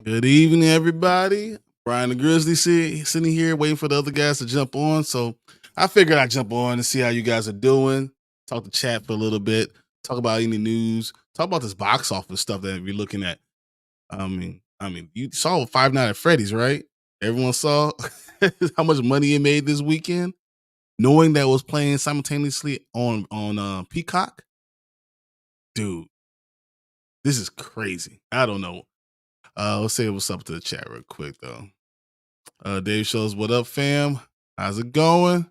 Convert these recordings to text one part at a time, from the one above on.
Good evening, everybody. Brian the Grizzly sitting here waiting for the other guys to jump on. So I figured I'd jump on and see how you guys are doing. Talk to chat for a little bit. Talk about any news. Talk about this box office stuff that we're looking at. I mean, you saw Five Nights at Freddy's, right? Everyone saw how much money it made this weekend, knowing that it was playing simultaneously on Peacock. Dude, this is crazy. I don't know. Let's say what's up to the chat real quick though. Dave shows, what up, fam? How's it going?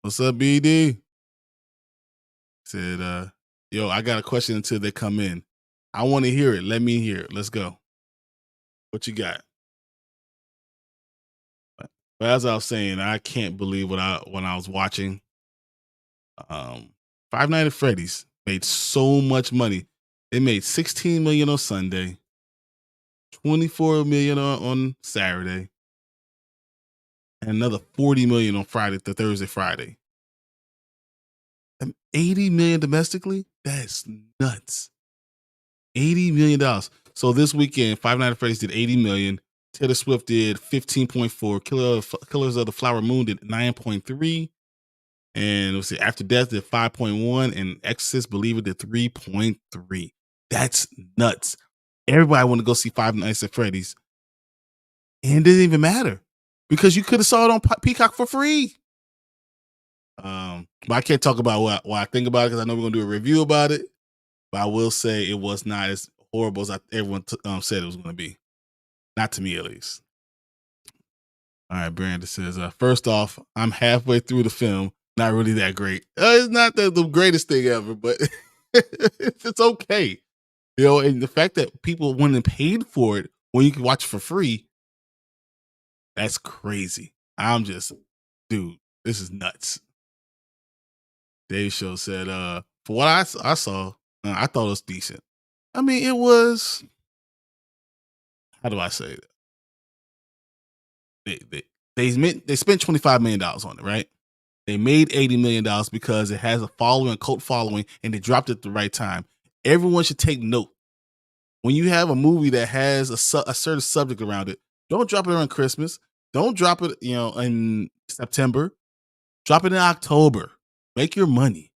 What's up, BD? Said, yo, I got a question until they come in. I want to hear it. Let me hear it. Let's go. What you got? But as I was saying, I can't believe what I when I was watching. Um, Five Nights at Freddy's made so much money. It made 16 million on Sunday, 24 million on Saturday, and another 40 million on Friday, the Thursday, Friday. 80 million domestically? That's nuts. $80 million. So this weekend, Five Nights at Freddy's did 80 million. Taylor Swift did 15.4. Killers of the Flower Moon did 9.3. And let's see, After Death did 5.1. And Exorcist Believer did 3.3. That's nuts. Everybody wanted to go see Five Nights at Freddy's. And it didn't even matter because you could have saw it on Peacock for free. But I can't talk about what I think about it because I know we're gonna do a review about it. But I will say it was not as horrible as everyone said it was going to be. Not to me, at least. All right, Brandon says, first off, I'm halfway through the film. Not really that great. It's not the greatest thing ever, but it's okay. You know, and the fact that people went and paid for it when you can watch it for free, that's crazy. I'm just, dude, this is nuts. Dave Show said, for what I saw, I thought it was decent. I mean, it was, how do I say it? They spent $25 million on it, right? They made $80 million because it has a following, a cult following, and they dropped it at the right time. Everyone should take note. When you have a movie that has a certain subject around it, don't drop it around Christmas. Don't drop it, in September. Drop it in October. Make your money.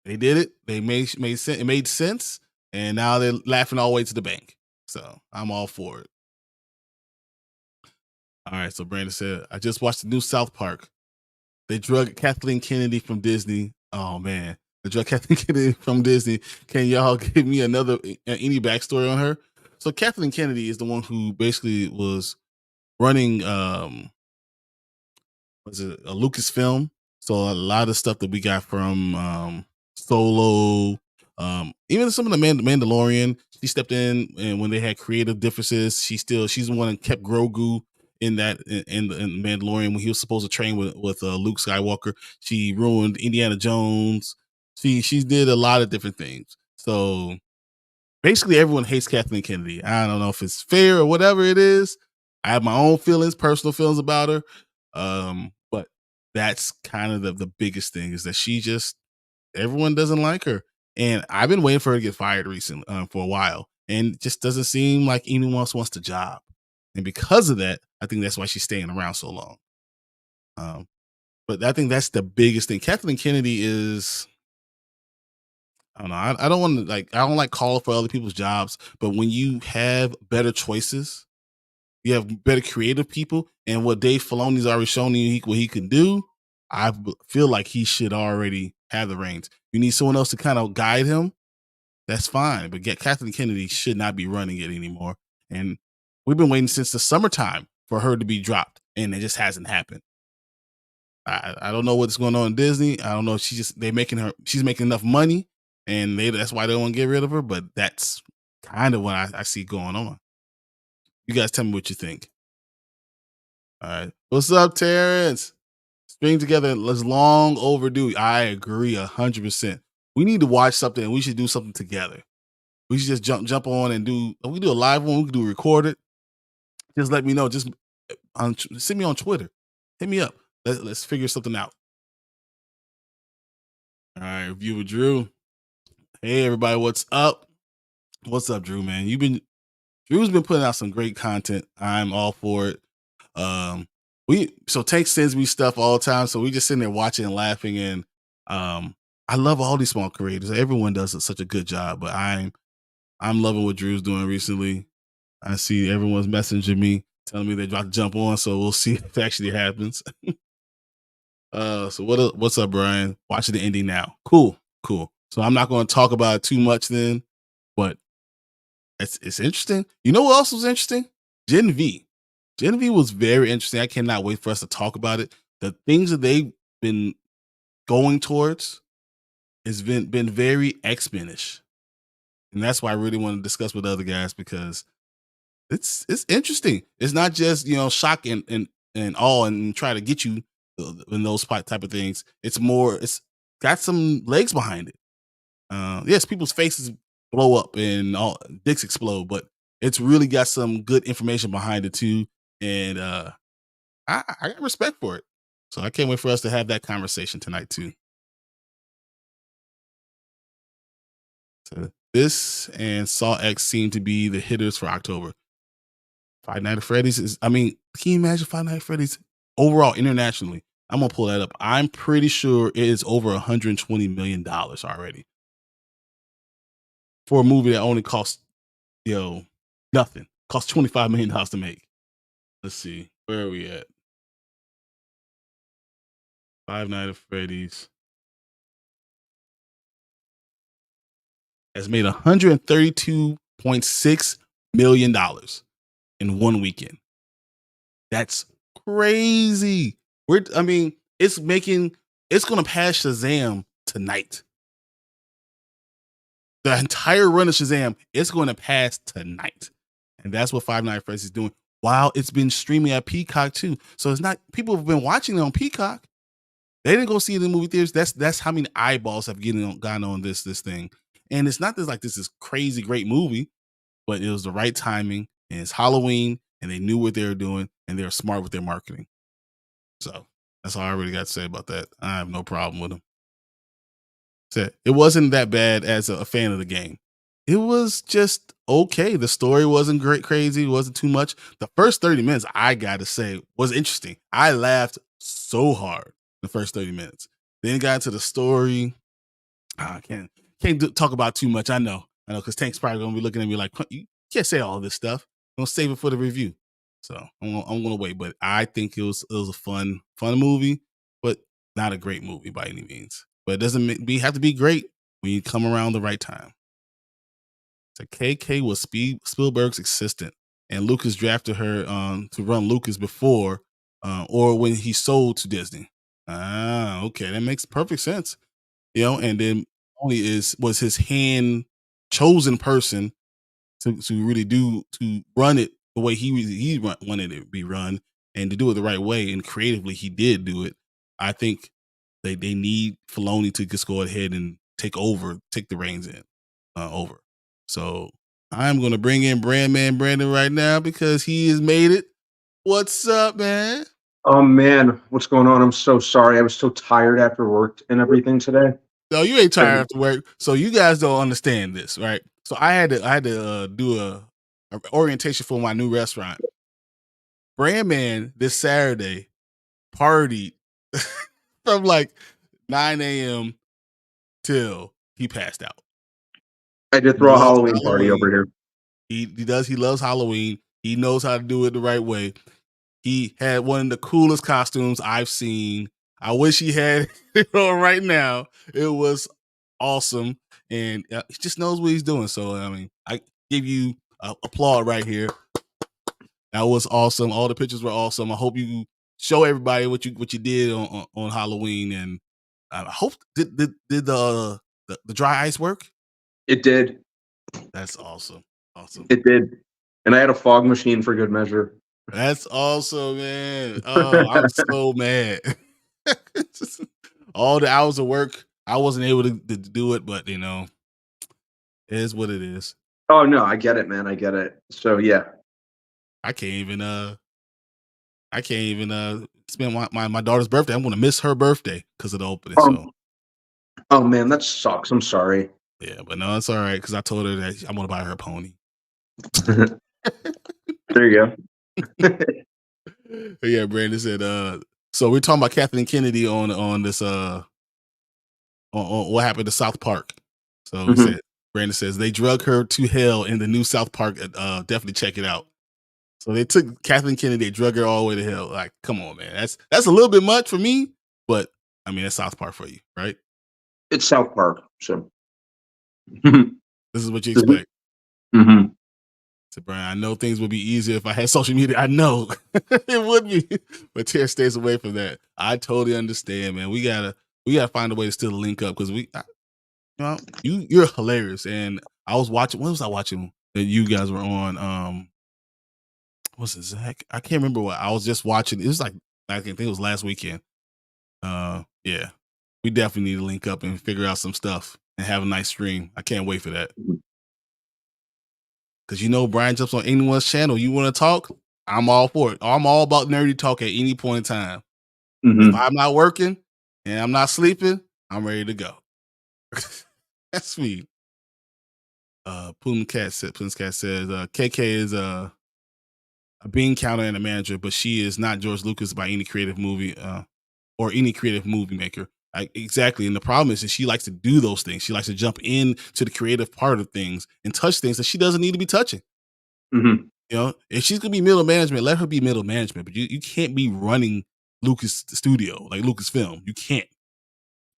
They did it. They made sense. It made sense, and now they're laughing all the way to the bank. So I'm all for it. All right. So Brandon said, I just watched the new South Park. They drug Kathleen Kennedy from Disney. Oh man, they drug Kathleen Kennedy from Disney. Can y'all give me any backstory on her? So Kathleen Kennedy is the one who basically was running was it a Lucasfilm? So a lot of stuff that we got from Solo, even some of the Mandalorian, she stepped in, and when they had creative differences, she's the one that kept Grogu in the Mandalorian when he was supposed to train with Luke Skywalker. She ruined Indiana Jones. She did a lot of different things. So basically, everyone hates Kathleen Kennedy. I don't know if it's fair or whatever it is. I have my own personal feelings about her. But that's kind of the biggest thing is that everyone doesn't like her. And I've been waiting for her to get fired recently for a while. And it just doesn't seem like anyone else wants the job. And because of that, I think that's why she's staying around so long. But I think that's the biggest thing. Kathleen Kennedy is, I don't know. I don't want to I don't like calling for other people's jobs, but when you have better choices, you have better creative people, and what Dave Filoni's already shown you what he can do, feel like he should already have the reins. You need someone else to kind of guide him. That's fine, but Kathleen Kennedy should not be running it anymore. And we've been waiting since the summertime for her to be dropped, and it just hasn't happened. I don't know what's going on in Disney. I don't know if she's making enough money, and that's why they don't want to get rid of her. But that's kind of what I see going on. You guys tell me what you think. All right. What's up, Terrence? String Together is long overdue. I agree 100%. We need to watch something and we should do something together. We should just jump on and we do a live one, we can do record it. Just let me know. Just send me on Twitter. Hit me up. Let's figure something out. All right, review with Drew. Hey everybody, what's up? What's up, Drew, man? Drew's been putting out some great content. I'm all for it. Um, Tank sends me stuff all the time, so we just sitting there watching and laughing. And I love all these small creators. Everyone does such a good job, but I'm loving what Drew's doing recently. I see everyone's messaging me, telling me they're about to jump on, so we'll see if it actually happens. What's up, Brian? Watching the ending now. Cool. So I'm not going to talk about it too much then, but it's interesting. You know what else was interesting? Gen V. Gen V was very interesting. I cannot wait for us to talk about it. The things that they've been going towards has been very X-Men-ish. And that's why I really want to discuss with other guys, because it's interesting. It's not just, shock and awe and try to get you in those type of things. It's got some legs behind it. Yes, people's faces blow up and all dicks explode, but it's really got some good information behind it too. And I got respect for it. So I can't wait for us to have that conversation tonight too. So this and Saw X seem to be the hitters for October. Five Nights at Freddy's can you imagine Five Nights at Freddy's overall internationally? I'm gonna pull that up. I'm pretty sure it is over $120 million already for a movie that only cost, nothing. Cost $25 million to make. Let's see, where are we at? Five Nights at Freddy's has made $132.6 million in one weekend. That's crazy. It's going to pass Shazam tonight. The entire run of Shazam is going to pass tonight. And that's what Five Nights at Freddy's is doing, while it's been streaming at Peacock too. So it's not, people have been watching it on Peacock. They didn't go see it in the movie theaters. That's how many eyeballs have gotten on this thing. And it's not this is crazy great movie, but it was the right timing, and it's Halloween, and they knew what they were doing, and they were smart with their marketing. So that's all I really got to say about that. I have no problem with them. So it wasn't that bad as a fan of the game. It was just okay. The story wasn't crazy. It wasn't too much. The first 30 minutes, I got to say, was interesting. I laughed so hard the first 30 minutes. Then got into the story. I can't talk about too much. I know, because Tank's probably gonna be looking at me like, you can't say all this stuff. I'm gonna save it for the review. So I'm gonna wait. But I think it was a fun movie, but not a great movie by any means. But it doesn't have to be great when you come around the right time. So KK was Spielberg's assistant, and Lucas drafted her to run Lucas before or when he sold to Disney. Okay, that makes perfect sense. And then only was his hand chosen person to really to run it the way he wanted it to be run, and to do it the right way, and creatively he did do it. I think they need Filoni to just go ahead and take the reins over. So I'm gonna bring in Brandman Brandon right now, because he has made it. What's up, man? Oh man, what's going on? I'm so sorry. I was so tired after work and everything today. No, you ain't tired after work. So you guys don't understand this, right? So I had to do a orientation for my new restaurant. Brandman this Saturday partied from like 9 a.m. till he passed out. I did He throw a loves Halloween party over here. He does. He loves Halloween. He knows how to do it the right way. He had one of the coolest costumes I've seen. I wish he had it on right now. It was awesome, and he just knows what he's doing. So I give you applaud right here. That was awesome. All the pictures were awesome. I hope you show everybody what you did on Halloween, and I hope did the dry ice work? It did. That's awesome. Awesome. It did. And I had a fog machine for good measure. That's awesome, man. Oh, I'm so mad. All the hours of work, I wasn't able to do it, but it is what it is. Oh no, I get it, man. I get it. So yeah. I can't even spend my daughter's birthday. I'm gonna miss her birthday because of the opening. Oh man, that sucks. I'm sorry. Yeah, but no, it's all right, because I told her that I'm gonna buy her a pony. There you go. Yeah, Brandon said, so we're talking about Kathleen Kennedy on this on what happened to South Park. So he Mhm. said, Brandon says they drug her to hell in the new South Park. Definitely check it out. So they took Kathleen Kennedy, they drug her all the way to hell. Like, come on, man. That's a little bit much for me, but I mean that's South Park for you, right? It's South Park, so. This is what you Mhm. expect. Mhm. So, Brian, I know things would be easier if I had social media. I know it would be, but Tara stays away from that. I totally understand, man. We gotta find a way to still link up because you're hilarious. And I was watching. What was I watching that you guys were on? What's it, Zach? I can't remember what I was just watching. It was like I think it was last weekend. Yeah, we definitely need to link up and figure out some stuff and have a nice stream. I can't wait for that. Mhm. Because Brian jumps on anyone's channel. You want to talk? I'm all for it. I'm all about nerdy talk at any point in time. If Mhm. I'm not working and I'm not sleeping, I'm ready to go. That's sweet. Putin's cat says KK is a bean counter and a manager, but she is not George Lucas by any creative movie or any creative movie maker. Exactly. And the problem is that she likes to do those things. She likes to jump into the creative part of things and touch things that she doesn't need to be touching. Mhm. If she's gonna be middle management, let her be middle management. But you can't be running Lucas Studio like Lucasfilm. You can't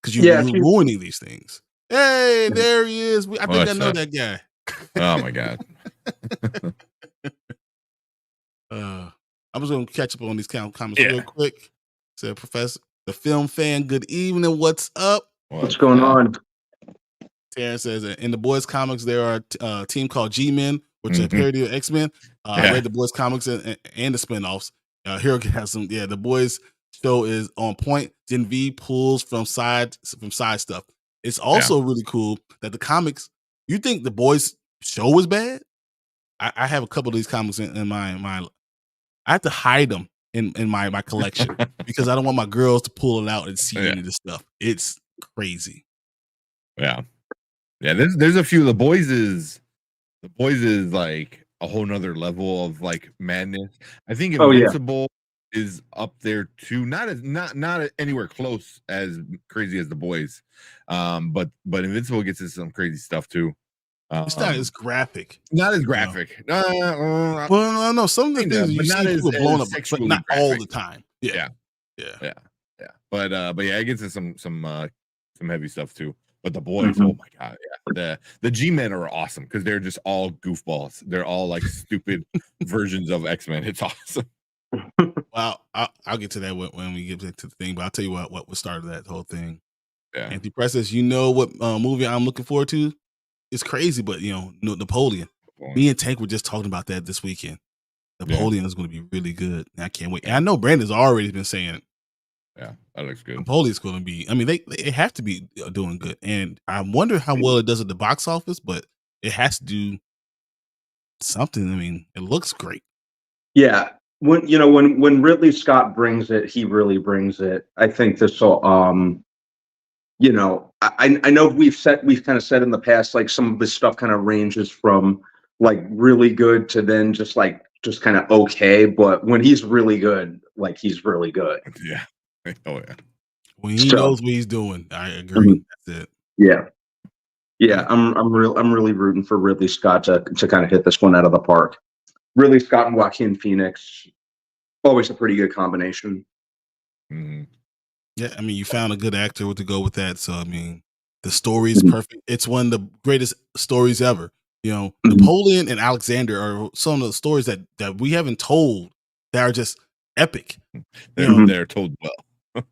because Yeah, you're she ruining these things. Hey, there he is. I think I What's know up? that guy. Oh my god. I'm just gonna catch up on these comments real Yeah. quick. Said Professor, the film fan. Good evening. What's up? what's going on? Terrence says in the boys comics there are a team called G-Men, which is a Mhm. parody of X-Men. I Yeah. read the boys comics and the spinoffs. Hero has some. Yeah, the boys show is on point. Gen V pulls from side stuff. It's also really cool that the comics. You think the boys show was bad? I have a couple of these comics in my. I have to hide them in my collection because I don't want my girls to pull it out and see Yeah. any of this stuff. It's crazy. Yeah. Yeah. There's a few. The boys is like a whole nother level of like madness. I think Oh, yeah. Invincible is up there too. Not anywhere close as crazy as the boys. But Invincible gets into some crazy stuff too. It's not as graphic. Not as graphic. Well, no. Some of the things you but not see people blown up, as but sexually not all graphic. the time. Yeah. Yeah. But yeah, it gets into some heavy stuff too. But the boys, oh Mhm. my god, yeah. The G-Men are awesome because they're just all goofballs. They're all like stupid versions of X-Men. It's awesome. Well, I'll get to that when we get to the thing. But I'll tell you what started that whole thing. Yeah. Anti-Press says, you know what movie I'm looking forward to? It's crazy, but Napoleon. Me and Tank were just talking about that this weekend. Napoleon is going to be really good. I can't wait. And I know Brandon's already been saying, yeah, that looks good. Napoleon's going to be. I mean, they have to be doing good, and I wonder how well it does at the box office, but it has to do something. I mean, it looks great. Yeah. When Ridley Scott brings it, he really brings it. I think this will I know we've kind of said in the past, like some of this stuff kind of ranges from like really good to then just kind of okay. But when he's really good, like he's really good. Yeah. Oh yeah. When he So knows what he's doing, I agree. That's it. yeah. Yeah, I'm really rooting for Ridley Scott to kind of hit this one out of the park. Ridley Scott and Joaquin Phoenix, always a pretty good combination. Mm-hmm. Yeah, I mean, you found a good actor to go with that. So I mean, the story is perfect. It's one of the greatest stories ever. Napoleon and Alexander are some of the stories that we haven't told that are just epic. They're told well.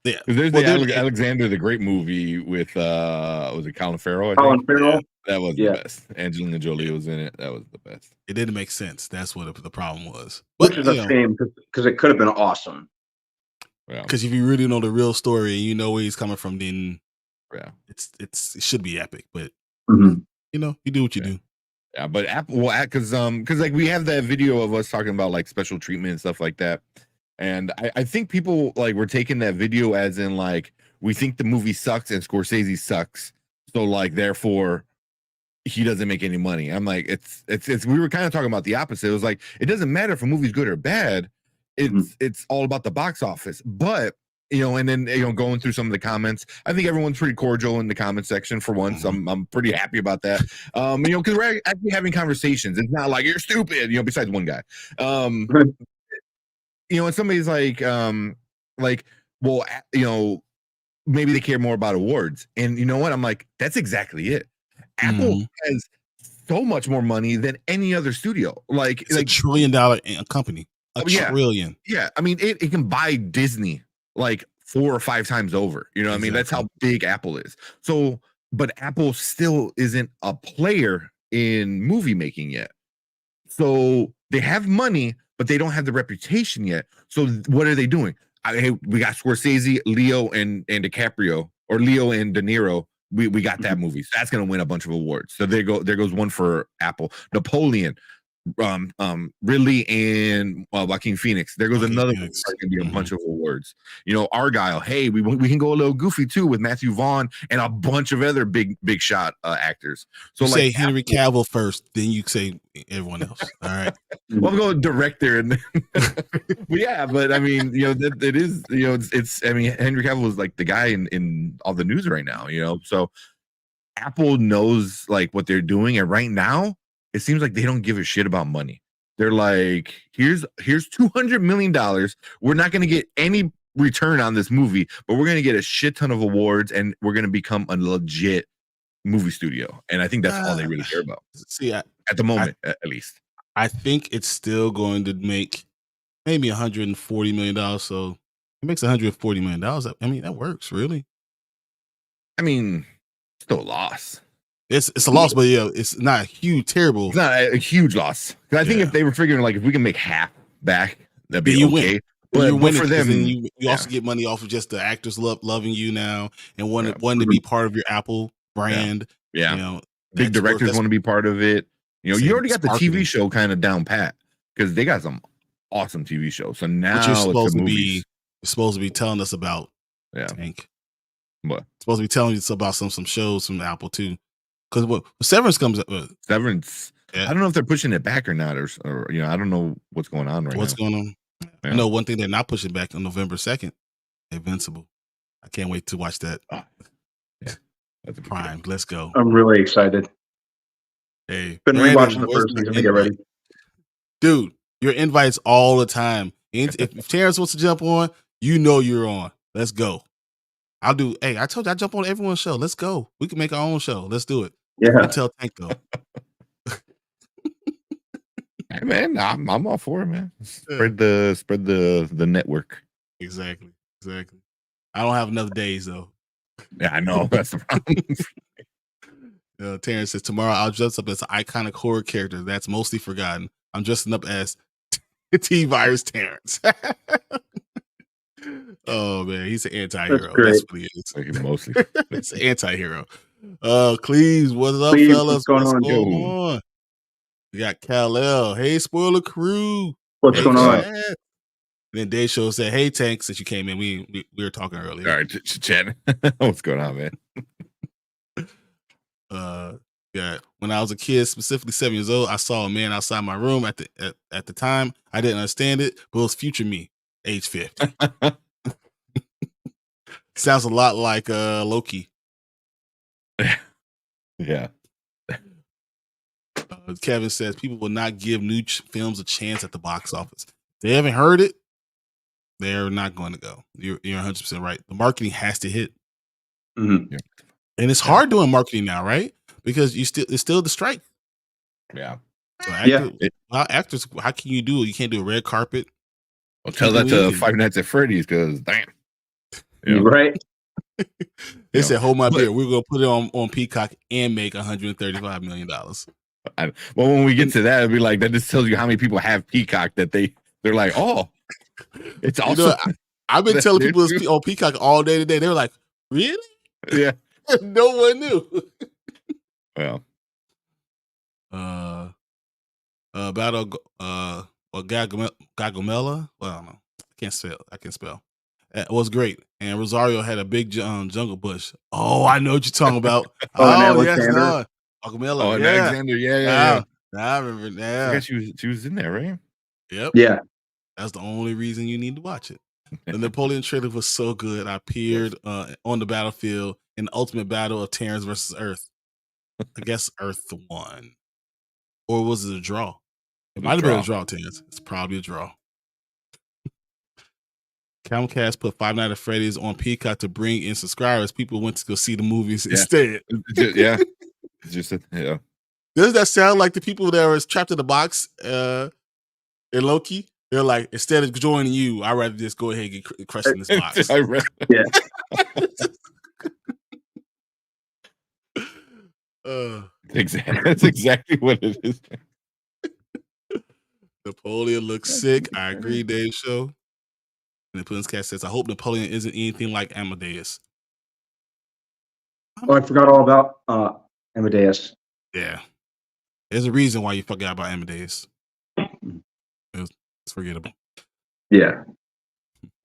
Yeah. There's the Alexander the Great movie with was it Colin Farrell? I think. Colin Farrell. That was the best. Angelina Jolie was in it. That was the best. It didn't make sense. That's what the problem was. Which is a shame because it could have been awesome. Yeah. Because if you really know the real story and you know where he's coming from, then it should be epic. But you do what you do. Yeah, but Apple, because like we have that video of us talking about like special treatment and stuff like that, and I think people like were taking that video as in like we think the movie sucks and Scorsese sucks, so like therefore he doesn't make any money. I'm like, it's we were kind of talking about the opposite. It was like, it doesn't matter if a movie's good or bad. It's all about the box office. But and then going through some of the comments, I think everyone's pretty cordial in the comment section for once. I'm pretty happy about that. Because we're actually having conversations. It's not like you're stupid, besides one guy. And somebody's like, well, maybe they care more about awards. And you know what? I'm like, that's exactly it. Apple has so much more money than any other studio. It's $1 trillion company. Trillion. Yeah. I mean, it can buy Disney like 4 or 5 times over. You know what I mean? That's how big Apple is. So, but Apple still isn't a player in movie making yet. So they have money, but they don't have the reputation yet. So what are they doing? We got Scorsese, Leo, and DiCaprio, or Leo and De Niro. We got that movie. So that's gonna win a bunch of awards. So there goes one for Apple. Napoleon, Ridley and Joaquin Phoenix. There goes another one. There's gonna be a bunch of awards. Argyle. Hey, we can go a little goofy too with Matthew Vaughn and a bunch of other big shot actors. So you say Henry Cavill first, then you say everyone else. All right. Well, I'm going director, and but I mean, it is, it's. I mean, Henry Cavill is like the guy in all the news right now. So Apple knows like what they're doing, and right now it seems like they don't give a shit about money. They're like, here's $200 million. We're not going to get any return on this movie, but we're going to get a shit ton of awards, and we're going to become a legit movie studio. And I think that's all they really care about. See, at the moment, at least. I think it's still going to make maybe $140 million. So it makes $140 million. I mean, that works, really. I mean, still a loss. It's a loss, but it's not a huge, terrible. It's not a huge loss. Because I think if they were figuring like if we can make half back, that'd be okay. Win. But for them, you also get money off of just the actors loving you now and wanting to be part of your Apple brand. Yeah. Big directors want to be part of it. You already got the TV show kind of down pat because they got some awesome TV shows. So now you're supposed to be telling us about Tank. What? You're supposed to be telling us about some shows from Apple too. Because what Severance comes up with. Severance. I don't know if they're pushing it back or not, or I don't know what's going on right now. What's going on? I know one thing they're not pushing back on November 2nd. Invincible. I can't wait to watch that. That's Prime. Let's go. I'm really excited. Hey, been rewatching the first season to get ready. Dude, your invites all the time. If Terrence wants to jump on, you're on. Let's go. I told you I jump on everyone's show. Let's go. We can make our own show. Let's do it. Yeah. Tell Tank though. Hey man, I'm all for it, man. Spread the network. Exactly. I don't have enough days though. Yeah, I know. That's the problem. Terrence says tomorrow I'll dress up as an iconic horror character that's mostly forgotten. I'm dressing up as T-Virus Terrence. Oh man, he's an anti-hero. That's what he is. Mostly. It's an anti-hero. Cleves, what's up, fellas? What's going on? We got Kal-El. Hey, spoiler crew. What's going on? And then Dave Show said, "Hey, Tank." Since you came in, we were talking earlier. All right, chat. What's going on, man? When I was a kid, specifically 7 years old, I saw a man outside my room at the time. I didn't understand it, but it was future me, age 50. Sounds a lot like Loki. Yeah. Kevin says people will not give new films a chance at the box office. If they haven't heard it, they're not going to go. You're 100% right. The marketing has to hit. Mm-hmm. Yeah. And it's hard doing marketing now, right? Because it's still the strike. Yeah. So actors, how can you do it? You can't do a red carpet. Well, tell that to Five Nights at Freddy's, because damn. Right. They said, "Hold my beer. We're gonna put it on Peacock and make $135 million." Well, when we get to that, it'll be like that. Just tells you how many people have Peacock that they're like, oh, it's also. I've been telling people it's on Peacock all day today. They were like, "Really?" Yeah. No one knew. Well. Battle Gagomela. Well, I don't know. I can't spell. It was great. And Rosario had a big jungle bush. Oh, I know what you're talking about. Oh, yes, Miller. Oh, and Yeah. Alexander. Yeah. I remember. I Yeah. forgot she was in there, right? Yep. Yeah. That's the only reason you need to watch it. The Napoleon trailer was so good. I appeared on the battlefield in the ultimate battle of Terrence versus Earth. I guess Earth won. Or was it a draw? It might have been a draw, Terrence. It's probably a draw. Comcast put Five Nights at Freddy's on Peacock to bring in subscribers. People went to go see the movies instead. Yeah. Yeah. Does that sound like the people that were trapped in the box in Loki? They're like, instead of joining you, I'd rather just go ahead and get crushed in this box. Yeah. Exactly. That's exactly what it is. Napoleon looks sick. I agree, Dave Show. And the Putin's Cat says, I hope Napoleon isn't anything like Amadeus. Oh, I forgot all about Amadeus. Yeah. There's a reason why you forgot about Amadeus. It's forgettable. Yeah.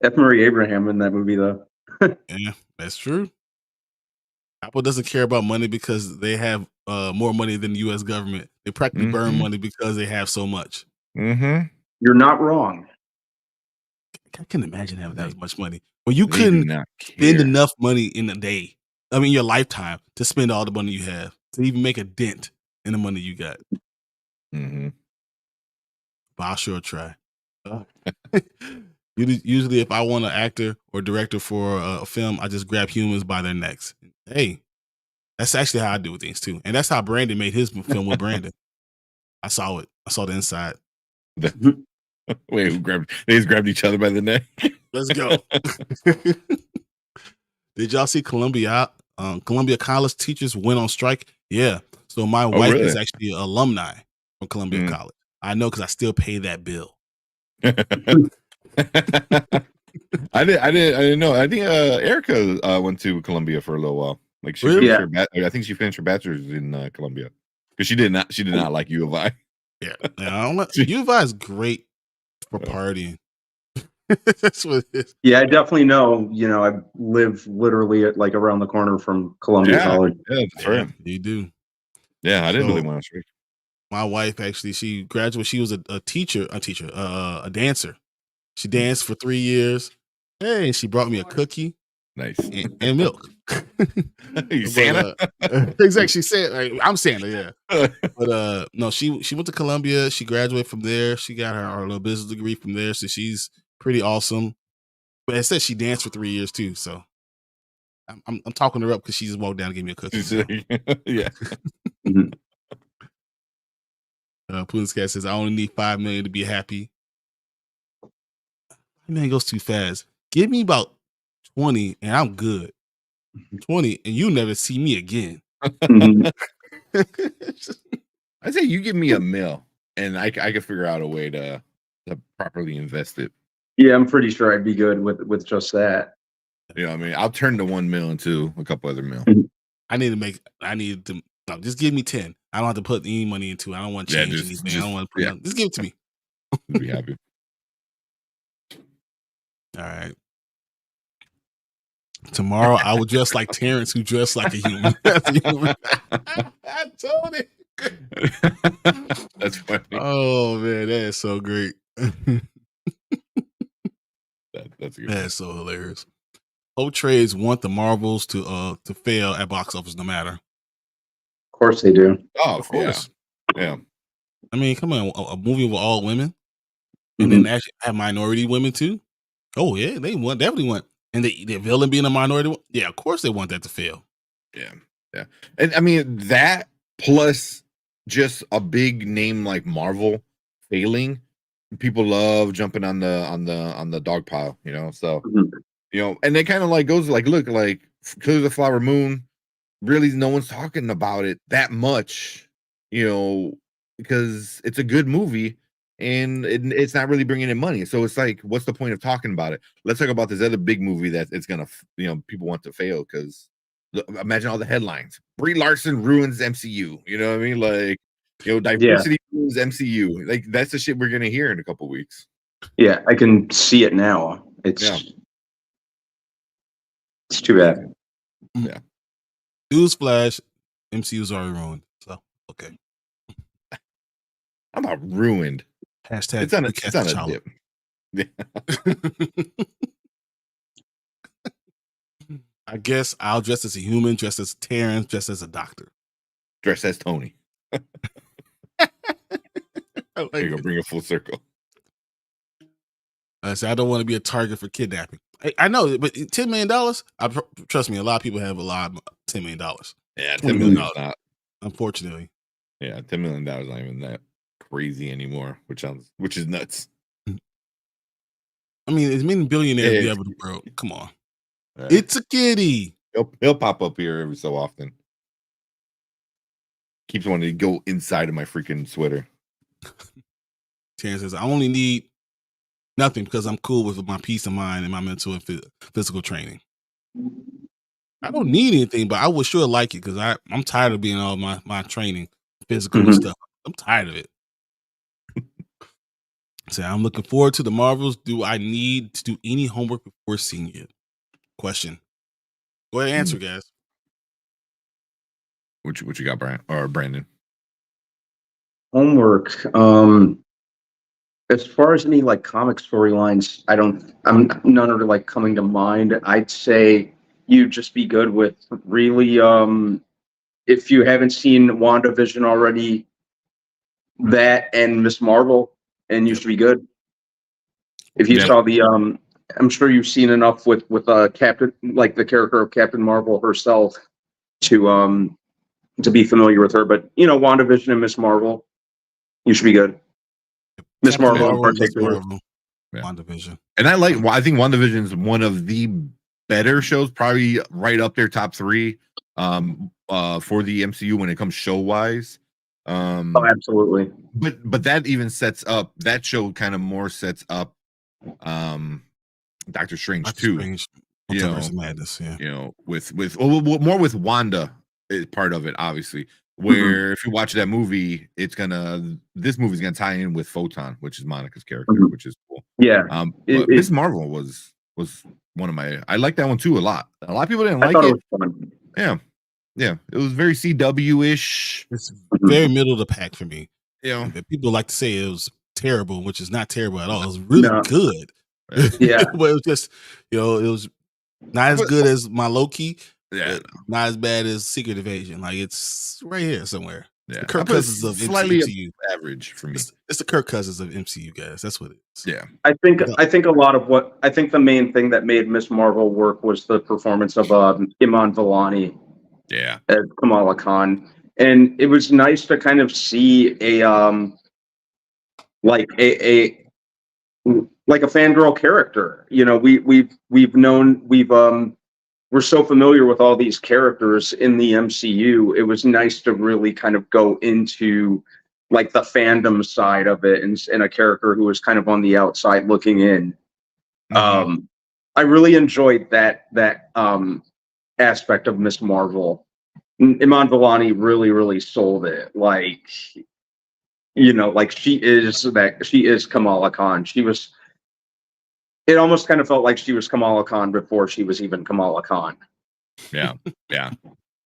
F. Murray Abraham in that movie, though. Yeah, that's true. Apple doesn't care about money because they have more money than the U.S. government. They practically burn money because they have so much. You're not wrong. I can imagine having that much money. Well, you couldn't spend enough money in a day. I mean, your lifetime to spend all the money you have to even make a dent in the money you got. But I'll sure try. Usually, if I want an actor or director for a film, I just grab humans by their necks. Hey, that's actually how I do things too, and that's how Brandon made his film with Brandon. I saw it. I saw the inside. Wait, they just grabbed each other by the neck? Let's go. Did y'all see Columbia College teachers went on strike? Yeah. So my wife is actually an alumni from Columbia College. I know because I still pay that bill. I didn't know. I think Erica went to Columbia for a little while. Like she finished I think she finished her bachelor's in Columbia because she did not like U of I. Yeah, U of I is great for partying. That's what it is. Yeah, I definitely know. You know, I live literally at like around the corner from Columbia College. Yeah, that's right. You do. Yeah, I didn't really want to strike. My wife actually, she graduated. She was a dancer. She danced for 3 years. Hey, she brought me a cookie. Nice. And milk. Santa? Exactly. She said, like, I'm Santa, yeah. But no, she went to Columbia. She graduated from there. She got her little business degree from there. So she's pretty awesome. But it says she danced for 3 years too. So I'm talking her up because she just walked down and gave me a cookie. So. Yeah. Putin's Cat says, I only need 5 million to be happy. Man, goes too fast. Give me about 20 and I'm good. 20 and you never see me again. I say you give me $1 million and I could figure out a way to properly invest it. Yeah, I'm pretty sure I'd be good with just that. You know what I mean? I'll turn the 1 million into a couple other million. No, just give me 10. I don't have to put any money into it. I don't want to change anything. I don't want to put just give it to me. Be happy. All right. Tomorrow I will dress like Terrence, who dressed like a human. I told it. That's funny. Oh man, that is so great. That's good. That's so hilarious. Hope trades want the Marvels to fail at box office no matter. Of course they do. Oh, of course. Yeah. I mean, come on, a movie with all women, and then actually have minority women too. Oh yeah, they definitely want, and the villain being a minority. Yeah, of course they want that to fail. Yeah, and I mean that plus just a big name like Marvel failing, people love jumping on the dog pile, you know. So you know, and it kind of like goes like, look, like Killers of the Flower Moon, really no one's talking about it that much, you know, because it's a good movie. And it's not really bringing in money. So it's like, what's the point of talking about it? Let's talk about this other big movie that it's going to, you know, people want to fail because imagine all the headlines. Brie Larson ruins MCU. You know what I mean? Like, you know, diversity ruins MCU. Like, that's the shit we're going to hear in a couple weeks. Yeah, I can see it now. It's too bad. Yeah. Newsflash, MCU's already ruined. So Okay. I'm not ruined. Hashtag It's on a T'Challa. dip. Yeah. I guess I'll dress as a human, dress as Terrence, dress as a doctor. Dress as Tony. I There you go, bring it full circle. I said I don't want to be a target for kidnapping. I know, but $10 million. Trust me, a lot of people have a lot of $10 million. Yeah, $20 $10 million. million not. Unfortunately. Yeah, $10 million not even that crazy anymore, which is nuts. I mean, as many billionaires we have in the world. Come on. It's a kitty. He'll pop up here every so often. Keeps wanting to go inside of my freaking sweater. Terrence says, I only need nothing because I'm cool with my peace of mind and my mental and physical training. I don't need anything, but I would sure like it because I'm tired of being all my training, physical and stuff. I'm tired of it. So I'm looking forward to the Marvels. Do I need to do any homework before seeing it? Question. Go ahead and answer, guys. What you got, Brian or Brandon? Homework. As far as any like comic storylines, none are like coming to mind. I'd say you just be good with really if you haven't seen WandaVision already, that and Miss Marvel, and you should be good. If you saw the I'm sure you've seen enough with Captain, like the character of Captain Marvel herself to be familiar with her. But WandaVision and Miss Marvel, you should be good. Miss Marvel in particular. WandaVision. And I think WandaVision is one of the better shows, probably right up there, top 3 for the MCU when it comes show wise. Oh, absolutely. But that even sets up, that show kind of more sets up Doctor Strange too. Multiverse Madness, yeah. With more with Wanda is part of it, obviously. Where if you watch that movie, this movie's gonna tie in with Photon, which is Monica's character, which is cool. Yeah. But Miss Marvel was one of my. I like that one too a lot. A lot of people didn't like it. It was fun. Yeah. It was very CW-ish. It's very middle of the pack for me. People like to say it was terrible, which is not terrible at all. It was really good. Yeah. But it was just, it was not as good as my Loki. Yeah, not as bad as Secret Invasion. Like it's right here somewhere. Yeah, the Kirk Cousins of slightly MCU. Average for me. It's the Kirk Cousins of MCU guys. That's what it is. Yeah, I think a lot of the main thing that made Miss Marvel work was the performance of Iman Vellani. Yeah, as Kamala Khan, and it was nice to kind of see a fangirl character. We're so familiar with all these characters in the MCU. It was nice to really kind of go into like the fandom side of it and a character who was kind of on the outside looking in. I really enjoyed that aspect of Miss Marvel. Iman Vellani really sold it. Like she is Kamala Khan. It almost kind of felt like she was Kamala Khan before she was even Kamala Khan. Yeah.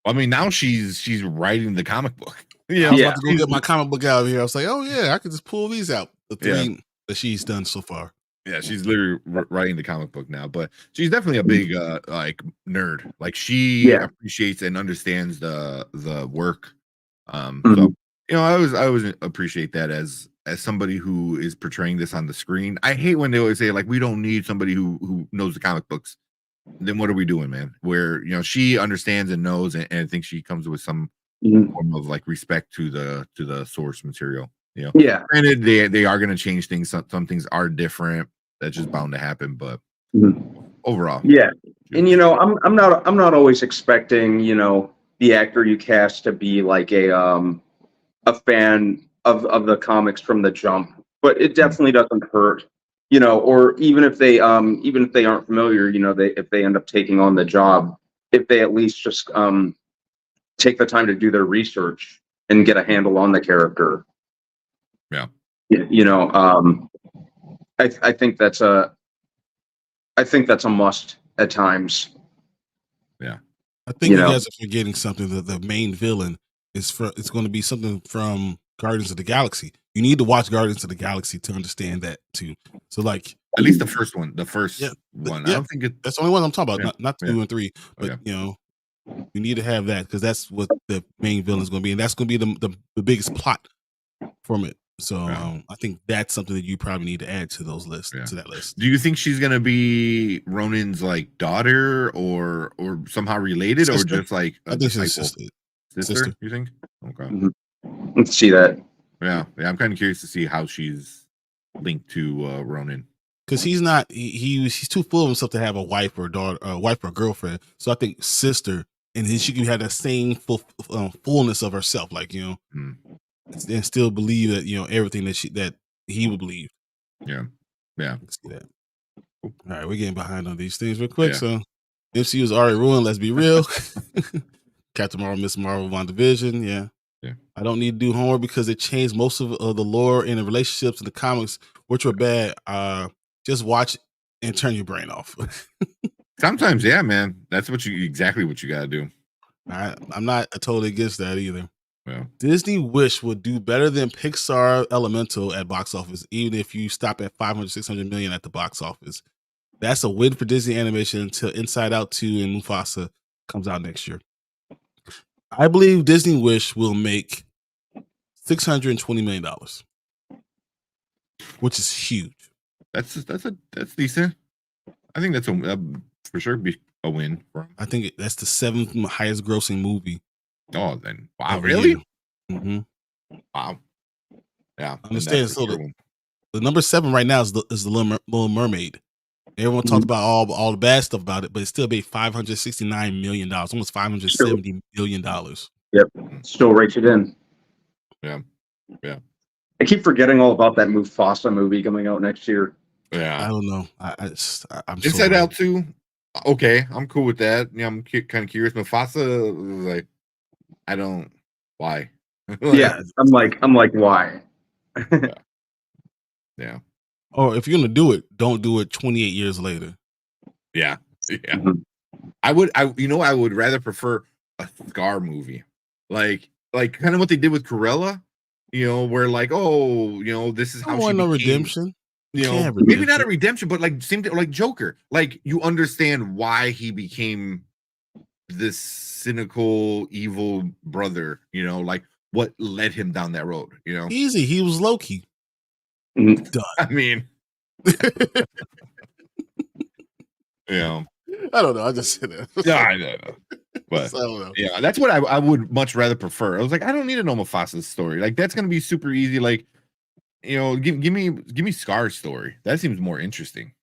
I mean, now she's writing the comic book. I was about to go get my comic book out of here. I was like, oh yeah, I could just pull these out. The 3 that she's done so far. Yeah, she's literally writing the comic book now, but she's definitely a big nerd. Like she appreciates and understands the work. So I always appreciate that as somebody who is portraying this on the screen. I hate when they always say like we don't need somebody who knows the comic books. Then what are we doing, man? Where she understands and knows and I think she comes with some form of like respect to the source material. Granted, they are going to change things. Some things are different. That's just bound to happen. But overall, and I'm not always expecting the actor you cast to be like a fan of the comics from the jump, but it definitely doesn't hurt. Or even if they aren't familiar, if they end up taking on the job, if they at least just take the time to do their research and get a handle on the character. Yeah. I think that's a must at times. Yeah. I think you guys are forgetting something. The main villain it's going to be something from Guardians of the Galaxy. You need to watch Guardians of the Galaxy to understand that too. So like at least the first one. The first one. I yeah, don't think it. that's the only one I'm talking about. Yeah, Not 2 and 3, but okay. you know, you need to have that because that's what the main villain is going to be, and that's going to be the biggest plot from it. So I think that's something that you probably need to add to those lists to that list. Do you think she's gonna be Ronin's like daughter or somehow related, Sister. or just like a I think she's disciple? sister. Sister, you think? Okay. Let's see that. Yeah. I'm kind of curious to see how she's linked to Ronin. Because he's not he's too full of himself to have a wife or a daughter, a wife or a girlfriend. So I think sister, and then she can have that same fullness of herself, like, you know, and still believe that, you know, everything that he would believe. Yeah. I can see that. All right, we're getting behind on these things real quick. So MCU is already ruined. Let's be real. Captain Marvel, Miss Marvel, WandaVision. Yeah. I don't need to do homework because they changed most of the lore and the relationships in the comics, which were bad. Just watch and turn your brain off. Sometimes, yeah, man. That's exactly what you gotta do. I'm not totally against that either. Yeah. Disney Wish would do better than Pixar Elemental at box office, even if you stop at 500, 600 million at the box office. That's a win for Disney Animation until Inside Out 2 and Mufasa comes out next year. I believe Disney Wish will make $620 million, which is huge. That's decent. I think that's for sure be a win. I think that's the 7th highest grossing movie. Oh, then wow, really? Mm-hmm. Wow. Yeah, I understand. So the number 7 right now is the Little Mermaid. Everyone talked about all the bad stuff about it, but it still made $569 million, almost $570 million. Yep, still rates it in. Yeah. I keep forgetting all about that Mufasa movie coming out next year. Yeah, I don't know. I'm Inside Out 2. Okay, I'm cool with that. Yeah, I'm kind of curious. Mufasa, like, I don't. Why? Yeah, I'm like, why? Yeah. Or if you're gonna do it, don't do it 28 years later. Yeah. I would rather prefer a Scar movie, like kind of what they did with Cruella. You know, where like, oh, you know, this is how she became. Redemption. You know, maybe not a redemption, but like same thing, like Joker. Like you understand why he became this cynical, evil brother. You know, like what led him down that road. You know, easy. He was Loki. Done. I mean, yeah. I don't know. I just said that. Yeah, I know. But I don't know. Yeah, that's what I would much rather prefer. I was like, I don't need to know Mufasa's story. Like that's gonna be super easy. Like, you know, give me Scar's story. That seems more interesting.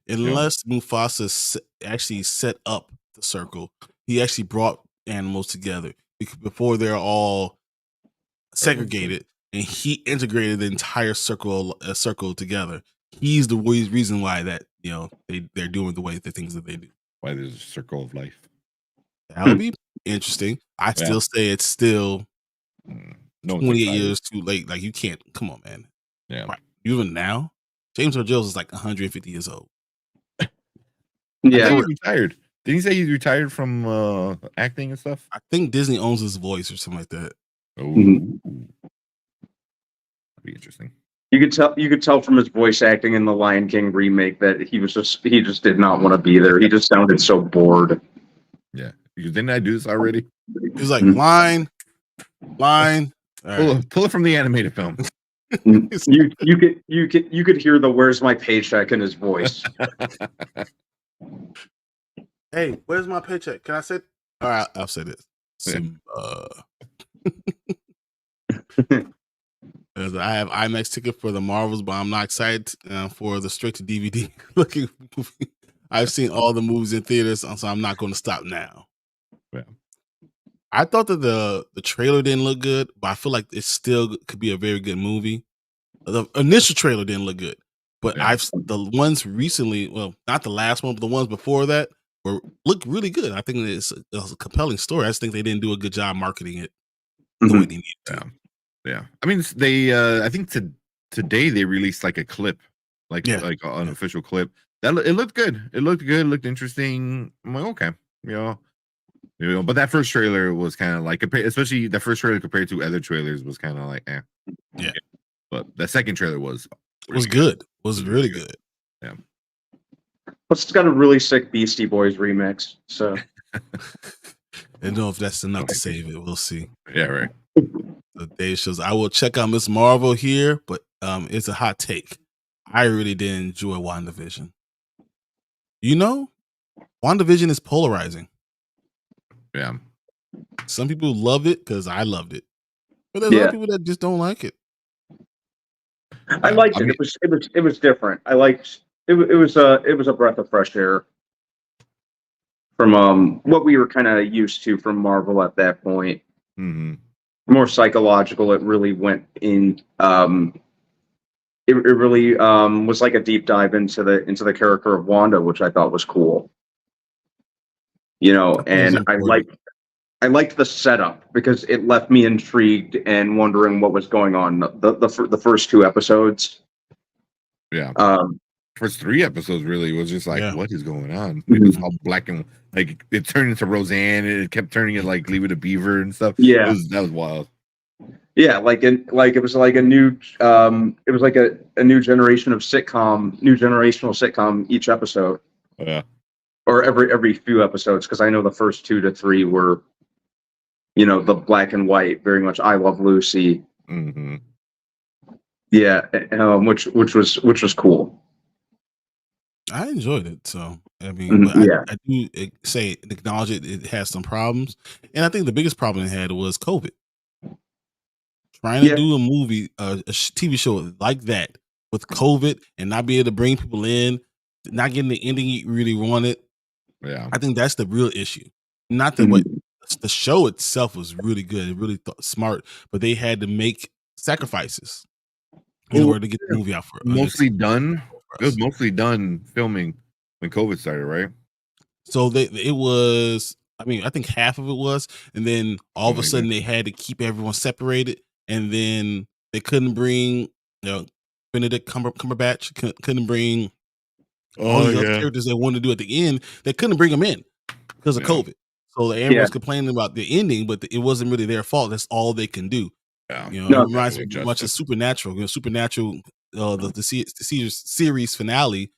Unless Mufasa actually set up the circle, he actually brought animals together before they're all segregated, and he integrated the entire circle together. He's the reason why that, you know, they're doing the things that they do. Why there's a circle of life. That would be interesting. I still say it's still 28 years too late. Like you can't. Come on, man. Yeah. Right. Even now, James Earl Jones is like 150 years old. Yeah, he retired. Did he say he's retired from acting and stuff? I think Disney owns his voice or something like that. Oh, that'd be interesting. You could tell from his voice acting in the Lion King remake that he just did not want to be there. He just sounded so bored. Yeah, didn't I do this already? He was like line. Pull it from the animated film. You could hear the "Where's my paycheck" in his voice. Hey, where's my paycheck? Can I say? All right, I'll say this. I have IMAX ticket for the Marvels, but I'm not excited for the straight to DVD looking movie. I've seen all the movies in theaters, so I'm not going to stop now. Yeah. I thought that the trailer didn't look good, but I feel like it still could be a very good movie. The initial trailer didn't look good, but the ones recently, well, not the last one, but the ones before that looked really good. I think it's a compelling story. I just think they didn't do a good job marketing it the way they needed to. Yeah. I mean, they I think today they released like a clip, like an official clip. That it looked good. It looked good. It looked interesting. I'm like, okay, you know, But that first trailer was kind of like, especially the first trailer compared to other trailers was kind of like, Yeah. But the second trailer was good. Was really good. Yeah. Plus, it's got a really sick Beastie Boys remix. So I don't know if that's enough to save it. We'll see. Yeah, right. The day shows. I will check out Miss Marvel here, but it's a hot take. I really did enjoy WandaVision. WandaVision is polarizing. Yeah. Some people love it because I loved it, but there's other people that just don't like it. I liked it. It was different. I liked it. It was a breath of fresh air from what we were kind of used to from Marvel at that point. Mm-hmm. More psychological. It really went in. It really was like a deep dive into the character of Wanda, which I thought was cool. And I liked the setup because it left me intrigued and wondering what was going on. The first 2 episodes. Yeah. First 3 episodes really was just like, what is going on? Mm-hmm. It was all black and like it turned into Roseanne and it kept turning it like Leave It a Beaver and stuff. Yeah, that was wild. Yeah, it was like a new a new generation of generational sitcom each episode. Yeah. Or every few episodes, because I know the first 2 to 3 were, the black and white, very much I Love Lucy. Mm-hmm. Yeah, which was cool. I enjoyed it, so I mean, Mm-hmm. I do acknowledge it has some problems, and I think the biggest problem it had was COVID. Trying to do a movie, a TV show like that with COVID and not be able to bring people in, not getting the ending you really wanted. Yeah, I think that's the real issue. Not that what the show itself was really good, and really smart, but they had to make sacrifices in order to get the movie out for mostly done. It was mostly done filming when COVID started, right? So it was. I mean, I think half of it was, and then all of a sudden they had to keep everyone separated, and then they couldn't bring Benedict Cumberbatch couldn't bring all these other characters they wanted to do at the end. They couldn't bring them in because of COVID. So everyone was complaining about the ending, but it wasn't really their fault. That's all they can do. Yeah. It reminds me much of Supernatural. Supernatural, the series finale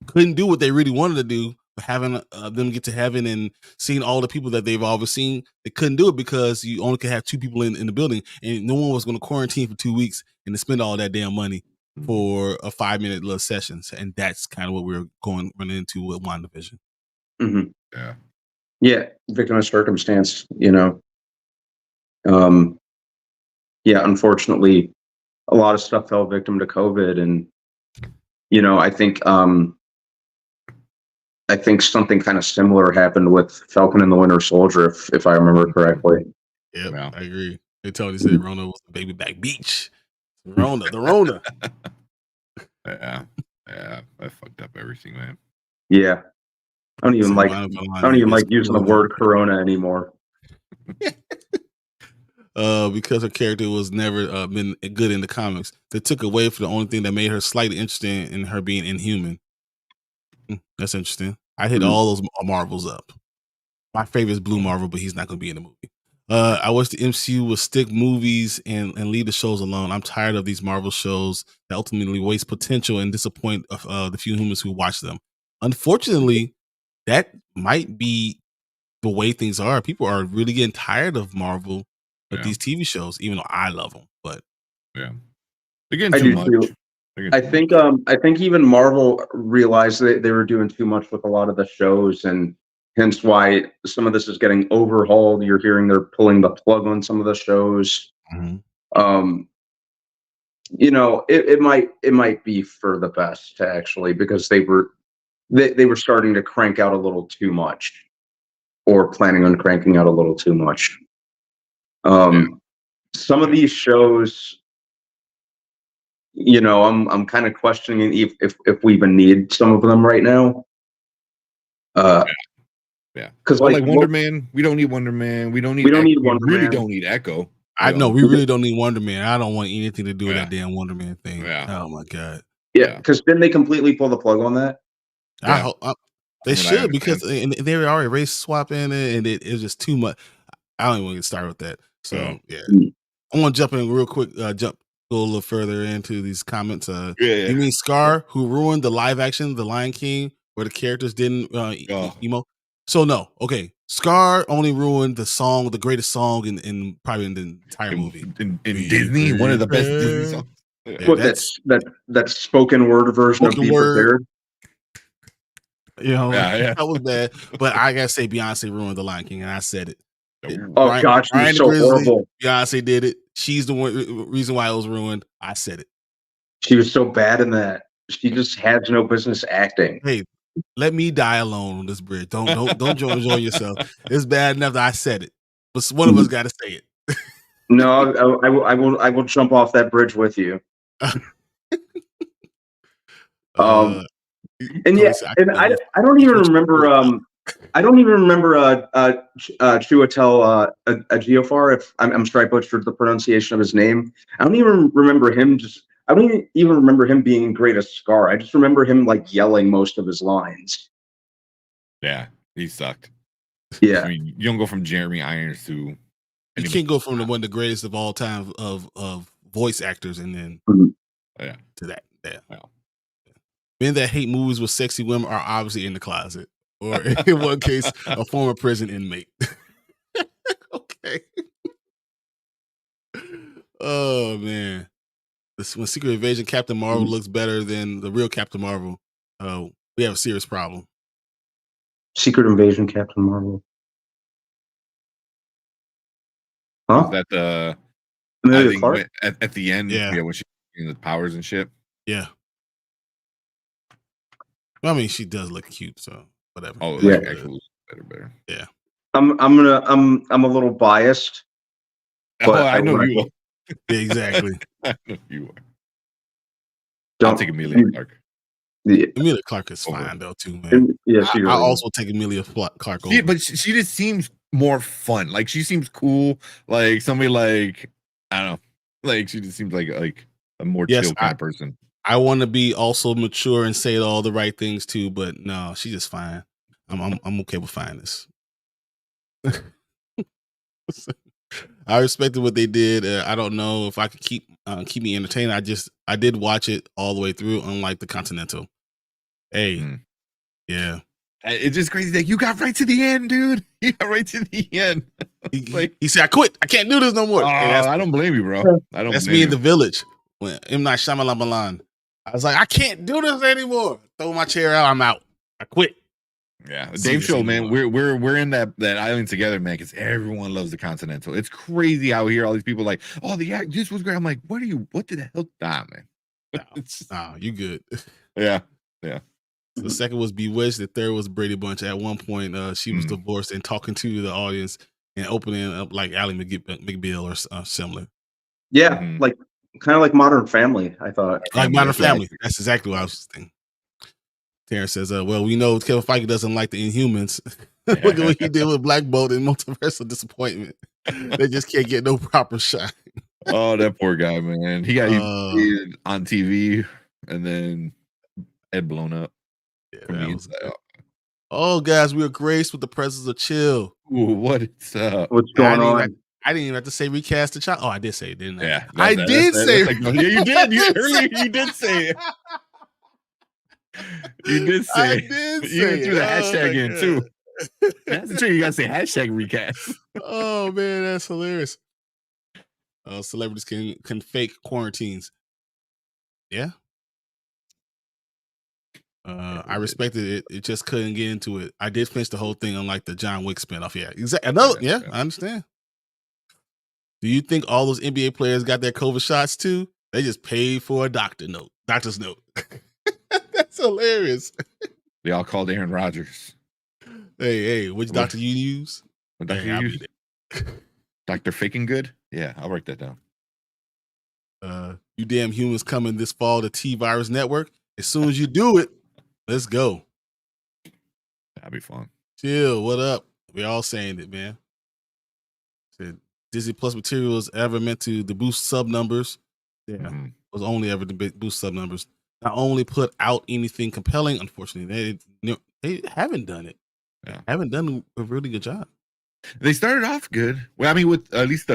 couldn't do what they really wanted to do. But having them get to heaven and seeing all the people that they've always seen, they couldn't do it because you only could have 2 people in the building, and no one was going to quarantine for 2 weeks and to spend all that damn money for a 5-minute little sessions. And that's kind of what we're running into with WandaVision. Mm-hmm. Yeah. Yeah, victim of circumstance, unfortunately, a lot of stuff fell victim to COVID, and I think something kind of similar happened with Falcon and the Winter Soldier, if I remember correctly. Yeah, I agree. They totally said Rona was the baby back beach. The Rona. Yeah, I fucked up everything, man. Yeah. I don't even like using the word Corona anymore. Because her character was never been good in the comics. They took away from the only thing that made her slightly interesting in her being inhuman. That's interesting. I hit all those Marvels up. My favorite is Blue Marvel, but he's not going to be in the movie. I wish the MCU would stick movies and leave the shows alone. I'm tired of these Marvel shows that ultimately waste potential and disappoint the few humans who watch them. Unfortunately, that might be the way things are. People are really getting tired of Marvel with these TV shows, even though I love them. But they're getting too much. I think even Marvel realized that they were doing too much with a lot of the shows, and hence why some of this is getting overhauled. You're hearing they're pulling the plug on some of the shows. Mm-hmm. It might be for the best actually, because they were starting to crank out a little too much, or planning on cranking out a little too much. Some of these shows, I'm kind of questioning if we even need some of them right now. Because like Wonder Man, we don't need Wonder Man. We don't need Wonder Man. Really don't need Echo. I know we really don't need Wonder Man. I don't want anything to do with that damn Wonder Man thing. Oh my god. Yeah, because didn't they completely pull the plug on that? They from what I should, understand. because they were already race swapping it, and it was just too much. I don't even want to get started with that. So yeah, Mm. I want to jump in real quick. Go a little further into these comments. Yeah. You mean Scar, who ruined the live action The Lion King, where the characters didn't Oh. emo? So no, okay. Scar only ruined the song, the greatest song in probably in the entire movie. In Disney, one of the best Disney songs. Yeah, What that's that spoken word version of spoken Be word. Prepared? You know, Yeah. that was bad. But I gotta say, Beyonce ruined The Lion King, and I said it. Oh God, she was Ryan the so Grizzly, horrible. Beyonce did it. She's the one reason why it was ruined. I said it. She was so bad in that. She just has no business acting. Hey, let me die alone on this bridge. Don't join yourself. It's bad enough that I said it, but one of us got to say it. No, I will jump off that bridge with you. And yeah, and I don't even remember Chiwetel Ejiofor. If I'm sure I butchered the pronunciation of his name. I don't even remember him. I don't even remember him being great as Scar. I just remember him like yelling most of his lines. Yeah, he sucked. Yeah, I mean, you don't go from Jeremy Irons to you can't go from one of the greatest of all time of voice actors and then to that. Yeah. Wow. Men that hate movies with sexy women are obviously in the closet, or in one case, a former prison inmate. Okay. Oh man, when Secret Invasion Captain Marvel looks better than the real Captain Marvel, we have a serious problem. Secret Invasion Captain Marvel. Huh? Was that the Amelia Clark? at the end? Yeah. When she's getting the powers and shit. Yeah. Well, I mean, she does look cute, so whatever. Oh, Yeah. like actually better. Yeah. I'm a little biased. But I know you are. Yeah, exactly. I know you are. Don't I'll take Amelia Clark. Yeah. Emilia Clarke is fine though too, man. Yeah, she really I also take Emilia Clarke over. But she just seems more fun. Like she seems cool. Like somebody like I don't know. Like she just seems like a more chill kind of person. I want to be also mature and say all the right things too, but no, she's just fine. I'm okay with fine this. I respected what they did. I don't know if I could keep me entertained. I did watch it all the way through, unlike the Continental. Hey, yeah. It's just crazy that you got right to the end, dude. You got right to the end. He said, "I quit. I can't do this no more." I don't blame you, bro. That's me in The Village. When M. Night Shyamalan, I was like, I can't do this anymore. Throw my chair out. I'm out. I quit. Yeah, Dave Show, man. We're in that island together, man. Because everyone loves the Continental. It's crazy how we hear all these people like, "Oh, this was great." I'm like, what did the hell? Nah, man. No, you good. Yeah. The second was Bewitched. The third was Brady Bunch. At one point, she was divorced and talking to the audience and opening up like Ally McBeal or similar. Yeah, like kind of like Modern Family. I thought like Modern Family. That's exactly what I was thinking. Terrence says, "Well, we know Kevin Feige doesn't like the Inhumans. Look at what he did with Black Bolt and Multiversal Disappointment. They just can't get no proper shot." Oh, that poor guy, man. He got on TV and then head blown up. Yeah, oh, guys, we are graced with the presence of Chill. Ooh, what's up? What's going on? I didn't even have to say recast the child. Oh, I did say it, didn't I? Yeah, I did say it. Yeah, you did. Earlier, you did say it. You did say it. You even threw the hashtag in too. That's true. You gotta say hashtag recast. Oh man, that's hilarious. Celebrities can fake quarantines. Yeah. I respected it. It just couldn't get into it. I did finish the whole thing, unlike the John Wick spinoff. Yeah, exactly. Yeah, I understand. Do you think all those NBA players got their COVID shots too? They just paid for a doctor's note. That's hilarious. They all called Aaron Rodgers. Hey, which doctor you use? What doctor you use? Dr. Faking Good? Yeah, I'll write that down. You damn humans coming this fall to T-Virus Network. As soon as you do it, let's go. That'd be fun. Chill, what up? We all saying it, man. Said Disney Plus materials ever meant to boost sub numbers. Yeah, was only ever to boost sub numbers. not only put out anything compelling, unfortunately, they haven't done it. Yeah. They haven't done a really good job. They started off good. Well, I mean, with at least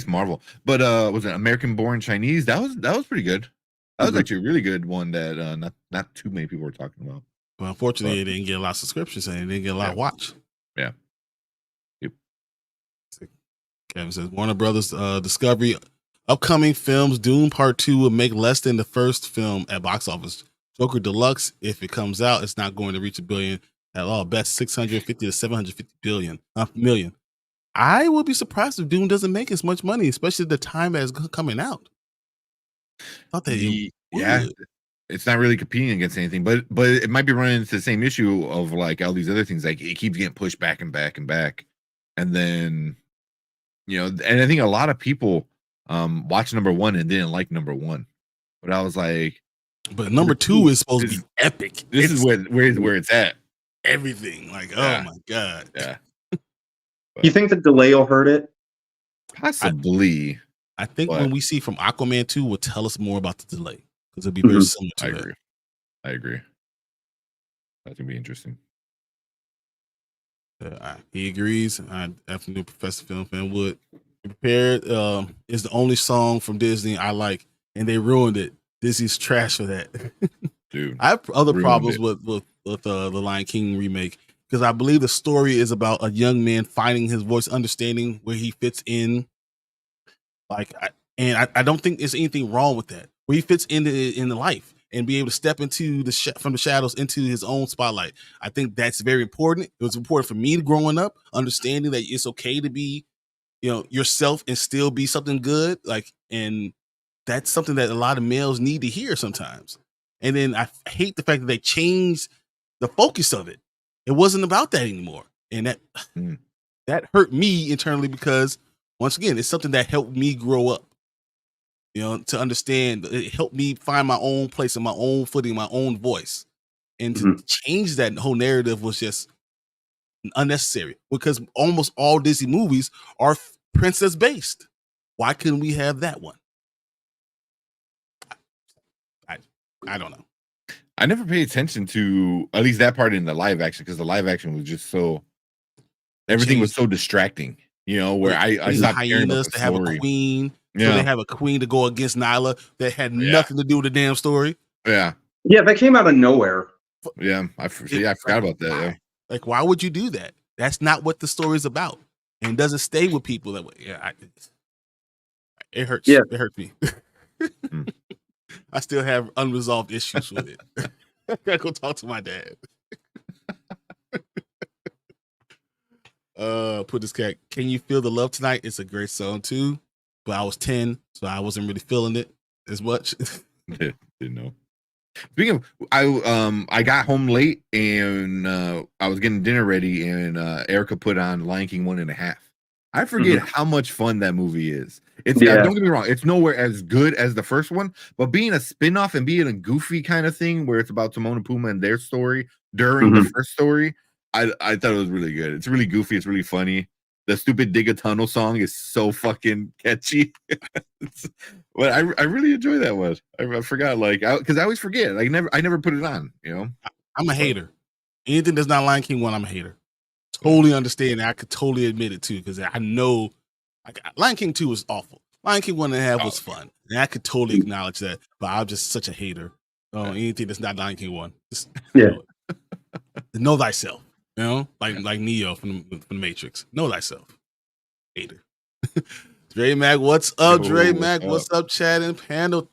Marvel, but was it American Born Chinese? That was pretty good. That was actually a really good one that not too many people were talking about. But unfortunately, it didn't get a lot of subscriptions and it didn't get a lot of watch. Yeah. Yep. Kevin says Warner Brothers Discovery upcoming films Doom Part 2 will make less than the first film at box office. Joker Deluxe, if it comes out, it's not going to reach $1 billion at all. Best 650 to 750 million. I would be surprised if Doom doesn't make as much money, especially the time that it's coming out. Thought that it's not really competing against anything, but it might be running into the same issue of like all these other things. Like it keeps getting pushed back and back and back, and then and I think a lot of people watched number 1 and didn't like number 1, but I was like, but number 2 is supposed to be epic. This is where it's at. Everything oh my god. Yeah. You think the delay will hurt it? Possibly. I think when we see from Aquaman 2 will tell us more about the delay because it'll be very similar to that. I agree. That's gonna be interesting. He agrees. I definitely a Professor Film fan would. Prepared is the only song from Disney I like, and they ruined it. Disney's trash for that. Dude, I have other problems with the Lion King remake because I believe the story is about a young man finding his voice, understanding where he fits in. I don't think there's anything wrong with that. Where he fits in the life and be able to step into from the shadows into his own spotlight. I think that's very important. It was important for me growing up, understanding that it's okay to be, yourself and still be something good. And that's something that a lot of males need to hear sometimes. And then I hate the fact that they changed the focus of it. It wasn't about that anymore. And that hurt me internally because once again, it's something that helped me grow up. To understand, it helped me find my own place and my own footing, my own voice. And to change that whole narrative was just unnecessary because almost all Disney movies are princess based. Why couldn't we have that one? I don't know. I never paid attention to at least that part in the live action because the live action was just everything was so distracting. Where I stopped caring about the to have a queen. Yeah. So they have a queen to go against Nyla that had nothing to do with the damn story. Yeah. Yeah, that came out of nowhere. Yeah, I forgot about that. Yeah. Like, why would you do that? That's not what the story is about. And it doesn't stay with people that way. Yeah, it hurts. Yeah. It hurts me. I still have unresolved issues with it. I gotta go talk to my dad. Put this cat. Can you feel the love tonight? It's a great song too. But I was 10, so I wasn't really feeling it as much. Didn't know. Speaking of, I got home late and I was getting dinner ready, and Erica put on Lion King 1.5. I forget how much fun that movie is. It's don't get me wrong, it's nowhere as good as the first one, but being a spin-off and being a goofy kind of thing where it's about Timon and Pumbaa and their story during the first story, I thought it was really good. It's really goofy, it's really funny. The stupid Dig a Tunnel song is so fucking catchy. But I really enjoy that one. I forgot, because I always forget. I never put it on, I'm a hater. Anything that's not Lion King 1, I'm a hater. Totally understand. I could totally admit it too, because I know Lion King 2 was awful. Lion King 1.5 was fun. And I could totally acknowledge that. But I'm just such a hater. Anything that's not Lion King 1. Just know thyself. Like Neo from the Matrix. Know thyself. Hater. Dre Mac, what's up? Dre Mac, what's up? Chat and panel.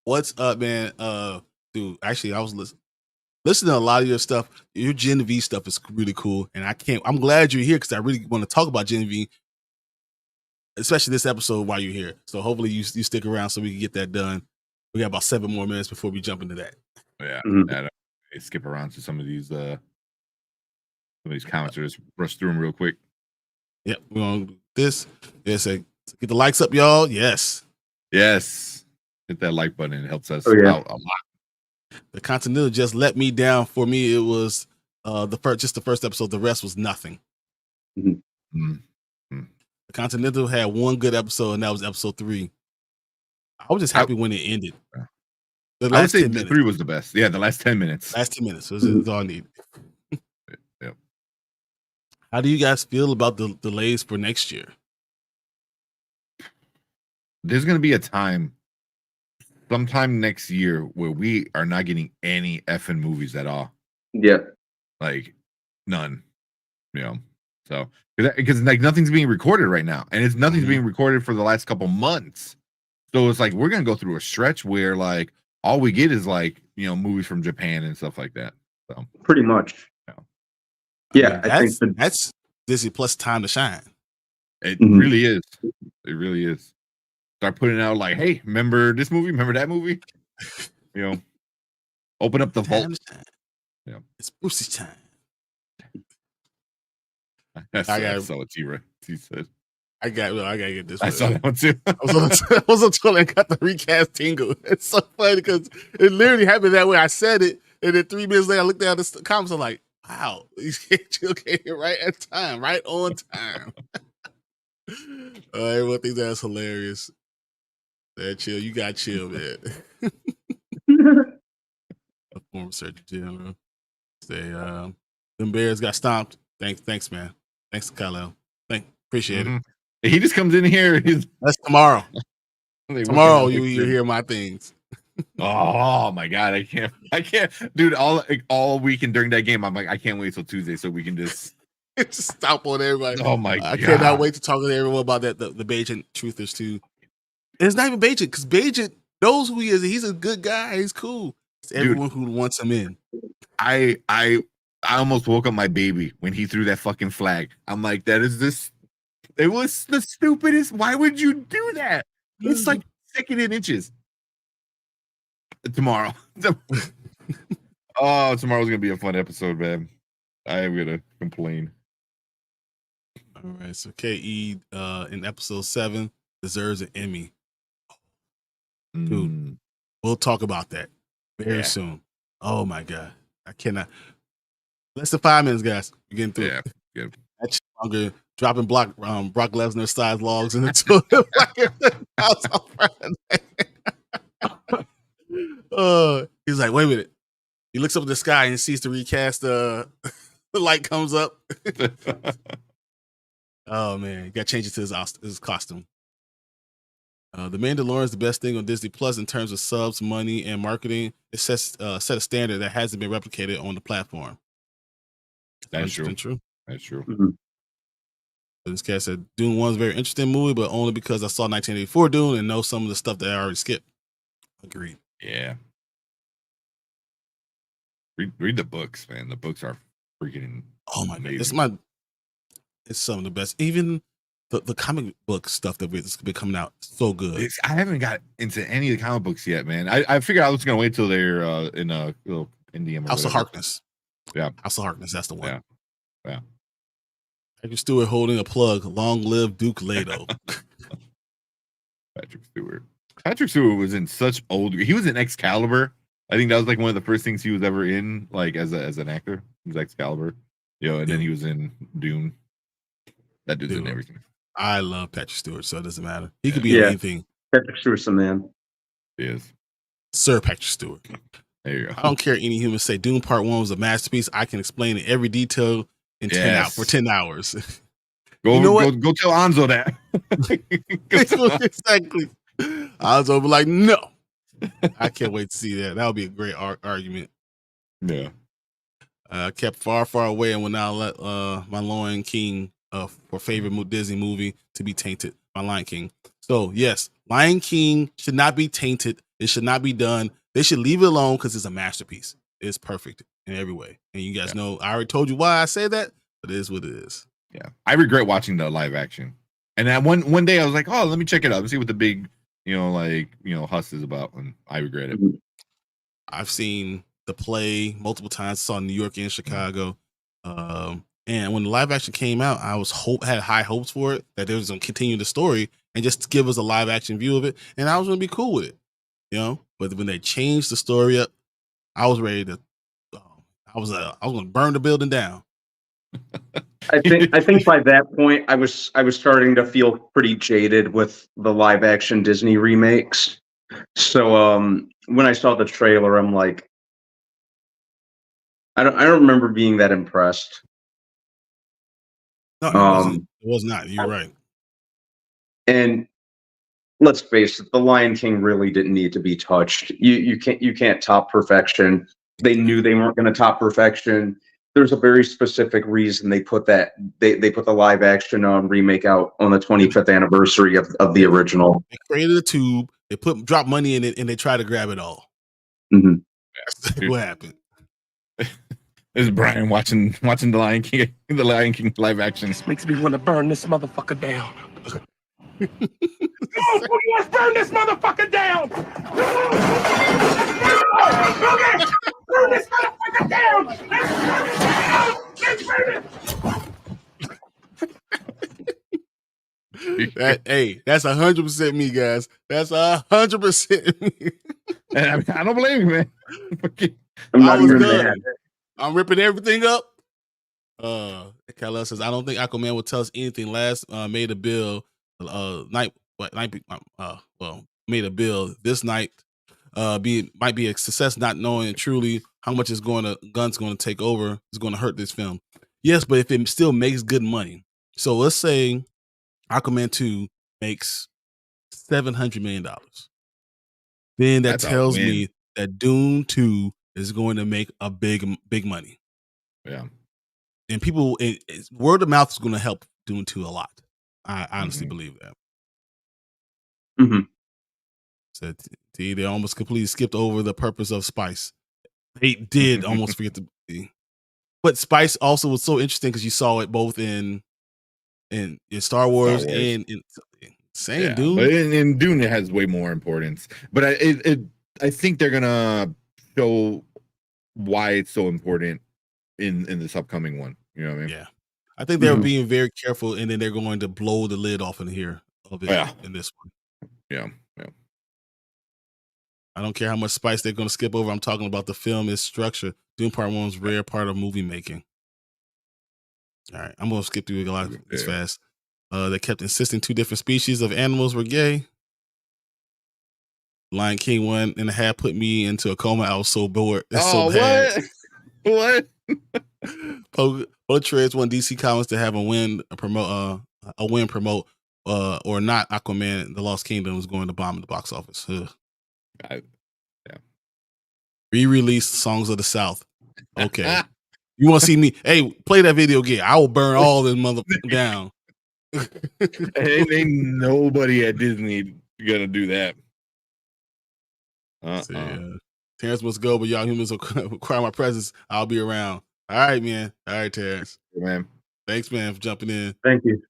What's up, man? Dude, actually, I was listening to a lot of your stuff. Your Genevieve stuff is really cool. And I'm glad you're here because I really want to talk about Genevieve, especially this episode while you're here. So hopefully you stick around so we can get that done. We got about 7 more minutes before we jump into that. Yeah. And skip around to some of these comments, or just rush through them real quick. Yep, we're gonna do this. Get the likes up, y'all. Yes. Hit that like button. It helps us out a lot. The Continental just let me down. For me, it was the first episode. The rest was nothing. The Continental had one good episode, and that was episode 3. I was just happy when it ended. The I would last say 10 minutes. 3 was the best. Yeah, the last 10 minutes. Last 10 minutes is all I need. Yep. How do you guys feel about the delays for next year? There's gonna be a time, sometime next year, where we are not getting any effing movies at all. Yeah. Like none. You know. So because like nothing's being recorded right now, and nothing's being recorded for the last couple months. So it's like we're gonna go through a stretch where like all we get is like movies from Japan and stuff like that. So pretty much. Yeah, I think that's Disney Plus time to shine. It really is. It really is. Start putting out like, hey, remember this movie? Remember that movie? Open up the vault. Yeah, it's Boosie's time. I saw what he said. I gotta get this. I saw that one too. I was on Twitter and got the recast tingle. It's so funny because it literally happened that way. I said it, and then 3 minutes later, I looked down the comments. I'm like, wow, you came here right at time, right on time. Everyone thinks that's hilarious. That chill, you got chill, man. A former Surgeon General say, them Bears got stomped. Thanks, man. Thanks to Kyle. Appreciate it. He just comes in here. That's tomorrow. Tomorrow you hear my things. Oh my god, I can't, dude. All weekend during that game, I'm like, I can't wait till Tuesday so we can just stomp on everybody. Oh my god, I cannot wait to talk to everyone about that. The Bajent truthers too. And it's not even Bajent because Bajent knows who he is. He's a good guy. He's cool. It's everyone who wants him in. I almost woke up my baby when he threw that fucking flag. I'm like, that is this. It was the stupidest. Why would you do that? It's like second in inches. Tomorrow. Tomorrow's gonna be a fun episode, man. I am gonna complain. All right, so KE in episode 7 deserves an Emmy. Dude, we'll talk about that very soon. Oh my god, I cannot. Less than 5 minutes, guys. We're getting through. Yeah. That's longer. Dropping Brock Lesnar size logs in the toilet. He's like, wait a minute. He looks up at the sky and sees the recast. The light comes up. Oh man, got to change it to his costume. The Mandalorian is the best thing on Disney Plus in terms of subs, money, and marketing. It sets set a standard that hasn't been replicated on the platform. That's true. That's true. This cat said Dune 1 is a very interesting movie, but only because I saw 1984 Dune and know some of the stuff that I already skipped. Agreed. Yeah. Read the books, man. The books are freaking amazing. It's some of the best. Even the comic book stuff that's been coming out, so good. I haven't got into any of the comic books yet, man. I figured I was gonna wait till they're in a little indie. House of Harkness. Yeah. House of Harkness, that's the one. Yeah. Patrick Stewart holding a plug. Long live Duke Leto. Patrick Stewart was in such old. He was in Excalibur. I think that was like one of the first things he was ever in, like as an actor. He was Excalibur, and then he was in Dune. That dude's in everything. I love Patrick Stewart, so it doesn't matter. He could be in anything. Patrick Stewart's the man. He is. Sir Patrick Stewart. There you go. I don't care any humans say Dune Part 1 was a masterpiece. I can explain it every detail in 10 hours. Go tell Anzo that. Exactly. Anzo be like, no. I can't wait to see that. That would be a great argument. Yeah. Kept far, far away and will not let my Lion King for favorite Disney movie to be tainted. My Lion King. So yes, Lion King should not be tainted. It should not be done. They should leave it alone because it's a masterpiece. It's perfect in every way. And you guys know, I already told you why I say that, but it is what it is. Yeah. I regret watching the live action. And then one day I was like, oh, let me check it out. Let's see what the big, huss is about. And I regret it. I've seen the play multiple times. Saw New York and Chicago. And when the live action came out, I had high hopes for it, that they was going to continue the story and just give us a live action view of it. And I was going to be cool with it, But when they changed the story up, I was ready to. I was going to burn the building down. I think by that point I was starting to feel pretty jaded with the live action Disney remakes. So when I saw the trailer, I'm like, I don't remember being that impressed. No, it wasn't. It was not. You're right. And let's face it, The Lion King really didn't need to be touched. You can't top perfection. They knew they weren't going to top perfection. There's a very specific reason they put that they put the live action remake out on the 25th anniversary of the original. They created a tube. They drop money in it, and they try to grab it all. Mm-hmm. That's what happened. This is Brian watching the Lion King live action. This makes me want to burn this motherfucker down. Oh, let's burn this motherfucker down! Burn this motherfucker down! Let's burn it! Hey, that's 100% me, guys. That's 100% me. And I don't blame you, man. I'm not even done. mad. I'm ripping everything up. Kyle says, I don't think Aquaman will tell us anything. Last made a bill made a bill this night. Might be a success, not knowing truly how much Gunn's going to take over is going to hurt this film. Yes, but if it still makes good money, so let's say Aquaman 2 makes $700 million, then that tells me that Dune 2 is going to make a big money. Yeah, and people, word of mouth is going to help Dune 2 a lot. I honestly believe that. Mm-hmm. So they almost completely skipped over the purpose of Spice. They did almost forget to be. But Spice also was so interesting because you saw it both in Star Wars and in Dune. But in Dune it has way more importance. But I think they're gonna show why it's so important in this upcoming one. You know what I mean? Yeah. I think they're being very careful, and then they're going to blow the lid off in here of it in this one. Yeah. I don't care how much Spice they're going to skip over. I'm talking about the film is structure. Dune Part 1 is a rare part of movie making. All right, I'm going to skip through a lot this fast. They kept insisting 2 different species of animals were gay. Lion King 1.5 put me into a coma. I was so bored. It's so bad. What? Trades want DC Comics to have a win promote or not. Aquaman: The Lost Kingdom is going to bomb the box office. Re-release Songs of the South. Okay, you want to see me? Hey, play that video again. I will burn all this motherfucker down. Ain't nobody at Disney gonna do that. Terrence must go, but y'all humans will require my presence. I'll be around. All right, man. All right, Terrence. Man. Thanks, man, for jumping in. Thank you.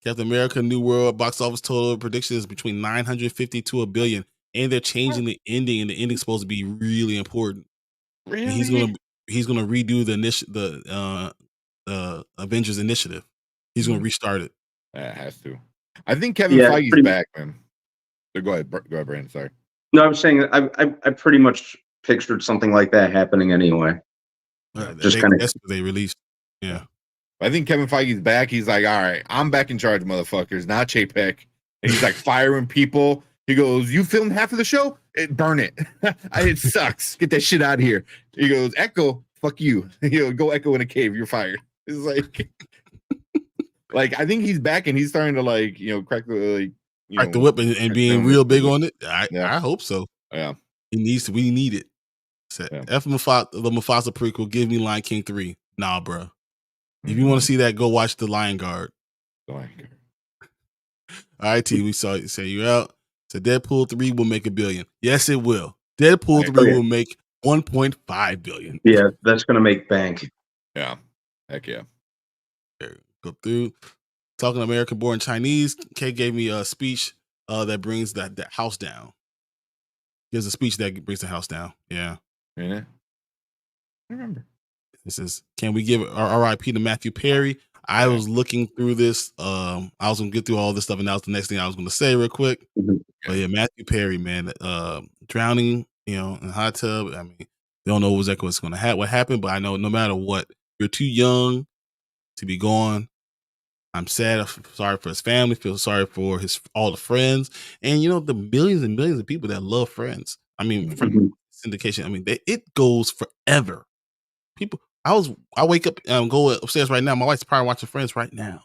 Captain America: New World box office total prediction is between 950 to $1 billion, and they're changing the ending, and the ending's supposed to be really important. Really? And he's gonna redo the Avengers Initiative. He's gonna restart it. It has to. I think Kevin Feige's back, man. So go ahead, Brandon. Sorry. No, I was saying I pretty much pictured something like that happening anyway. That's what they released. Yeah. I think Kevin Feige's back. He's like, all right, I'm back in charge, motherfuckers, not Chapek. And he's like firing people. He goes, you filmed half of the show? Burn it. It sucks. Get that shit out of here. He goes, Echo, fuck you. Go Echo in a cave. You're fired. It's like, I think he's back and he's starting to crack the crack the whip and being real big on it. I hope so. Yeah. We need it. So the Mufasa prequel, give me Lion King 3. Nah, bro. If you want to see that, go watch The Lion Guard. All right, T, we saw you say you out. So Deadpool 3 will make $1 billion. Yes, it will. Deadpool 3 will make $1.5 billion. Yeah, that's gonna make bank. Yeah. Heck yeah. Go through. Talking American-born Chinese, Kay gave me a speech that brings that house down. Gives a speech that brings the house down. Yeah. Yeah. I remember. This is, can we give RIP to Matthew Perry? I was looking through this. I was going to get through all this stuff, and that was the next thing I was going to say real quick. But yeah, Matthew Perry, man, drowning, in a hot tub. I mean, they don't know exactly what's going to happen, what happened, but I know no matter what, you're too young to be gone. I'm sad. I feel sorry for his family. Feel sorry for all the friends, and the millions and millions of people that love Friends. I mean, Mhm. from syndication. I mean, it goes forever. People, I wake up, go upstairs right now. My wife's probably watching Friends right now.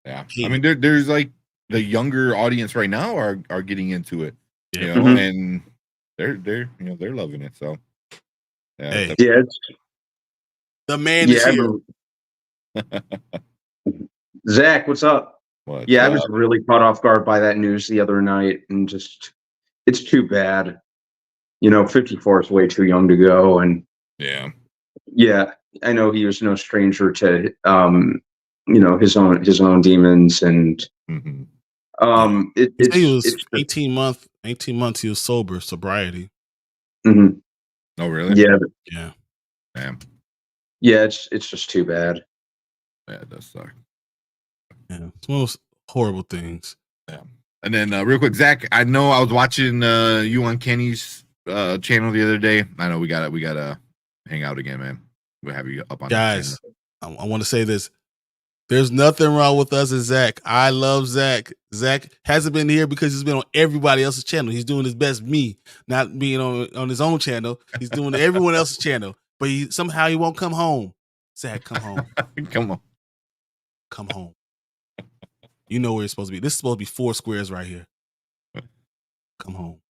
Yeah, I Hate mean, there's like the younger audience right now are getting into it, Yeah. you know, Mhm. and they're they're loving it. So yeah, Hey, Yeah, it's, the man is yeah. here. Zach, what's up? what? Yeah, I was really caught off guard by that news the other night, and just it's too bad. 54 is way too young to go, and Yeah, yeah, I know he was no stranger to his own demons, and hmm He said he was it's just 18 months he was sobriety. mhm. oh really? Yeah, Yeah. Damn, yeah, it's just too bad. yeah, it does suck. Yeah. It's one of those horrible things. Yeah, and then real quick, Zach, I know I was watching you on Kenny's channel the other day. I know we gotta hang out again, man. We'll have you up on that channel. Guys, I want to say this. There's nothing wrong with us and Zach. I love Zach. Zach hasn't been here because he's been on everybody else's channel. He's doing his best me, not being on his own channel. He's doing everyone else's channel, but somehow he won't come home. Zach, come home. Come on. Come home. You know where it's supposed to be. This is supposed to be 4 squares right here. Come home.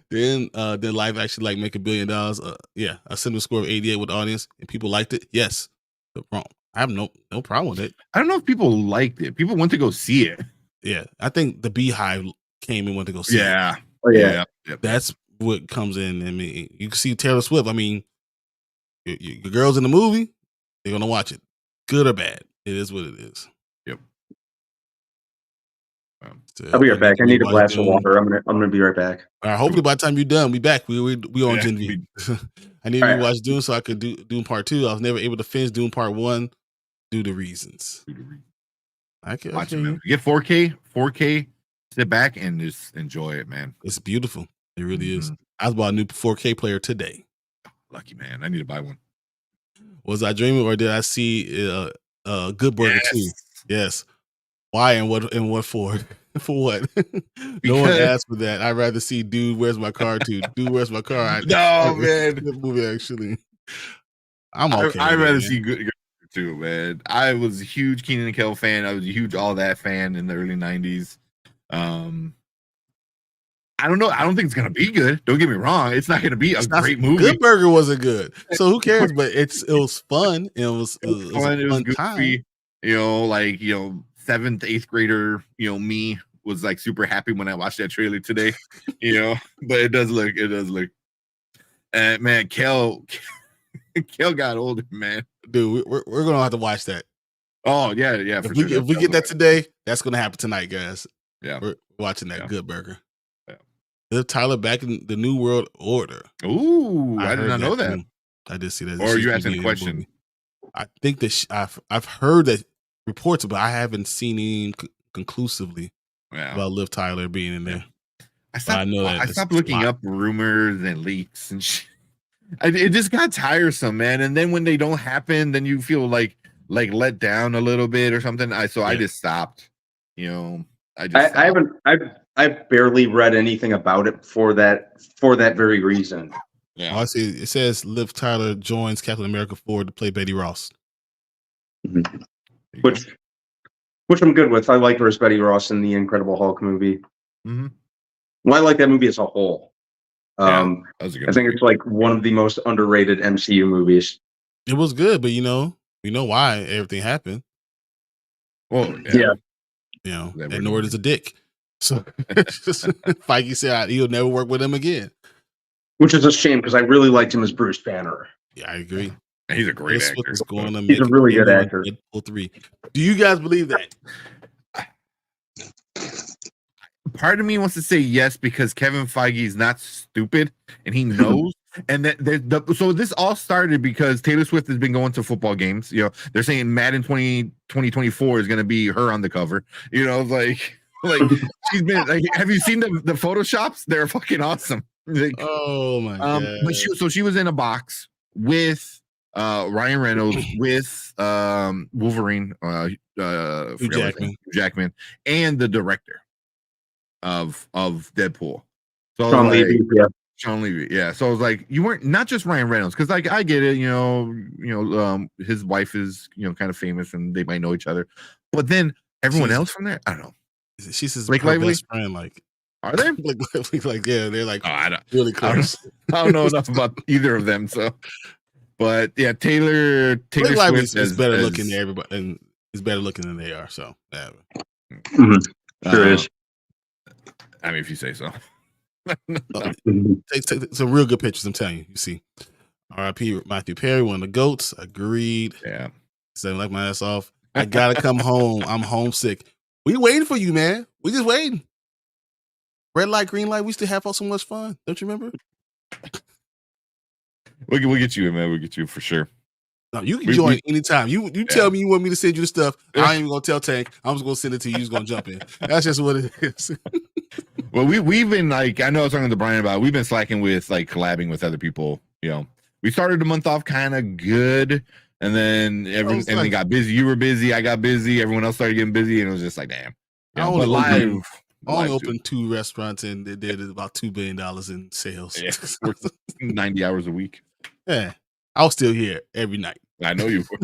Then live actually like make $1 billion. Yeah, I sent a score of 88 with the audience, and people liked it. Yes, but wrong. I have no problem with it. I don't know if people liked it. People went to go see it. Yeah, I think the Beehive came and went to go see it. Yeah. Oh yeah, Yep. That's what comes in. I mean, you can see Taylor Swift. I mean, your girls in the movie, they're gonna watch it, good or bad. It is what it is. Yep. So, I'll be right back. I need a glass of Doom. water. I'm gonna be right back. All right, hopefully by the time you're done, we back. We on Gen V. I need to All right. watch Doom so I could do Doom Part 2. I was never able to finish Doom Part 1 due to reasons. Watch it, man. Get 4K, sit back and just enjoy it, man. It's beautiful. It really is. I was bought a new 4K player today. Lucky man. I need to buy one. Was I dreaming or did I see Good Burger too? Yes. Why and what for? For what? No one asked for that. I'd rather see Dude, Where's My Car too. Dude, Where's My Car? No, man. Good movie, actually. I'm okay. I'd rather see Good too, man. I was a huge Keenan and Kel fan. I was a huge All That fan in the early 90s. I don't know. I don't think it's gonna be good. Don't get me wrong. It's not gonna be a great movie. Good Burger wasn't good, so who cares? But it was fun. It was fun. It was goofy. time. You know, like 7th, 8th grader. Me was like super happy when I watched that trailer today. But it does look. Man, Kel got older, man. Dude, we're gonna have to watch that. Oh yeah. If we get that today, that's gonna happen tonight, guys. Yeah, we're watching that Good Burger. Yeah. Liv Tyler back in the New World Order. Ooh, I did not know that. I did see that. Or are you asking a question? I think that I've heard that reports, but I haven't seen any conclusively about Liv Tyler being in there. I stopped looking up rumors and leaks and shit. It just got tiresome, man. And then when they don't happen, then you feel like let down a little bit or something. I just stopped. I've barely read anything about it for that very reason. Yeah, I see. It says Liv Tyler joins Captain America 4 to play Betty Ross, which I'm good with. I like her as Betty Ross in the Incredible Hulk movie. Mm-hmm. Well, I like that movie as a whole. That was a good I think it's like one of the most underrated MCU movies. It was good, but we know why everything happened. Well, and Nord is a dick. So Feige said he'll never work with him again. Which is a shame because I really liked him as Bruce Banner. Yeah, I agree. He's a great actor. He's a really good actor. Deadpool 3. Do you guys believe that? Part of me wants to say yes because Kevin Feige is not stupid and he knows. And so this all started because Taylor Swift has been going to football games. They're saying Madden 2024 is going to be her on the cover. Like she's been like, have you seen the photoshops? They're fucking awesome. Like, oh my god. But she was in a box with Ryan Reynolds, with Wolverine, Hugh Jackman, and the director. of Deadpool. So Sean Levy, yeah. Sean Levy, yeah. So I was like, you weren't not just Ryan Reynolds, because like I get it, his wife is kind of famous and they might know each other, but then everyone else from there, I don't know. She's his Blake her Lively? best friend. Like, Are they? like yeah, they're like I don't really close. I don't know enough about either of them. So, but yeah, Taylor Blake Lively Swift is better looking than everybody, and is better looking than they are. So, yeah. Sure is. I mean, if you say so. Take some real good pictures. I'm telling you. You see, R.I.P. Matthew Perry, one of the goats. Agreed. Yeah. Said like my ass off. I gotta come home. I'm homesick. We waiting for you, man. We just waiting. Red light, green light. We still have so much fun. Don't you remember? We'll get you in, man. We'll get you for sure. No, you can join anytime. You tell me you want me to send you the stuff. I ain't even gonna tell Tank. I'm just gonna send it to you. You're just gonna jump in. That's just what it is. Well, we've been like, I know I was talking to Brian about, we've been slacking with like collabing with other people. We started the month off kind of good, and then everything got busy. You were busy, I got busy, everyone else started getting busy, and it was just like, damn. I only opened 2 restaurants and they did about $2 billion in sales. Yeah, 90 hours a week. Yeah, I was still here every night. I know you were.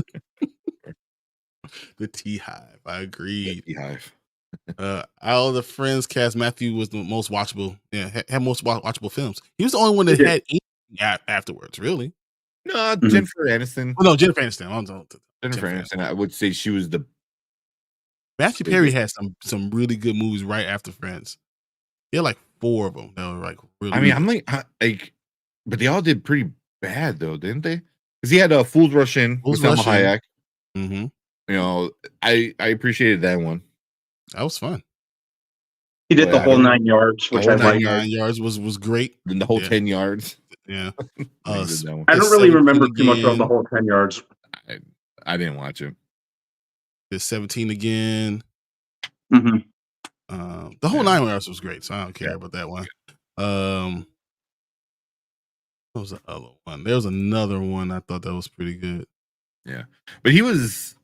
The Tea Hive. I agreed. Tea Hive. Out of the Friends cast, Matthew was the most watchable. Yeah, had most watchable films. He was the only one that had anything afterwards. Really? No, Jennifer Aniston. Oh, no, Jennifer Aniston. Jennifer Aniston. I would say she was the. Matthew Perry had some really good movies right after Friends. He had like 4 of them that were like really. I mean, I'm like, but they all did pretty bad though, didn't they? Because he had a Fool's Rush In with Salma Hayek. Mm-hmm. I appreciated that one. That was fun. He did the whole 9 yards, which I like. 9 yards was great. Then the whole 10 yards. Yeah. I don't really remember too much of the whole 10 yards. I didn't watch it. There's 17 again. Mm-hmm. The whole 9 yards was great, so I don't care about that one. What was the other one? There was another one I thought that was pretty good. Yeah, but he was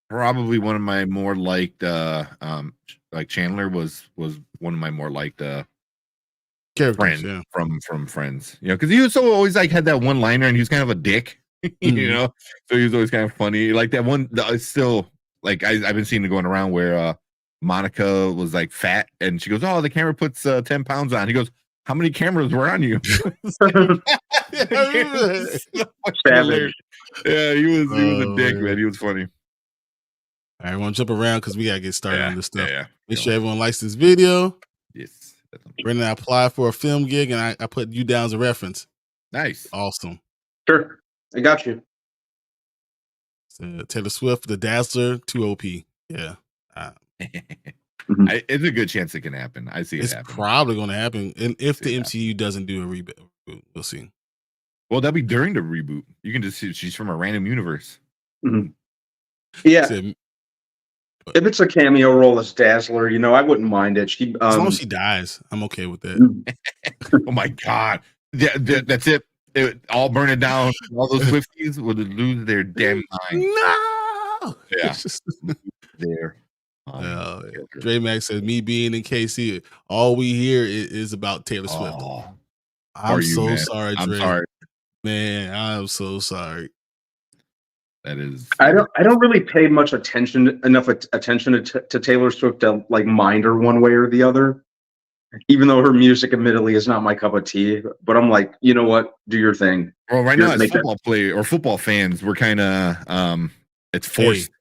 probably one of my more liked. Like Chandler was one of my more liked characters, friends from Friends. Because he was so always like had that one liner, and he was kind of a dick. So he was always kind of funny. Like that one, it's still like I've been seeing it going around where Monica was like fat, and she goes, "Oh, the camera puts 10 pounds on." He goes, "How many cameras were on you?" Savage. Yeah, he was a dick, man. He was funny. All right, I want to jump around because we gotta get started on this stuff. Yeah. Make sure everyone likes this video. Yes. Brendan, I applied for a film gig and I put you down as a reference. Nice. Awesome. Sure. I got you. So, Taylor Swift, The Dazzler, 2 OP. Yeah. It's a good chance it can happen. I see it happen. It's probably going to happen. And if the MCU doesn't do a reboot, we'll see. Well, that'll be during the reboot. You can just see she's from a random universe. Mm-hmm. Yeah. If it's a cameo role as Dazzler, I wouldn't mind it. As long as she dies, I'm okay with that. Oh my God. That's it. All burn it down. All those Swifties would lose their damn mind. No. Yeah. There. Dre Max says, me being in KC, all we hear is about Taylor Swift. I'm so sorry, Dre. I'm sorry. Man, I'm so sorry. That is. I don't really pay enough attention to Taylor Swift to like mind her one way or the other. Even though her music, admittedly, is not my cup of tea, but I'm like, you know what? Do your thing. Well, right now, as football fans, we're kind of it's forced.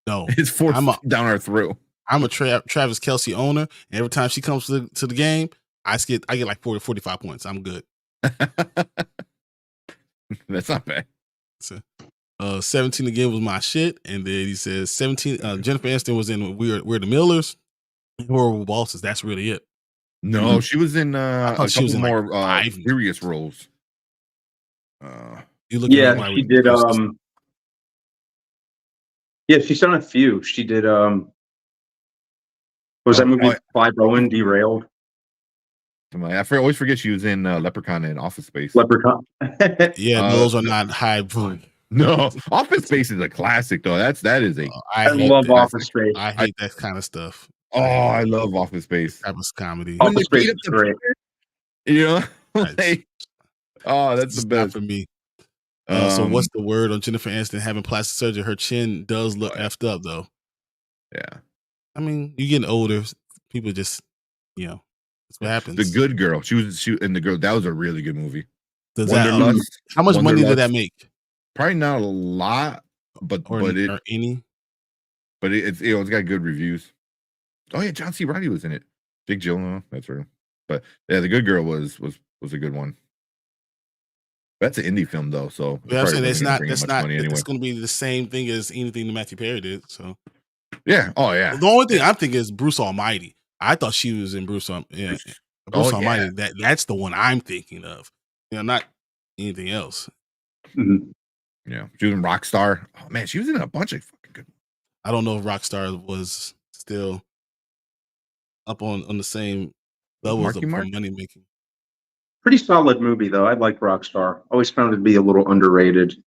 It's forced down our throat. I'm a Travis Kelce owner, and every time she comes to the game, I get like 40, 45 points. I'm good. That's not bad. So, 17 again was my shit, and then he says 17. Jennifer Aniston was in We're the Millers, Horrible Bosses. That's really it. No, she was in a couple more like serious roles. She did. Yeah, she's done a few. She did. Was that movie Clive Owen, Derailed? I always forget she was in Leprechaun and Office Space. Leprechaun. Yeah, those are not high. No, Office Space is a classic though. That is a. I love Office Space. I hate that kind of stuff. Oh, I love Office Space. Type of comedy. When they Office Space beat up is the great. paper, you know, That's like, oh, that's the just not best. for me. So what's the word on Jennifer Aniston having plastic surgery? Her chin does look effed up, though. Yeah. I mean, you're getting older. People just, that's what happens. The Good Girl. She and the girl. That was a really good movie. Does Wanderlust. how much money did that Wanderlust. make? Probably not a lot, but Or any? But it's it's got good reviews. Oh yeah, John C. Reilly was in it. Big Gyllenhaal. That's right. But yeah, The Good Girl was a good one. That's an indie film though, so Yeah, I'm saying it's not. money anyway. It's going to be the same thing as anything that Matthew Perry did. So yeah. Oh yeah. the only thing I'm thinking is Bruce Almighty. I thought she was in Bruce Almighty. That's the one I'm thinking of. Not anything else. Mhm. Yeah, she was in Rockstar. Oh man, she was in a bunch of fucking good. I don't know if Rockstar was still up on the same levels of money making. Pretty solid movie though. I like Rockstar. Always found it to be a little underrated.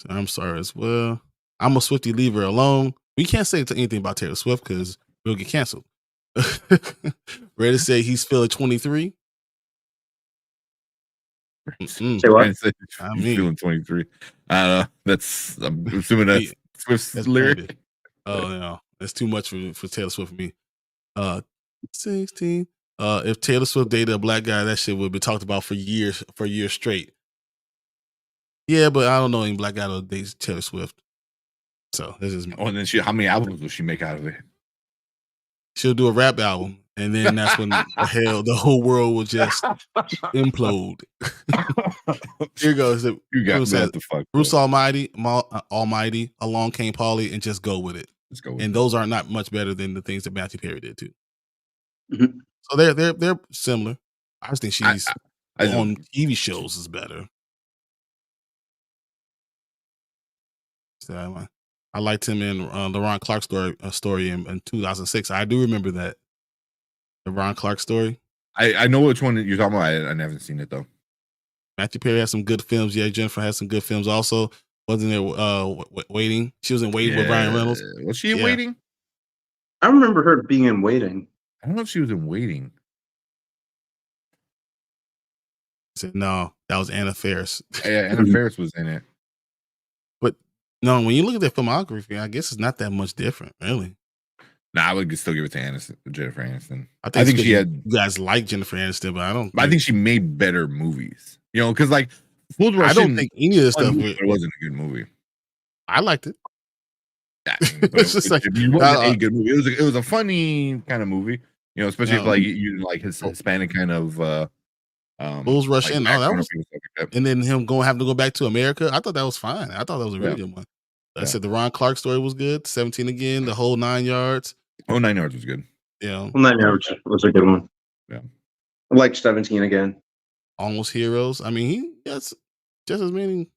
I'm sorry as well. I'm a Swiftie, leave her alone. We can't say anything about Taylor Swift because we'll get canceled. Ready to say he's feeling 23. Say what? He's feeling 23. I'm assuming that's Swift's lyric. Oh no, that's too much for Taylor Swift for me. 16. If Taylor Swift dated a black guy, that shit would be talked about for years straight. Yeah, but I don't know any black guy that dates Taylor Swift. So this is. Oh, and then how many albums will she make out of it? She'll do a rap album, and then that's when the whole world will just implode. Here goes. You got the fuck. Bruce Almighty, Along Came Polly, and just go with it. Let's go. And those are not much better than the things that Matthew Perry did too. Mhm. So they're similar. I just think she's on TV shows is better. So I liked him in the Ron Clark story in 2006. I do remember that. The Ron Clark story. I know which one you're talking about. I haven't seen it though. Matthew Perry has some good films. Yeah, Jennifer has some good films also. Wasn't there Waiting? She was in Waiting with Ryan Reynolds. Was she in Waiting? I remember her being in Waiting. I don't know if she was in Waiting. I said, no, that was Anna Faris. Yeah, Anna Faris was in it. But no, when you look at their filmography, I guess it's not that much different, really. Nah, I would still give it to Jennifer Aniston. I think she had. You guys like Jennifer Aniston, but I don't. I think she made better movies. Because like Full Rush. I don't think any of this stuff. It wasn't a good movie. I liked it. Yeah, it's just like it wasn't a good movie. It was a funny kind of movie. Especially if like you like his Hispanic kind of. Bulls Rush like in. Oh, that was. And then him having to go back to America. I thought that was fine. I thought that was a really good one. I said the Ron Clark story was good. 17 again, the whole 9 yards. Oh, 9 yards was good. Yeah. 9 yards was a good one. Yeah. I like 17 again. Almost Heroes. I mean, he gets just as many.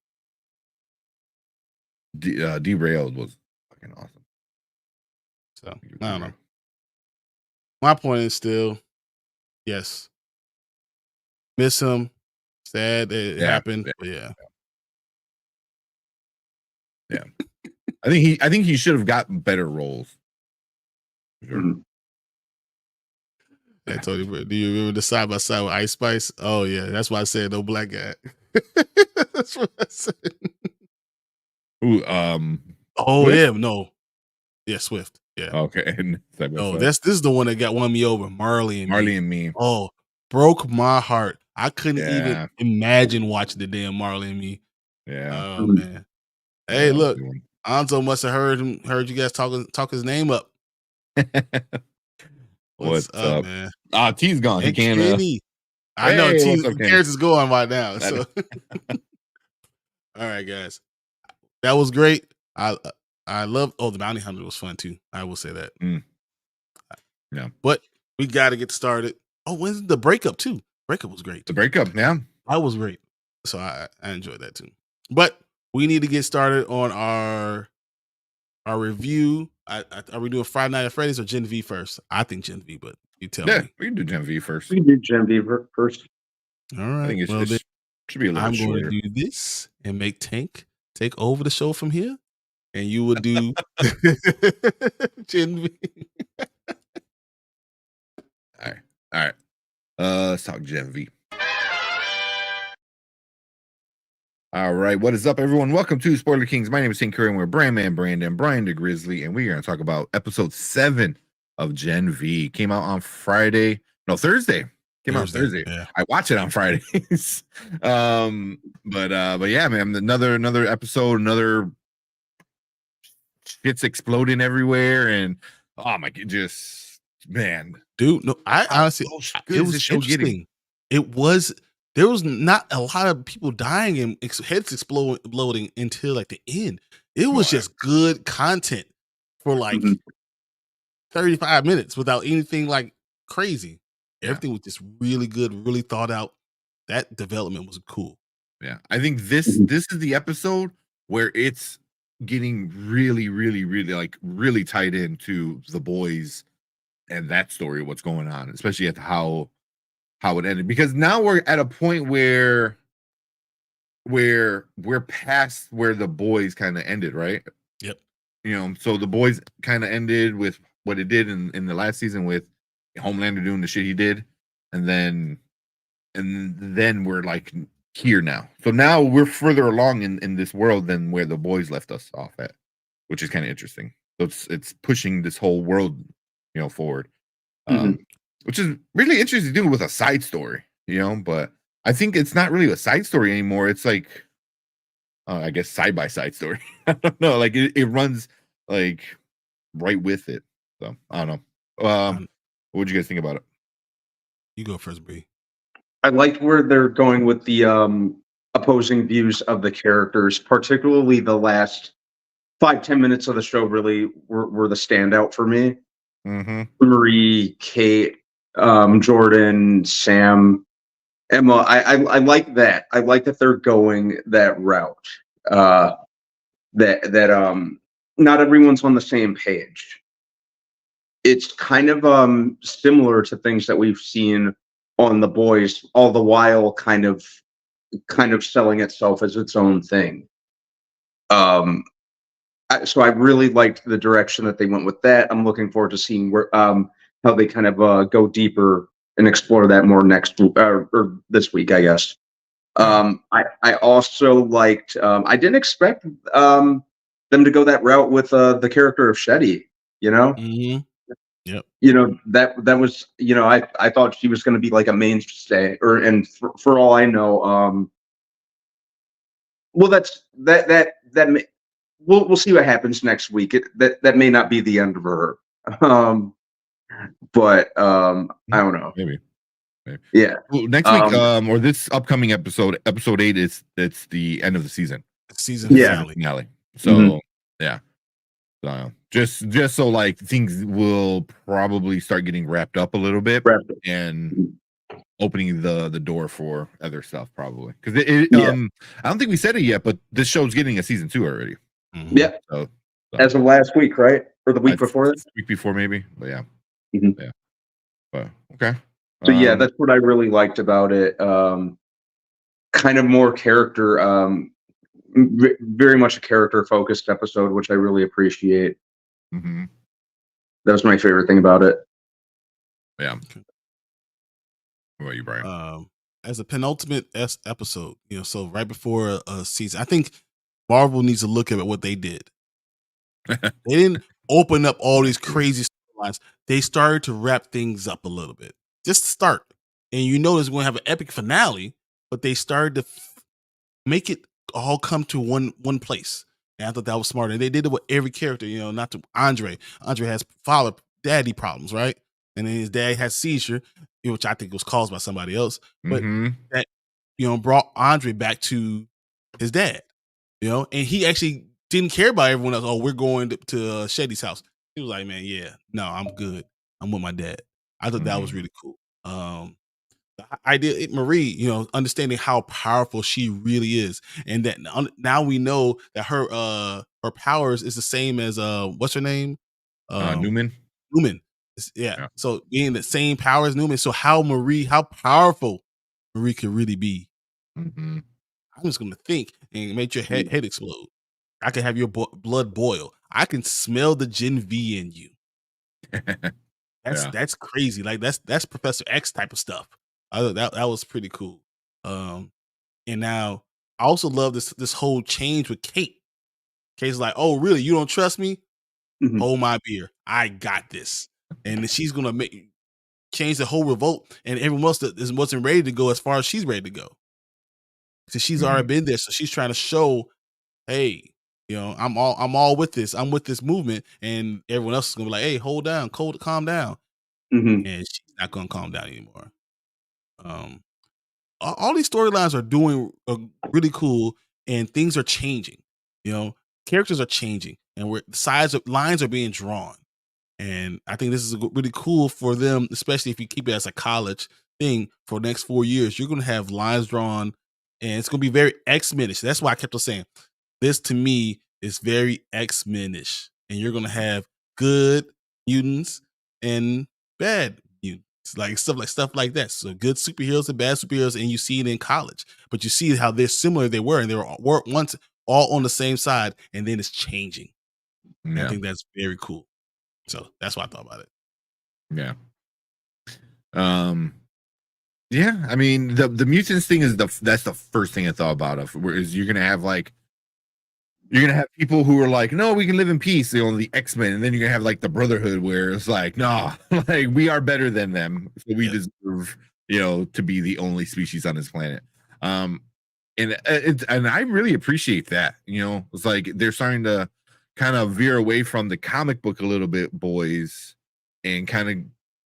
Derailed was fucking awesome. So I don't know. My point is still, yes. Miss him. Sad that it happened. But yeah. Yeah. I think he should have gotten better roles. Sure. Mm-hmm. I told you, do you remember the side by side with Ice Spice? Oh yeah, that's why I said no black guy. That's what I said. Ooh, oh Swift? yeah, no. Yeah, Swift. Yeah. Okay. No, this is the one that won me over. Marley and Me. Oh, broke my heart. I couldn't even imagine watching the damn Marley and Me. Yeah. Oh man. Hey, look, Anzo must have heard you guys talk his name up. What's up, man? T's gone. He can't. I know T's cares is going right now. So, all right, guys, that was great. I love. Oh, the Bounty Hunter was fun too. I will say that. Yeah, but we got to get started. Oh, when's the breakup too? Breakup was great. The breakup, yeah, that was great. So I enjoyed that too. But we need to get started on our review. Are we doing Friday Night at Freddy's or Gen V first? I think Gen V, but you tell me. Yeah, we can do Gen V first. We can do Gen V first. All right. I think it should be a little shorter. I'm going to do this and make Tank take over the show from here, and you will do Gen V. All right. Let's talk Gen V. All right, what is up, everyone? Welcome to Spoiler Kings. My name is St. Curry, and we're Brandman Brandon, Brian the Grizzly, and we're going to talk about episode 7 of Gen V. Came out on Thursday. Came out Thursday. Yeah. I watch it on Fridays. But yeah, man, another episode, another shit's exploding everywhere, and oh my god, just man, dude. No, I honestly, good it is this was show interesting. It was. There was not a lot of people dying and heads exploding until like the end. It was just good content for like 35 minutes without anything like crazy. Everything was just really good, really thought out. That development was cool. Yeah, I think this is the episode where it's getting really, really, really like really tied into the boys and that story, what's going on, especially at how it ended. Because now we're at a point where we're past where the boys kind of ended, right? Yep. You know, so the boys kind of ended with what it did in the last season with Homelander doing the shit he did, and then we're like here now. So now we're further along in this world than where the boys left us off at, which is kind of interesting. So it's pushing this whole world, you know, forward, which is really interesting to do with a side story, you know. But I think it's not really a side story anymore. It's like, I guess side by side story. I don't know. Like it runs like right with it. So I don't know. What would you guys think about it? You go first, Bree. I liked where they're going with the opposing views of the characters, particularly the last 5-10 minutes of the show really were the standout for me. Marie, Kate, Jordan, Sam, Emma. I like that. I like that they're going that route. That not everyone's on the same page. It's kind of similar to things that we've seen on The Boys, all the while kind of selling itself as its own thing. So I really liked the direction that they went with that. I'm looking forward to seeing where how they kind of go deeper and explore that more next or this week, I guess. I also liked. I didn't expect them to go that route with the character of Shetty. You know. Yep. You know, that was, you know, I thought she was going to be like a mainstay, and for all I know, well, we'll see what happens next week. That may not be the end of her, but I don't know. Maybe. Yeah. Well, next week, or this upcoming episode 8 it's the end of the season. Season finale. So yeah. Just so like things will probably start getting wrapped up a little bit and opening the door for other stuff probably, because I don't think we said it yet, but this show's getting a season 2 already. So as of last week, right? Or the week before that? Week before maybe, but yeah. But okay. So yeah, that's what I really liked about it. Kind of more character, very much a character focused episode, which I really appreciate. That was my favorite thing about it. Yeah. What about you, Brian? As a penultimate episode, you know, so right before a season, I think Marvel needs to look at what they did. They didn't open up all these crazy storylines. They started to wrap things up a little bit, just to start. And you know, it's going to have an epic finale, but they started to make it all come to one place. And I thought that was smart. And they did it with every character, you know, not to Andre. Andre has daddy problems, right? And then his dad has seizure, which I think was caused by somebody else. But that, you know, brought Andre back to his dad, you know, and he actually didn't care about everyone else. Oh, we're going to Shetty's house. He was like, man, yeah, no, I'm good. I'm with my dad. I thought that was really cool. The idea, Marie, you know, understanding how powerful she really is, and that now we know that her powers is the same as what's her name, Newman. Yeah. So being the same power as Newman, so how powerful Marie could really be. I'm just gonna think and make your head explode. I can have your blood boil. I can smell the Gen V in you. That's crazy. Like that's Professor X type of stuff. I thought that was pretty cool. And now I also love this whole change with Kate. Kate's like, oh really? You don't trust me? Mhm. Hold my beer. I got this. And then she's gonna change the whole revolt, and everyone else that wasn't ready to go as far as she's ready to go. So she's already been there. So she's trying to show, hey, I'm all with this. I'm with this movement, and everyone else is gonna be like, hey, hold down, calm down. Mhm. And she's not gonna calm down anymore. All these storylines are doing really cool, and things are changing. Characters are changing, and lines are being drawn. And I think this is really cool for them, especially if you keep it as a college thing for the next 4 years. You're going to have lines drawn, and it's going to be very X-Men-ish. That's why I kept on saying this to me is very X-Men-ish, and you're going to have good mutants and bad mutants, like stuff like that. So good superheroes and bad superheroes, and you see it in college, but you see how they're similar they were, and they were once all on the same side, and then it's changing. And I think that's very cool. So that's what I thought about it. Yeah. Yeah, I mean the mutants thing is that's the first thing I thought about whereas you're gonna have people who are like, no, we can live in peace, the X-Men, and then you're gonna have like the Brotherhood where it's like, no, like we are better than them, so we deserve, to be the only species on this planet. And I really appreciate that. It's like they're starting to kind of veer away from the comic book a little bit, boys, and kind of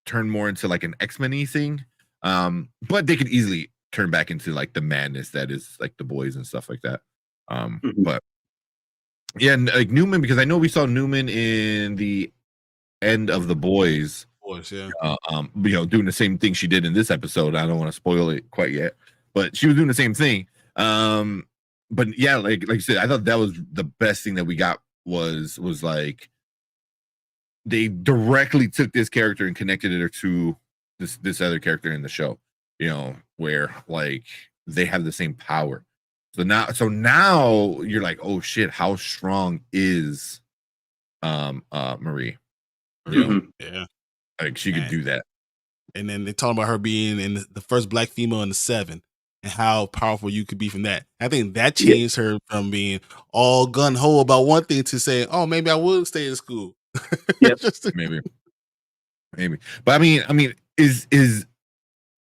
turn more into like an X-Men-y thing. But they could easily turn back into like the madness that is like the boys and stuff like that. But yeah, like Newman, because I know we saw Newman in the end of the boys. Yeah. Doing the same thing she did in this episode. I don't want to spoil it quite yet, but she was doing the same thing. But yeah, like you said, I thought that was the best thing that we got was like they directly took this character and connected it to this other character in the show, where like they have the same power. So now you're like, oh shit, how strong is Marie? Yeah. Like she could do that. And then they talk about her being in the first black female in the 7 and how powerful you could be from that. I think that changed her from being all gun ho about one thing to say, oh, maybe I would stay in school. Yep. maybe. But I mean, is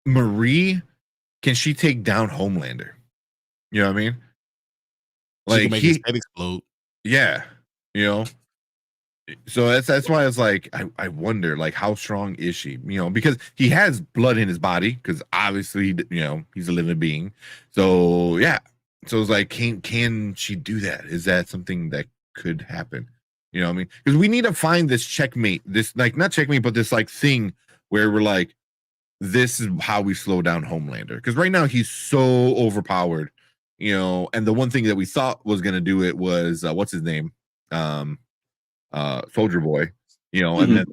Marie, can she take down Homelander? You know what I mean? Like she can make his head explode. Yeah. So that's why it's like I wonder like how strong is she? Because he has blood in his body, because obviously he's a living being. So yeah. So it's like can she do that? Is that something that could happen? You know what I mean? Because we need to find this checkmate, this like not checkmate, but this like thing where we're like, this is how we slow down Homelander. Because right now he's so overpowered, and the one thing that we thought was gonna do it was what's his name? Soldier Boy, and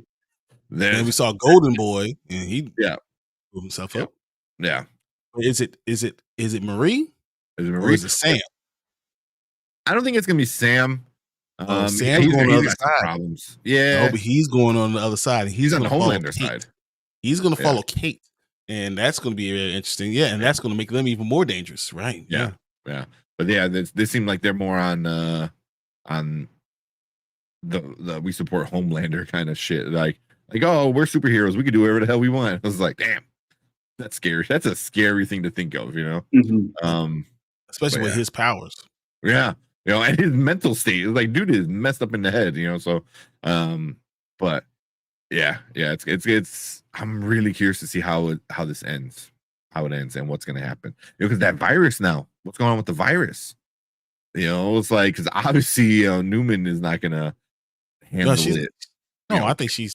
then we saw Golden Boy, and he blew himself up. Yeah. Is it Marie? Is it Marie? Or is it Sam? I don't think it's gonna be Sam. Sam's going on the other side. Problems. Yeah. No, but he's going on the other side. And he's on the gonna Homelander side. He's going to follow Kate, and that's going to be very interesting. Yeah, and that's going to make them even more dangerous, right? Yeah. But yeah, they seem like they're more on the we support Homelander kind of shit. Like oh, we're superheroes, we can do whatever the hell we want. I was like, damn, that's scary. That's a scary thing to think of, especially with his powers. Yeah. And his mental state is like, dude is messed up in the head, so but yeah, it's I'm really curious to see how this ends, how it ends and what's gonna happen. Because that virus now, what's going on with the virus? It's like, because obviously Newman is not gonna handle it. No, I think she's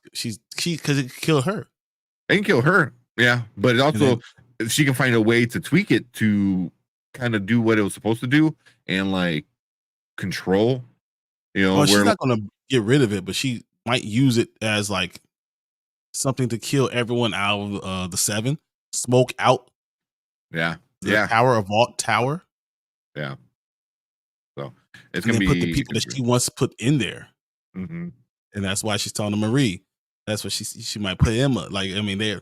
because it killed her. It can kill her, yeah. But it also, if she can find a way to tweak it to kind of do what it was supposed to do and like control, she's not gonna get rid of it, but she might use it as like something to kill everyone out of the 7, smoke out. The tower of Vault Tower. Yeah. So it's gonna be put the people that she wants to put in there, and that's why she's telling Marie, That's what she might put Emma. Like, I mean, they're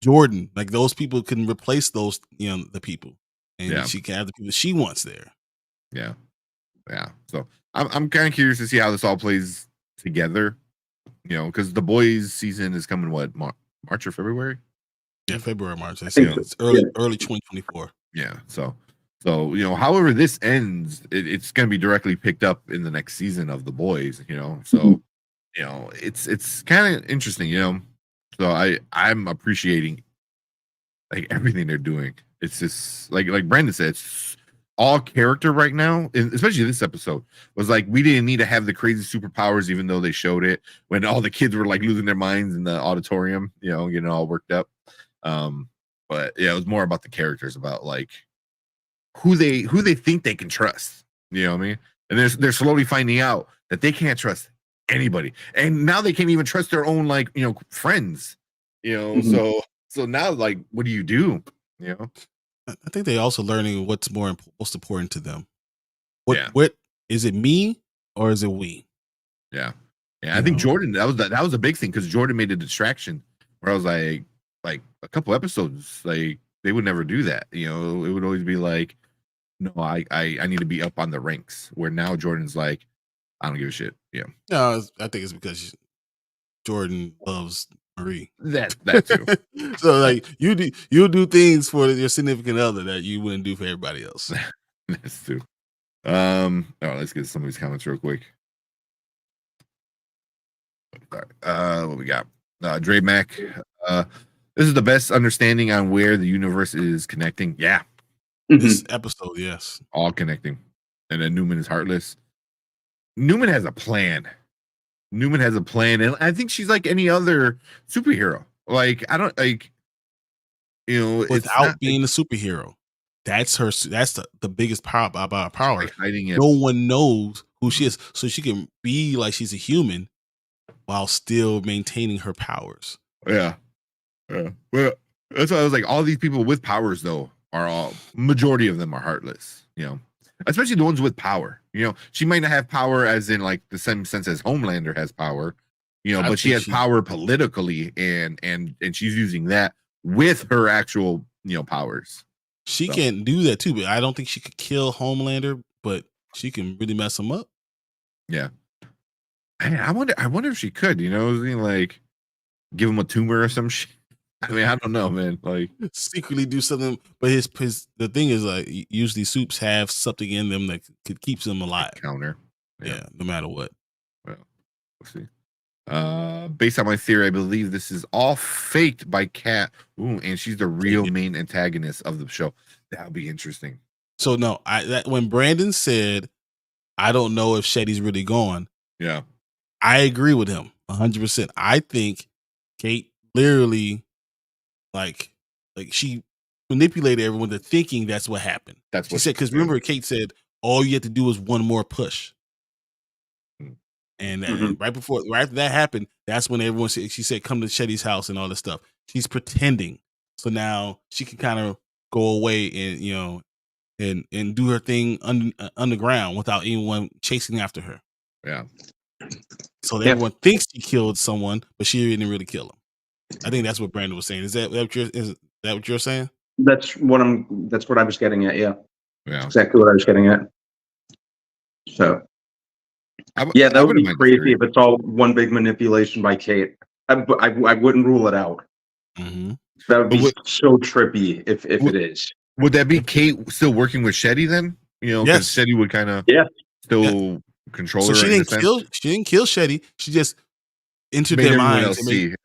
Jordan. Like those people can replace those, the people, and Yeah. she can have the people she wants there. Yeah. So I'm kind of curious to see how this all plays together. Because the boys season is coming March or February? Yeah, February, March. think so. It's early 2024. Yeah. So however this ends, it's going to be directly picked up in the next season of the boys. So it's kind of interesting. So I'm appreciating like everything they're doing. It's just like Brandon said, it's all character right now, and especially this episode was like we didn't need to have the crazy superpowers, even though they showed it when all the kids were like losing their minds in the auditorium, getting all worked up. But yeah, it was more about the characters, about like who they think they can trust. You know what I mean? And they're slowly finding out that they can't trust anybody, and now they can't even trust their own friends. So now like, what do you do? I think they're also learning what's most important to them. Yeah. What is it, me or is it we? Yeah. I think Jordan, that was a big thing because Jordan made a distraction where I was like a couple episodes, like they would never do that. It would always be like, no, I need to be up on the ranks. Where now Jordan's like, I don't give a shit. Yeah. No, I think it's because Jordan loves Marie. That too. So like you'll do things for your significant other that you wouldn't do for everybody else. That's true. All right, let's get some of these comments real quick. What we got? Dre Mac. This is the best understanding on where the universe is connecting. Yeah. This episode, yes. All connecting. And then Newman is heartless. Newman has a plan. And I think she's like any other superhero. Like, I don't like, without being a superhero. That's her. That's the biggest power about her power. Like hiding it. No one knows who she is, so she can be like she's a human while still maintaining her powers. Yeah. Well, that's why I was like, all these people with powers though majority of them are heartless. Especially the ones with power. She might not have power as in like the same sense as Homelander has power. But she has power politically, and she's using that with her actual powers. She can't do that too, but I don't think she could kill Homelander, but she can really mess him up. Yeah. I wonder if she could, like give him a tumor or some shit. I mean, I don't know, man. Like secretly do something, but the thing is, like, usually soups have something in them that could keep them alive. Counter. Yeah, no matter what. Well, we'll see. Based on my theory, I believe this is all faked by Kat. Ooh, and she's the real main antagonist of the show. That'll be interesting. So no, when Brandon said, "I don't know if Shetty's really gone," yeah, I agree with him 100%. I think Kate literally, like she manipulated everyone to thinking that's what happened. That's what she said. Because remember, Kate said all you have to do is one more push. And right after that happened, that's when everyone said, she said, come to Shetty's house and all this stuff. She's pretending. So now she can kind of go away and, and do her thing underground without anyone chasing after her. Yeah. So everyone thinks she killed someone, but she didn't really kill him. I think that's what Brandon was saying. Is that what you're saying? That's what I was getting at. Yeah. Yeah. Exactly what I was getting at. So. That would be crazy if it's all one big manipulation by Kate. I wouldn't rule it out. Mm-hmm. That would be so trippy if it is. Would that be Kate still working with Shetty then? Because Shetty would kind of still control her. So she didn't kill Shetty. She just entered their minds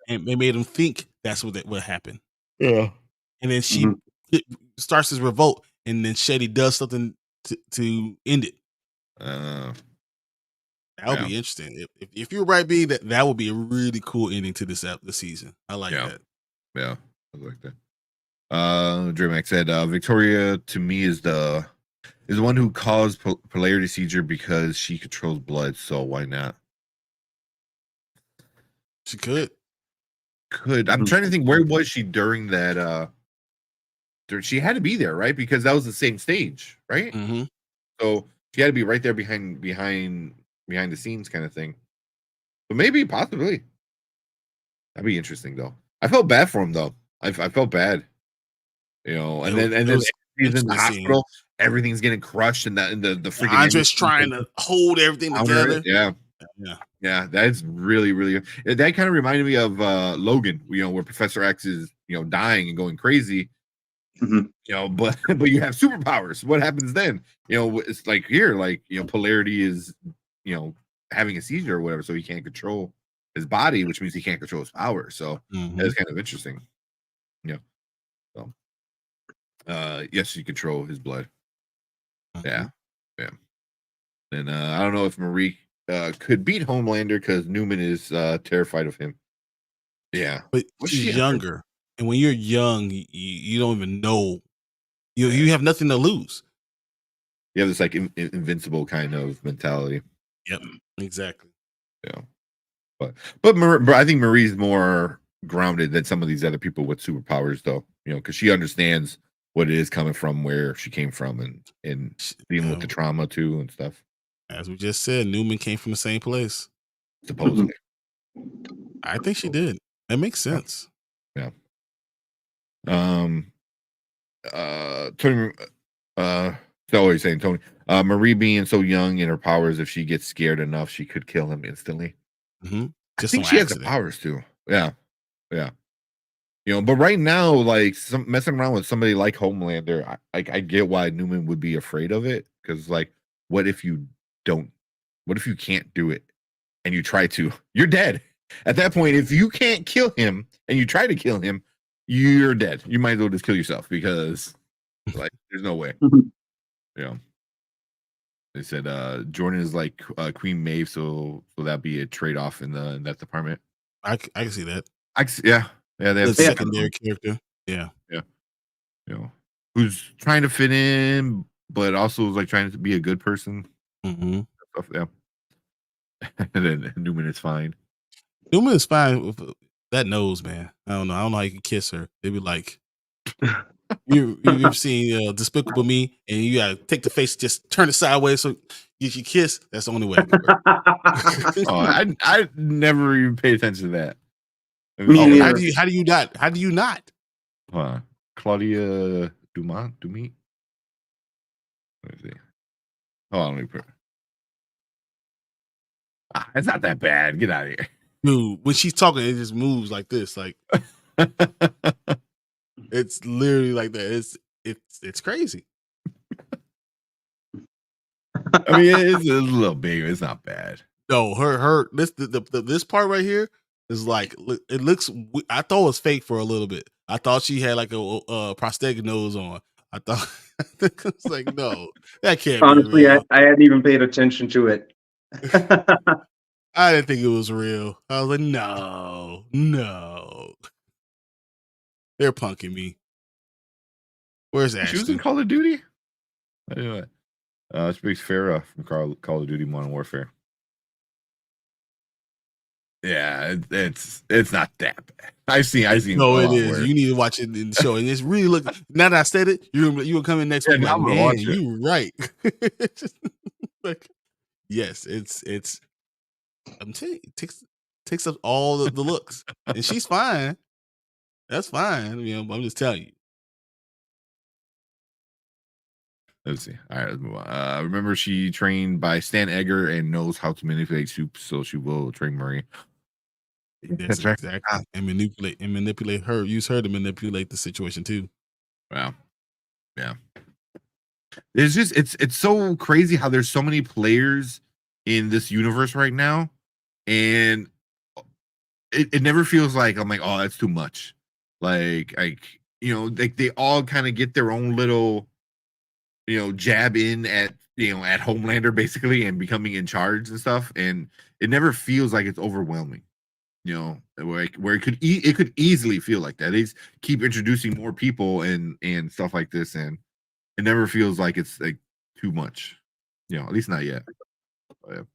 and they made them think that's what happened. Yeah. And then she starts this revolt, and then Shetty does something to end it. That would be interesting. If you're right, B, that would be a really cool ending to this season. I like that. Yeah, I like that. Dramax said, Victoria to me is the one who caused polarity seizure because she controls blood. So why not? She could. I'm trying to think, where was she during that? She had to be there, right? Because that was the same stage, right? Mm-hmm. So she had to be right there behind the scenes kind of thing. But maybe, possibly. That'd be interesting though. I felt bad for him though. I felt bad, and then he's in the hospital. Everything's getting crushed, and the freaking Andre's trying to hold everything together. Yeah, that's really really good. That kind of reminded me of Logan, where Professor X is dying and going crazy. But you have superpowers. What happens then? It's like here, Polarity is having a seizure or whatever, so he can't control his body, which means he can't control his power. So that's kind of interesting. So yes, he control his blood. Yeah. And I don't know if Marie could beat Homelander because Newman is terrified of him. Yeah, but she's younger, and when you're young, you don't even know. You have nothing to lose. You have this like invincible kind of mentality. Yep, exactly. Yeah, but I think Marie's more grounded than some of these other people with superpowers, though. Because she understands what it is coming from where she came from and dealing with the trauma too and stuff. As we just said, Newman came from the same place. Supposedly. I think she did. That makes sense. Yeah. Tony, so what are you saying, Tony? Marie being so young in her powers, if she gets scared enough, she could kill him instantly. Just I think she has the powers too. Yeah. But right now, like messing around with somebody like Homelander, I get why Newman would be afraid of it. Because what if you can't do it and you try to? You're dead. At that point, if you can't kill him and you try to kill him, you're dead. You might as well just kill yourself because there's no way. They said Jordan is like Queen Maeve, so that'd be a trade-off in that department. I can see that. They have the secondary character. Yeah. Who's trying to fit in, but also is trying to be a good person. Stuff, yeah. And then Newman is fine. Newman is fine with that nose, man. I don't know how you can kiss her. They'd be like, you've seen Despicable Me, and you gotta take the face, just turn it sideways, so if you kiss, that's the only way. I never even paid attention to that. How do you not? Claudia Dumont. Let me see. Hold on, let me put. It's not that bad. Get out of here. Dude, when she's talking, it just moves like this. Like it's literally like that. It's crazy. I mean, it's a little bigger. It's not bad. No, this part right here is like it looks. I thought it was fake for a little bit. I thought she had like a prosthetic nose on. I thought it was like, no, that can't. Honestly, be real. I hadn't even paid attention to it. I didn't think it was real. I was like, no. They're punking me. Where's Ashton? She was in Call of Duty? Anyway, speaks Farah from Call of Duty Modern Warfare. Yeah, it's not that bad. I've seen. No, it is. You need to watch it in the show, and it's really look. Now that I said it, you will come in next week. Like, man, you right. Yes, it's. I'm telling you, takes up all the looks, and she's fine. That's fine. I'm just telling you. Let's see. All right, let's move on. Remember, she trained by Stan Edgar and knows how to manipulate soup, so she will train Marie. That's exactly. And manipulate her. Use her to manipulate the situation too. Wow. Yeah. It's so crazy how there's so many players in this universe right now, and it never feels like I'm like, oh, that's too much. Like they all kind of get their own little jab in at Homelander basically and becoming in charge and stuff, and it never feels like it's overwhelming. Where it could easily feel like that. They keep introducing more people and stuff like this, and it never feels like it's like too much. At least not yet. But,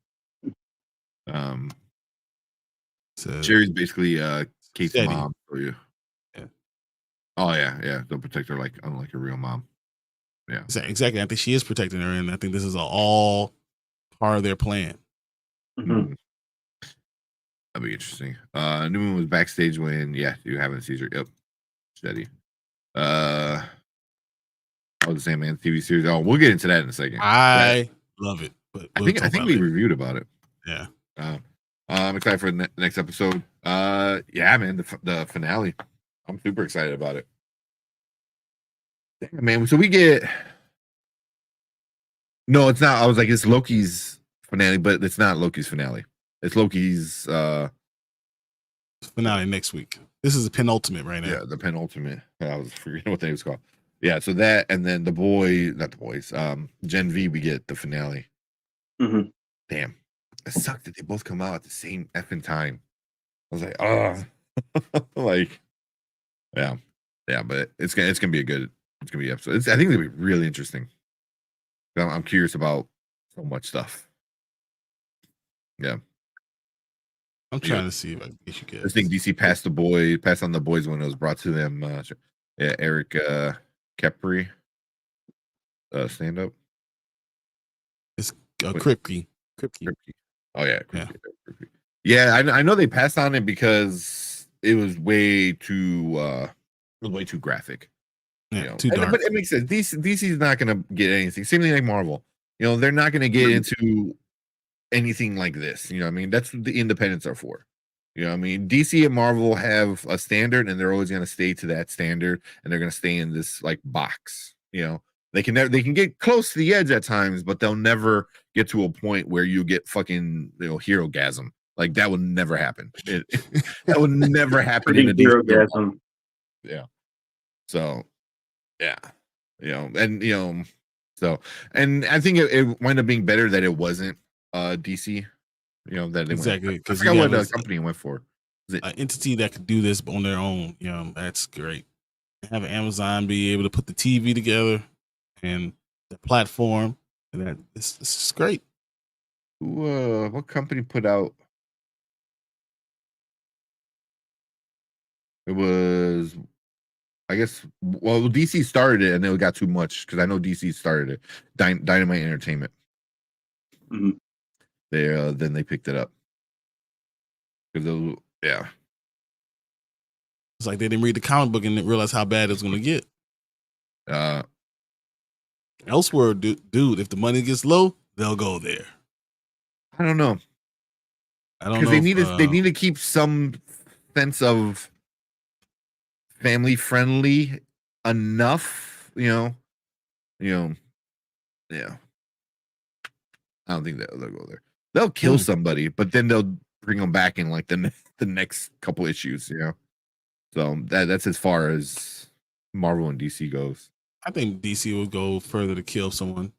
so Sherry's basically Kate's mom for you. Yeah. Oh yeah. They'll protect her unlike a real mom. Yeah. Exactly. I think she is protecting her, and I think this is all part of their plan. Mm-hmm. That'd be interesting. Newman was backstage when you having a seizure. Yep. Steady. I was saying, man, TV series. Oh, we'll get into that in a second. I love it, but I we'll think talk about we it later. reviewed about it. Yeah. I'm excited for the next episode. Yeah, man, the finale. I'm super excited about it. Damn, man. So we get. No, it's not. I was like, it's Loki's finale, but it's not Loki's finale. It's Loki's finale next week. This is the penultimate right now. Yeah, the penultimate. I was forgetting what they was called. Yeah, so that and then not the boys. Gen V, we get the finale. Mm-hmm. Damn, it sucked that they both come out at the same effing time. I was like, oh, like, yeah, but it's gonna be it's gonna be episode. I think it's gonna be really interesting. I'm curious about so much stuff. Yeah. I'm trying to see if I can get you guys. I think DC passed on the boys when it was brought to them. Eric Kepri, stand up. It's Kripke. Oh yeah, Kripke. Yeah, I know they passed on it because it was way too graphic. Yeah, too dark. But it makes sense. DC's not gonna get anything. Same thing like Marvel. They're not gonna get into anything like this. You know what I mean? That's what the independents are for. You know what I mean? DC and Marvel have a standard and they're always going to stay to that standard and they're going to stay in this like box. They can get close to the edge at times, but they'll never get to a point where you get fucking hero-gasm. Like that would never happen. That would never happen in a hero-gasm. Yeah. So yeah. And I think it wound up being better that it wasn't DC, that exactly because I forgot what the company went for. An entity that could do this on their own. That's great. Have Amazon be able to put the TV together and the platform, and that it's great. What company put out? It was, I guess. Well, DC started it, and then it got too much because I know DC started it. Dynamite Entertainment. Mm-hmm. Then they picked it up because it's like they didn't read the comic book and didn't realize how bad it was going to get. Elsewhere, dude, if the money gets low, they'll go there. I don't know because they need to keep some sense of family friendly enough. Yeah. I don't think they'll go there. They'll kill somebody, but then they'll bring them back in like the next couple issues, So that's as far as Marvel and DC goes. I think DC will go further to kill someone.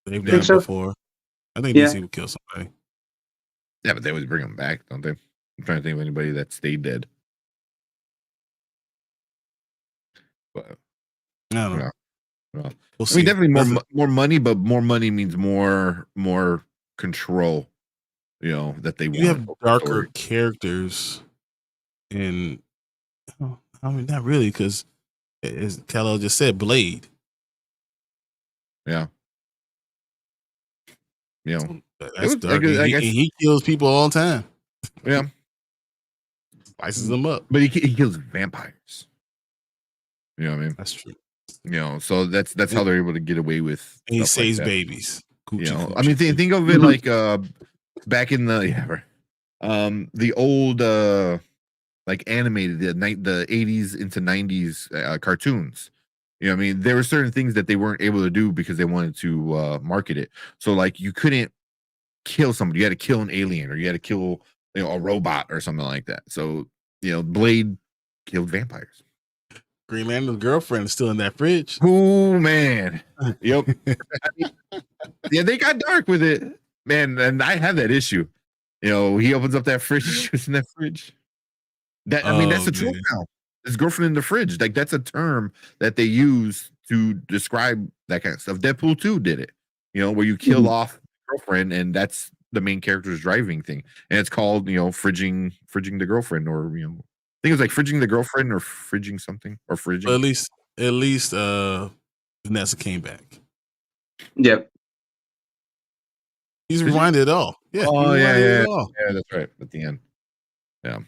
They've done it before. I think DC will kill somebody. Yeah, but they always bring them back, don't they? I'm trying to think of anybody that stayed dead. But I don't know. Well, I mean, definitely more money, but more money means more control. That they want. You have darker characters, and I mean, not really, because as Kal-El just said, Blade. Yeah. That's dark. He kills people all the time. Yeah. Spices them up. But he kills vampires. You know what I mean? That's true. So that's how they're able to get away with. And he saves babies. Coochie. I mean, think of it like back in the old like animated the 80s into 90s cartoons. I mean, there were certain things that they weren't able to do because they wanted to market it. So like you couldn't kill somebody, you had to kill an alien, or you had to kill a robot or something like that. So Blade killed vampires. Green Lantern's girlfriend is still in that fridge. Oh man. Yep. Yeah, they got dark with it, man. And I have that issue. He opens up that fridge, shoots in that fridge. That's a trope now. His girlfriend in the fridge. Like that's a term that they use to describe that kind of stuff. Deadpool 2 did it. Where you kill off the girlfriend, and that's the main character's driving thing. And it's called, fridging the girlfriend, or I think it was like fridging the girlfriend or fridging something or fridging. Well, at least Vanessa came back. Yep. He's rewinded it all. Yeah. Oh he yeah, rewinded yeah, it all. yeah. That's right. At the end. Yeah.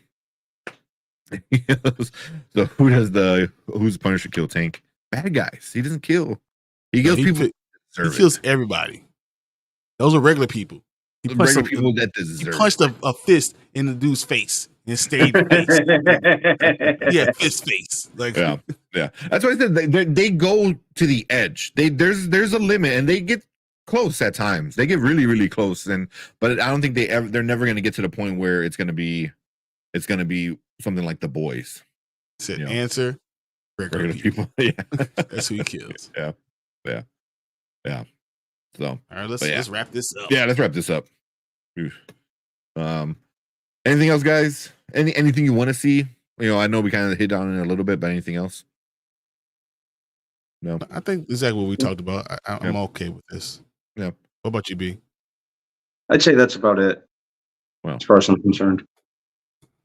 So who's the Punisher kill Tank? Bad guys. He doesn't kill. He kills people. He kills everybody. Those are regular people. He punched regular people that deserve. He punched a fist in the dude's face and stayed face. Yeah, fist face. Like yeah. That's why I said they go to the edge. There's a limit, and they get close at times. They get really, really close, but I don't think they're never going to get to the point where it's going to be something like The Boys. You know? Answer. Regular people. Yeah, that's who he kills. Yeah. So, all right, let's wrap this up. Yeah, let's wrap this up. Anything else, guys? Anything you want to see? You know, I know we kind of hit on it a little bit, but anything else? No, I think exactly what we talked about. I'm okay with this. Yeah. What about you, B? I'd say that's about it. Well, as far as I'm concerned.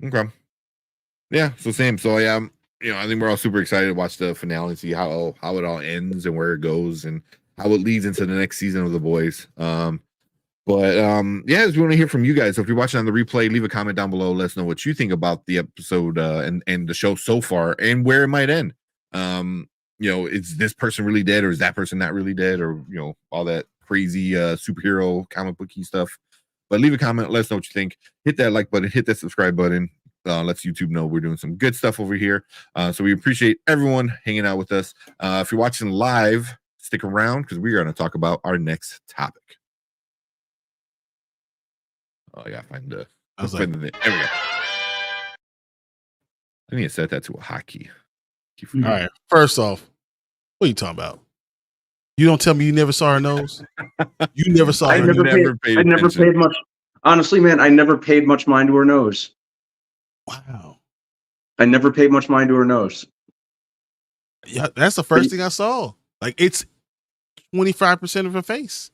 Okay. Yeah. So same. So yeah, you know, I think we're all super excited to watch the finale and see how it all ends and where it goes and how it leads into the next season of The Boys. But yeah, we want to hear from you guys. So if you're watching on the replay, leave a comment down below. Let us know what you think about the episode and the show so far and where it might end. You know, is this person really dead or is that person not really dead, or you know, all that crazy superhero comic booky stuff. But leave a comment, let us know what you think. Hit that like button, hit that subscribe button. Lets YouTube know we're doing some good stuff over here. So we appreciate everyone hanging out with us. If you're watching live, stick around because we're going to talk about our next topic. Oh, I gotta find the. There we go. I need to set that to a hotkey. All right. First off, what are you talking about? You don't tell me you never saw her nose. You never saw her. I never paid much. Honestly, man, I never paid much mind to her nose. Wow. I never paid much mind to her nose. Yeah, that's the first thing I saw. Like it's 25% of her face.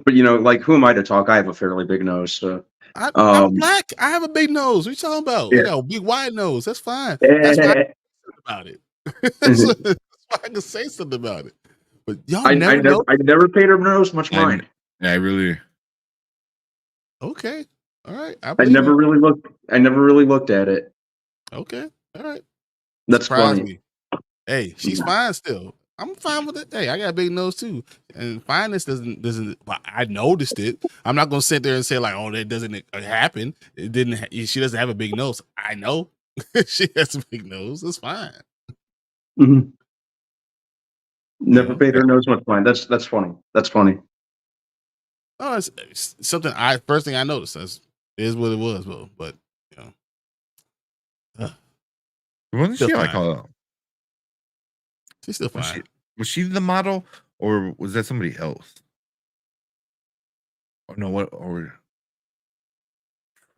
But you know, like who am I to talk? I have a fairly big nose. So I'm black. I have a big nose. What you talking about? Yeah. I got a big wide nose. That's fine. That's why I can say about it. That's why I can say something about it. But y'all I never paid her nose much mind. Yeah, I really. Okay. All right. I never really looked at it. Okay. All right. That's funny. Me. Hey, she's fine still. I'm fine with it. Hey, I got a big nose too. And fineness doesn't well, I noticed it. I'm not gonna sit there and say like, oh, that doesn't happen. It didn't she doesn't have a big nose. I know she has a big nose. It's fine. Mm-hmm. Never paid her nose much mind. That's funny. That's funny. Oh, it's something first thing I noticed is what it was, but you know. Wasn't she like she's still fine. Was she the model or was that somebody else? Or no, what or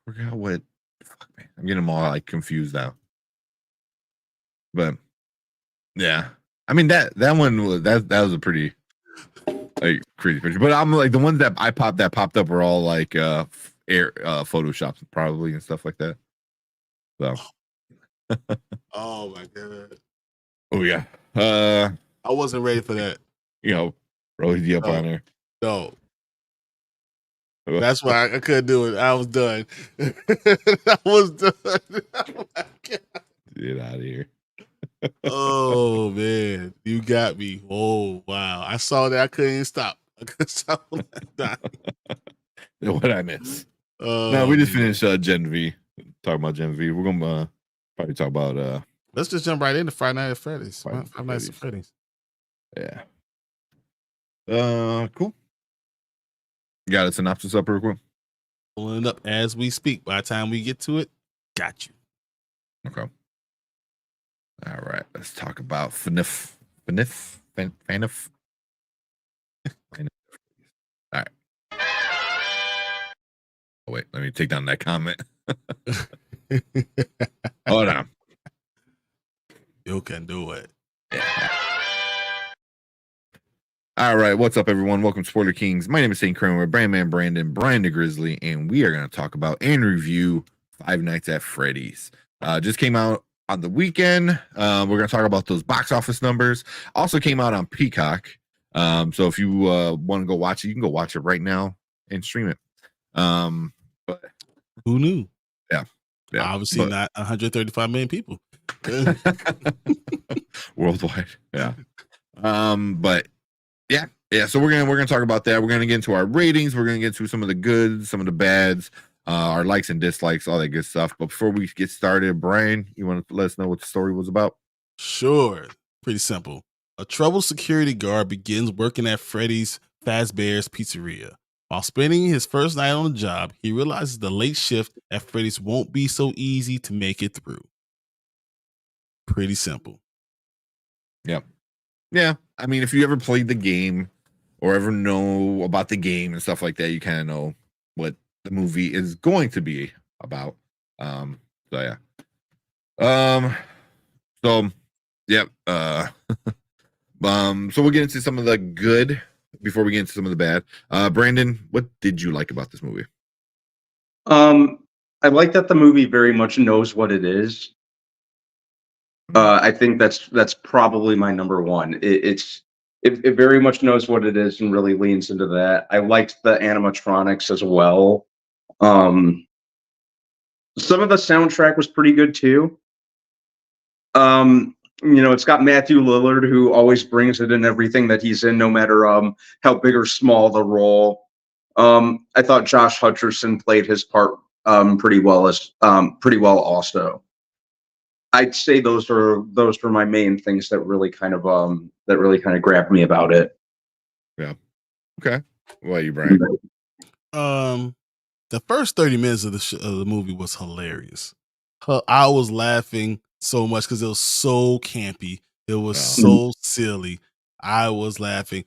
forgot what fuck, man. I'm getting them all like confused now. But yeah. I mean that one was that was a pretty like crazy picture. But I'm like the ones that popped up were all like photoshops probably and stuff like that. So oh my god. Oh yeah. I wasn't ready for that. You know, rose you up on her. No. That's why I couldn't do it. I was done. I was done. Oh my god. Get out of here. Oh man, you got me. Oh wow. I saw that. I couldn't stop. I couldn't stop. What I miss? No, we just finished Gen V. Talking about Gen V. We're gonna probably talk about let's just jump right into Friday Night at Freddy's. Five Nights at Freddy's. Yeah. Cool. You got a synopsis up real quick? Pulling it up as we speak. By the time we get to it, got you. Okay. All right. Let's talk about FNAF. FNAF. All right. Oh, wait. Let me take down that comment. Hold on. You can do it. Yeah. All right, what's up, everyone? Welcome to Spoiler Kings. My name is St. Kramer, Brandman Brandon, Brian the Grizzly, and we are going to talk about and review Five Nights at Freddy's. Just came out on the weekend. We're going to talk about those box office numbers. Also came out on Peacock. So if you want to go watch it, you can go watch it right now. and stream it. But Who knew? yeah, Obviously, not 135 million people worldwide. Yeah. But yeah. So we're gonna talk about that. We're gonna get into our ratings. We're gonna get into some of the goods, some of the bads, our likes and dislikes, all that good stuff. But before we get started, Brian, you want to let us know what the story was about? Sure. Pretty simple. A troubled security guard begins working at Freddy's Fazbear's Pizzeria. While spending his first night on the job, he realizes the late shift at Freddy's won't be so easy to make it through. Pretty simple. Yep. Yeah. I mean, if you ever played the game or ever know about the game and stuff like that, you kind of know what the movie is going to be about. So yeah. So yep. So we'll get into some of the good before we get into some of the bad. Brandon, what did you like about this movie? I like that the movie very much knows what it is. I think that's probably my number one. It very much knows what it is and really leans into that. I liked the animatronics as well. Some of the soundtrack was pretty good too. It's got Matthew Lillard, who always brings it in everything that he's in, no matter how big or small the role. I thought Josh Hutcherson played his part pretty well also. I'd say those were my main things that really kind of grabbed me about it. Yeah. Okay. What about you, Brian? The first 30 minutes of the movie was hilarious. I was laughing so much because it was so campy. It was so silly. I was laughing.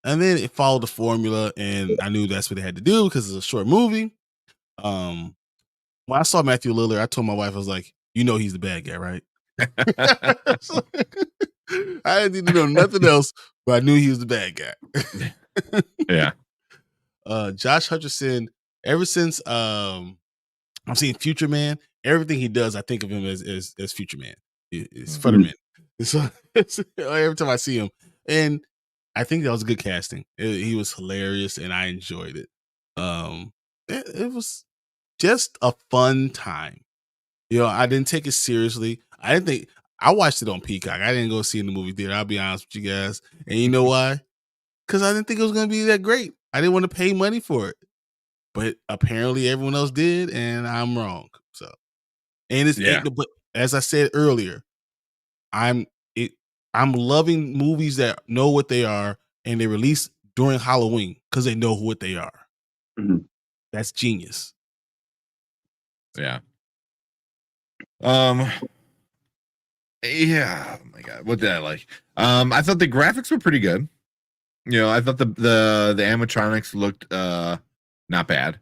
And then it followed the formula, and I knew that's what they had to do because it's a short movie. When I saw Matthew Lillard, I told my wife, I was like, you know he's the bad guy, right? I didn't need to know nothing else, but I knew he was the bad guy. Yeah. Josh Hutcherson, ever since I've seen Future Man, everything he does, I think of him as Future Man. It's Futterman. So every time I see him, and I think that was good casting. He was hilarious, and I enjoyed it. It was just a fun time. I didn't take it seriously. I watched it on Peacock. I didn't go see it in the movie theater. I'll be honest with you guys. And you know why? Because I didn't think it was going to be that great. I didn't want to pay money for it. But apparently everyone else did, and I'm wrong. So, but as I said earlier, I'm loving movies that know what they are and they release during Halloween because they know what they are. Mm-hmm. That's genius. Yeah. Yeah. Oh my God. What did I like? I thought the graphics were pretty good. I thought the animatronics looked not bad.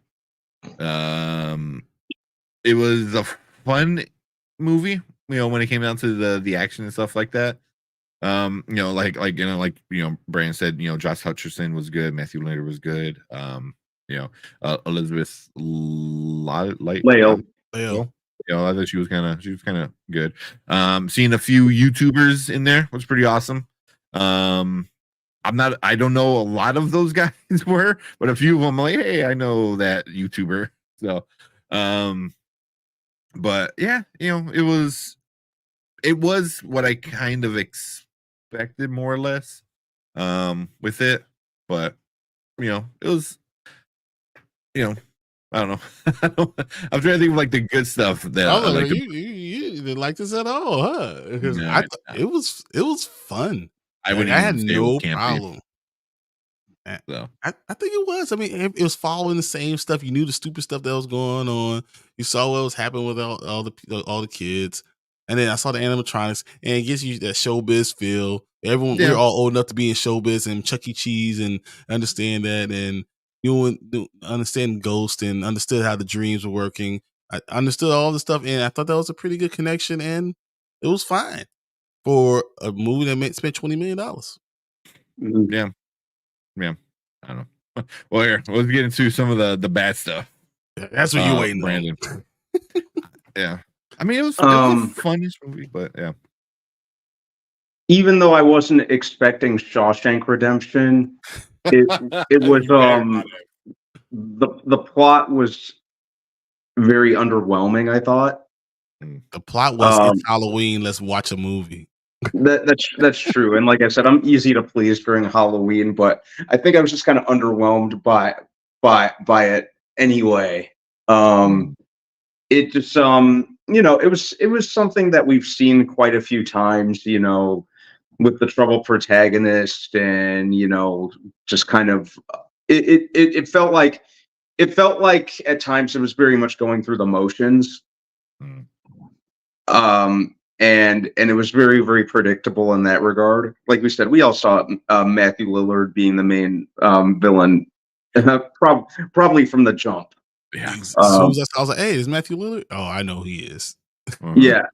It was a fun movie, when it came down to the action and stuff like that. Brandon said, Josh Hutcherson was good, Matthew Lillard was good. Elizabeth Leo. I thought she was kind of good. Seeing a few YouTubers in there was pretty awesome. I don't know a lot of those guys were, but a few of them, I'm like, hey, I know that YouTuber. So, but yeah, it was what I kind of expected more or less, with it, but it was, I don't know. I'm trying to think of like the good stuff that I like. You didn't like this at all, huh? Because No, it was fun. I wouldn't. I had even say no it was problem. So. I think it was. I mean, it was following the same stuff. You knew the stupid stuff that was going on. You saw what was happening with all the kids, and then I saw the animatronics, and it gives you that showbiz feel. Everyone, we're all old enough to be in showbiz and Chuck E. Cheese and understand that, and you understand Ghost and understood how the dreams were working. I understood all the stuff, and I thought that was a pretty good connection, and it was fine for a movie that spent $20 million. Yeah. I don't know. Well, here, let's get into some of the bad stuff. That's what you're waiting, Brandon. Yeah. I mean, it was a funniest movie, but yeah. Even though I wasn't expecting Shawshank Redemption, it was the plot was very underwhelming, I thought. The plot was it's Um, Halloween, let's watch a movie. that's true. And like I said, I'm easy to please during Halloween, but I think I was just kind of underwhelmed by it anyway. Mm. It just it was something that we've seen quite a few times, with the trouble protagonist, and just kind of it felt like at times it was very much going through the motions. Mm. And it was very, very predictable in that regard. Like we said, we all saw Matthew Lillard being the main villain, probably from the jump. Yeah. As soon as I was like, hey, is Matthew Lillard? Oh, I know he is. Yeah.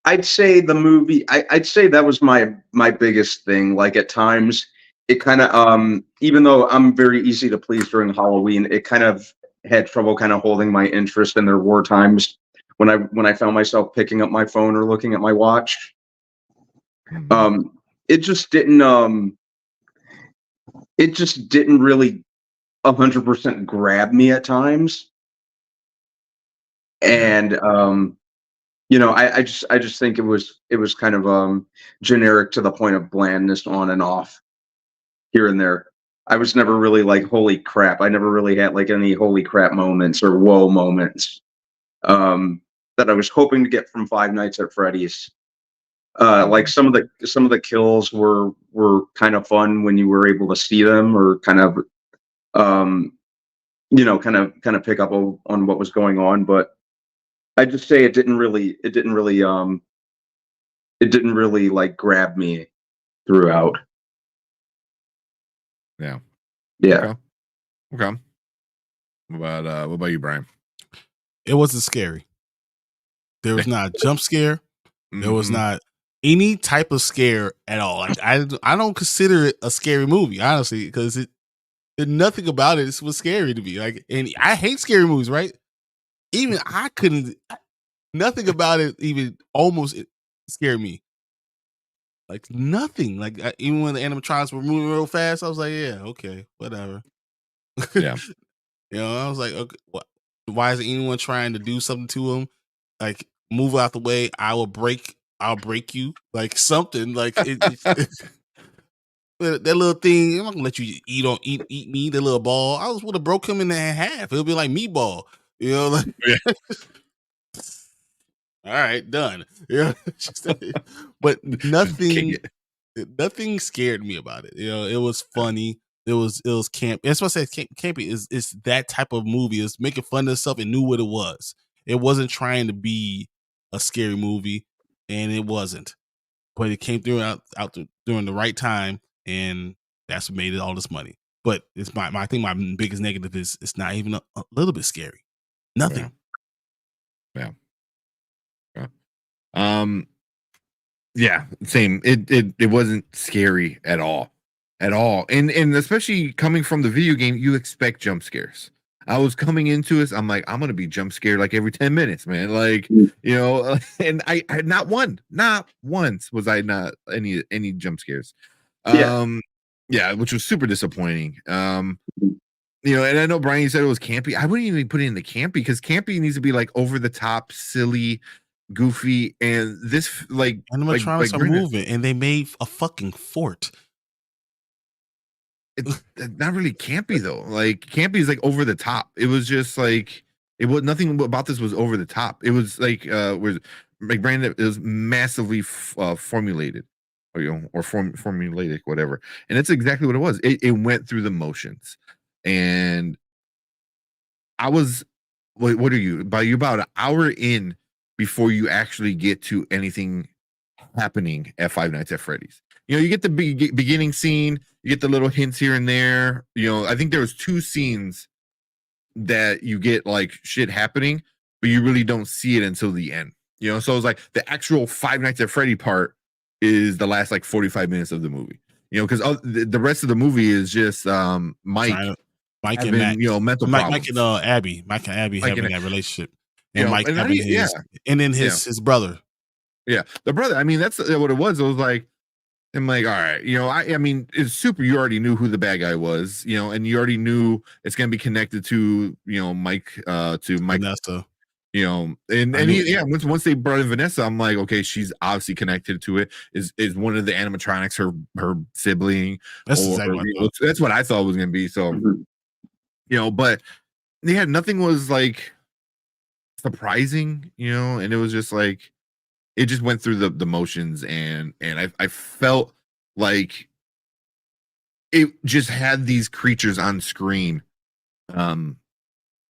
I'd say the movie. I'd say that was my biggest thing. Like at times, it kind of even though I'm very easy to please during Halloween, it kind of had trouble kind of holding my interest. And there were times when I found myself picking up my phone or looking at my watch. It just didn't really 100% grab me at times. And I just think it was kind of generic to the point of blandness on and off here and there. I was never really like, holy crap. I never really had like any holy crap moments or whoa moments that I was hoping to get from Five Nights at Freddy's. Like some of the kills were kind of fun when you were able to see them, or kind of kind of pick up on what was going on. But I just say it didn't really like grab me throughout. Yeah. Yeah. Okay. What about you, Brian? It wasn't scary. There was not a jump scare. There was not any type of scare at all. Like I don't consider it a scary movie, honestly, because nothing about it was scary to me. Like, and I hate scary movies, right? Even I couldn't. Nothing about it even almost scared me. Like nothing. Like even when the animatronics were moving real fast, I was like, yeah, okay, whatever. Yeah. I was like, okay, why is anyone trying to do something to him? Like, move out the way. I'll break you. Like something. Like that little thing. I'm not gonna let you eat me. The little ball. I would have broke him in half. It'll be like meatball. Like. Yeah. All right, done. Yeah, but nothing scared me about it. It was funny. It was camp. That's what I said. Campy is that type of movie. It's making fun of itself and knew what it was. It wasn't trying to be a scary movie, and it wasn't. But it came through during the right time, and that's what made it all this money. But it's I think my biggest negative is it's not even a little bit scary. Nothing. Yeah. Yeah, same. It wasn't scary at all. And especially coming from the video game, you expect jump scares. I was coming into it, I'm like, I'm gonna be jump scared like every 10 minutes, man. Like, and I not once was I not any jump scares. Yeah, which was super disappointing. And I know Brian, you said it was campy. I wouldn't even put it in the campy, because campy needs to be like over the top, silly, goofy, and this like animatronics are moving, and they made a fucking fort. It's not really campy though. Like campy is like over the top. It was just like nothing about this was over the top. It was like like Brandon, it was massively formulated, or formulaic, whatever. And that's exactly what it was. It went through the motions, and I was, what are you about an hour in before you actually get to anything happening at Five Nights at Freddy's. You get the beginning scene, you get the little hints here and there. I think there was 2 scenes that you get like shit happening, but you really don't see it until the end. So it's like the actual Five Nights at Freddy is the last like 45 minutes of the movie. Because the rest of the movie is just Mike and Max, mental problems. Mike and Abby having that relationship, and Mike and having and then his brother. Yeah, the brother. I mean, that's what it was. It was like, I'm like, all right, I mean, it's super. You already knew who the bad guy was, and you already knew it's gonna be connected to, Mike, Vanessa. Once they brought in Vanessa, I'm like, okay, she's obviously connected to it. Is one of the animatronics her sibling? That's Or exactly what I thought. that's what I thought it was gonna be. So, but nothing was like surprising, and it was just like it just went through the motions, and I felt like it just had these creatures on screen,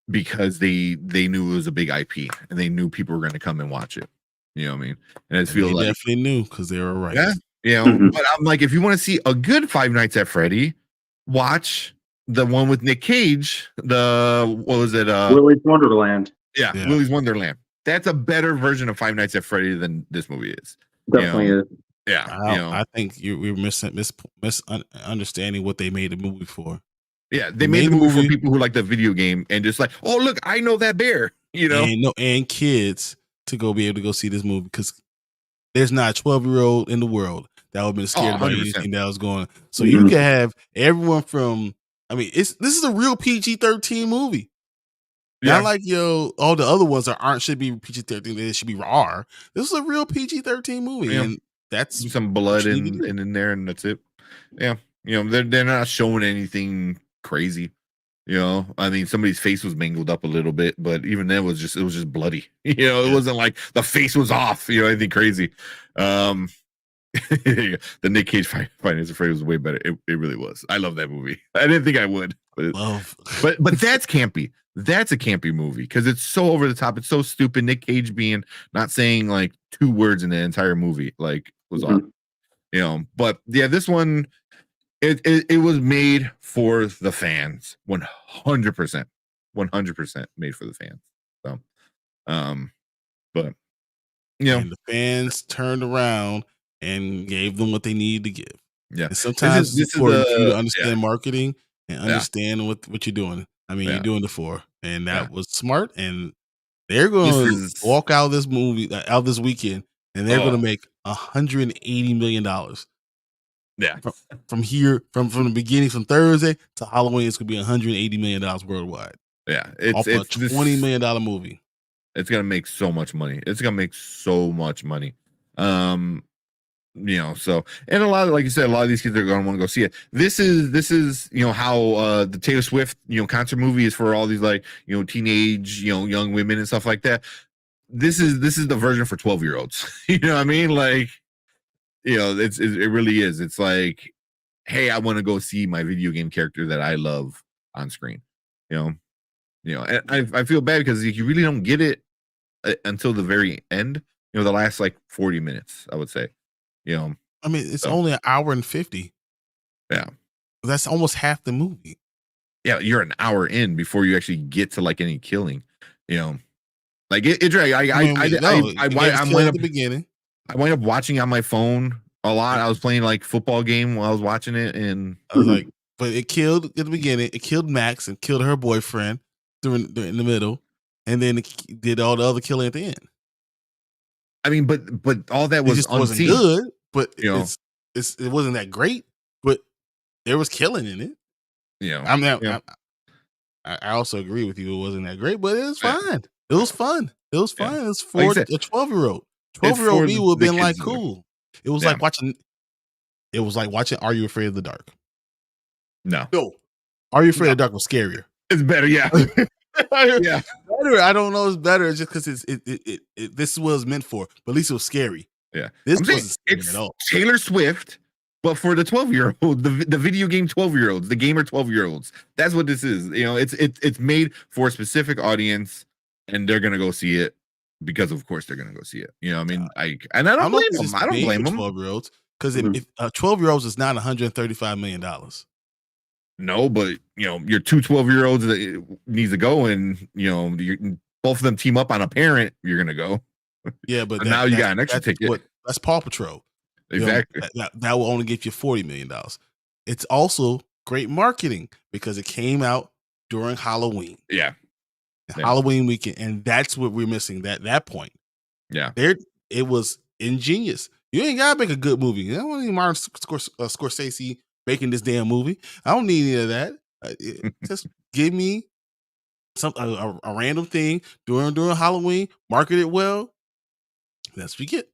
because they knew it was a big IP and they knew people were going to come and watch it. You know what I mean? And I feel They like definitely knew because they were right. Yeah, but I'm like, if you want to see a good Five Nights at Freddy, watch the one with Nick Cage. What was it? Willy's Wonderland. Yeah, Willy's Wonderland. That's a better version of Five Nights at Freddy than this movie is. Definitely is. Yeah, I think we're misunderstanding what they made the movie for. Yeah, they made the movie for people who like the video game and just like, oh look, I know that bear, and kids to be able to go see this movie, because there's not a 12-year-old in the world that would have been scared about anything that was going on. So you can have everyone from. I mean, this is a real PG-13 movie. Not like all the other ones should be PG-13. They should be R. This is a real PG-13 movie, and that's some blood in there, and that's it. Yeah, they're not showing anything crazy. I mean, somebody's face was mangled up a little bit, but even then it was just bloody. It wasn't like the face was off. Anything crazy. The Nick Cage Five Nights at Freddy was way better. It really was. I love that movie. I didn't think I would, but that's campy. That's a campy movie because it's so over the top. It's so stupid. Nick Cage not saying like 2 words in the entire movie, like was all. But yeah, this one. It was made for the fans, 100%, 100% made for the fans. So, but and the fans turned around and gave them what they needed to give. Yeah, and sometimes it's important for you to understand marketing and understand what you're doing. I mean, you're doing it for, and that was smart. And they're going to walk out of this movie out this weekend, and they're going to make $180 million. Yeah, from the beginning, from Thursday to Halloween, it's gonna be $180 million worldwide. Yeah, it's a $20 million movie. It's gonna make so much money. So, and a lot of, like you said, a lot of these kids are gonna want to go see it. This is how the Taylor Swift concert movie is for all these like teenage young women and stuff like that. This is the version for 12-year-olds. You know what I mean? Like. It really is. It's like, hey, I want to go see my video game character that I love on screen. And I feel bad because you really don't get it until the very end. The last like 40 minutes, I would say. I mean, it's only an hour and 50. Yeah, that's almost half the movie. Yeah, you're an hour in before you actually get to like any killing. Like it dragged. I'm at the beginning. I wound up watching on my phone a lot. I was playing like football game while I was watching it, and I was like, but it killed at the beginning. It killed Max and killed her boyfriend in the middle, and then it did all the other killing at the end. I mean, but all that was wasn't good, but it wasn't that great. But there was killing in it. I also agree with you. It wasn't that great, but it was fine. It was fun. It was fun. It was for a 12-year-old. 12-year-old me would have been like, cool. It was like watching. It was like watching Are You Afraid of the Dark? No. Are You Afraid of the Dark was scarier. It's better, yeah. Yeah. Better. I don't know. It's better just because this was meant for. But at least it was scary. Yeah. This wasn't scary at all. Taylor Swift, but for the 12-year-old, the video game 12-year-olds, the gamer 12-year-olds. That's what this is. It's made for a specific audience, and they're gonna go see it. Because of course they're gonna go see it. I mean, I don't blame them. I don't blame them. 12-year-olds, because if 12-year-olds is not $135 million. No, but your 2 12-year-olds that needs to go, and both of them team up on a parent. You're gonna go. Yeah, but now you got an extra ticket. That's Paw Patrol. Exactly. That will only get you $40 million. It's also great marketing because it came out during Halloween. Yeah. Halloween weekend, and that's what we're missing. That point. Yeah, it was ingenious You ain't gotta make a good movie. I don't need Martin Scorsese making this damn movie. I don't need any of that. Just give me a random thing during Halloween, market it well. That's what we get.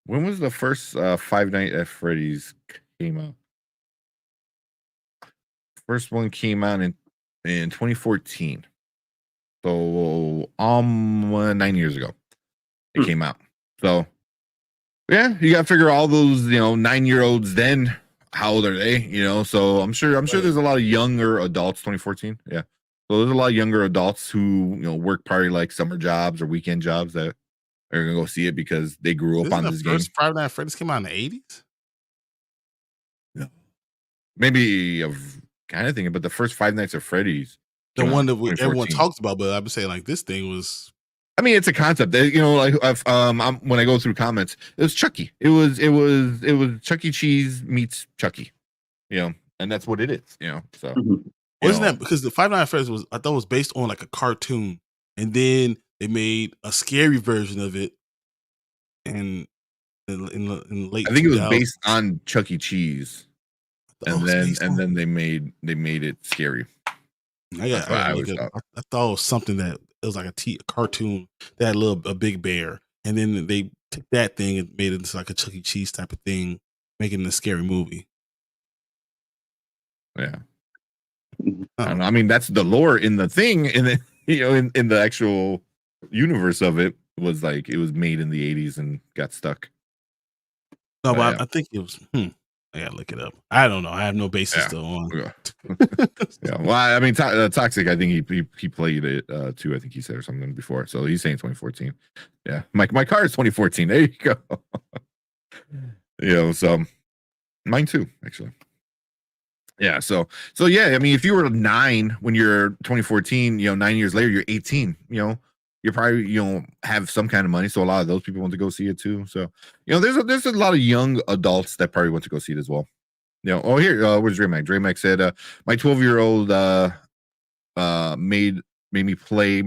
When was the first Five Nights at Freddy's came out? First one came out in 2014. So 9 years ago it came out. So yeah, you gotta figure all those 9-year-olds then, how old are they? So I'm sure there's a lot of younger adults. 2014, yeah. So there's a lot of younger adults who work probably like summer jobs or weekend jobs that are gonna go see it because they grew up on this game. First Five Nights at Freddy's came out in the 80s. Yeah. Maybe of kind of thinking, but the first Five Nights at Freddy's, the one that everyone talks about, but I've been saying like this thing was. I mean, it's a concept. Like when I go through comments, it was Chucky. It was Chuck E. Cheese meets Chucky. And that's what it is. So Wasn't that because the Five Nights at Freddy's I thought was based on like a cartoon, and then they made a scary version of it, and in late. I think it was based on Chuck E. Cheese, and then they made it scary. I thought it was something that it was like a cartoon that had a big bear, and then they took that thing and made it into like a Chuck E. Cheese type of thing, making it a scary movie. Yeah, I don't know. I mean, that's the lore in the thing, in the actual universe of it was like it was made in the 80s and got stuck. No, but I think it was. I gotta look it up. I don't know. I have no basis still on. Yeah. Well, I mean, Toxic. I think he played it too. I think he said or something before. So he's saying 2014. Yeah, my car is 2014. There you go. So mine too, actually. Yeah. So yeah. I mean, if you were 9 when you're 2014, 9 years later, you're 18. You probably have some kind of money, so a lot of those people want to go see it too. So there's a lot of young adults that probably want to go see it as well. Where's Draymac? Draymac said my 12-year-old made me play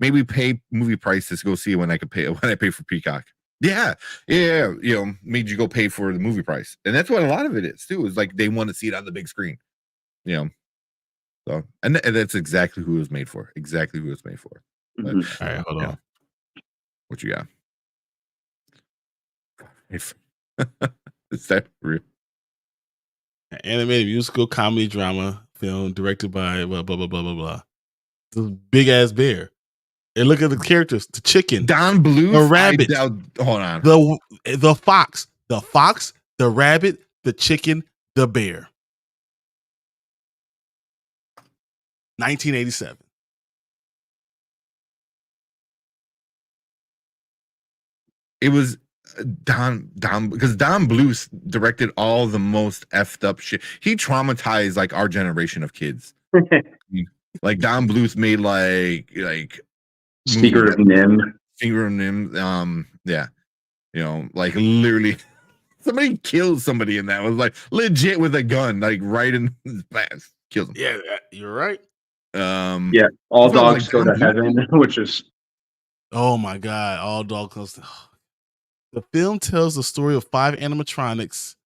made me pay movie prices to go see it when I pay for Peacock. Yeah, made you go pay for the movie price, and that's what a lot of it is too. Is like they want to see it on the big screen. So, and that's exactly who it was made for. Exactly who it was made for. But, all right, hold on. What you got? Is that real? An animated musical comedy drama film directed by blah blah blah blah blah blah. The big ass bear. And look at the characters: the chicken, Don Bluth, the rabbit. Hold on. The fox, the rabbit, the chicken, the bear. 1987. It was Don because Don Bluth directed all the most effed up shit. He traumatized like our generation of kids. Like Don Bluth made like Secret of Nim. Yeah. Like literally somebody killed somebody in that. It was like legit with a gun, like right in his face. Kills him. Yeah, you're right. Yeah, all dogs go to heaven, which is oh my god, all dogs goes to. The film tells the story of 5 animatronics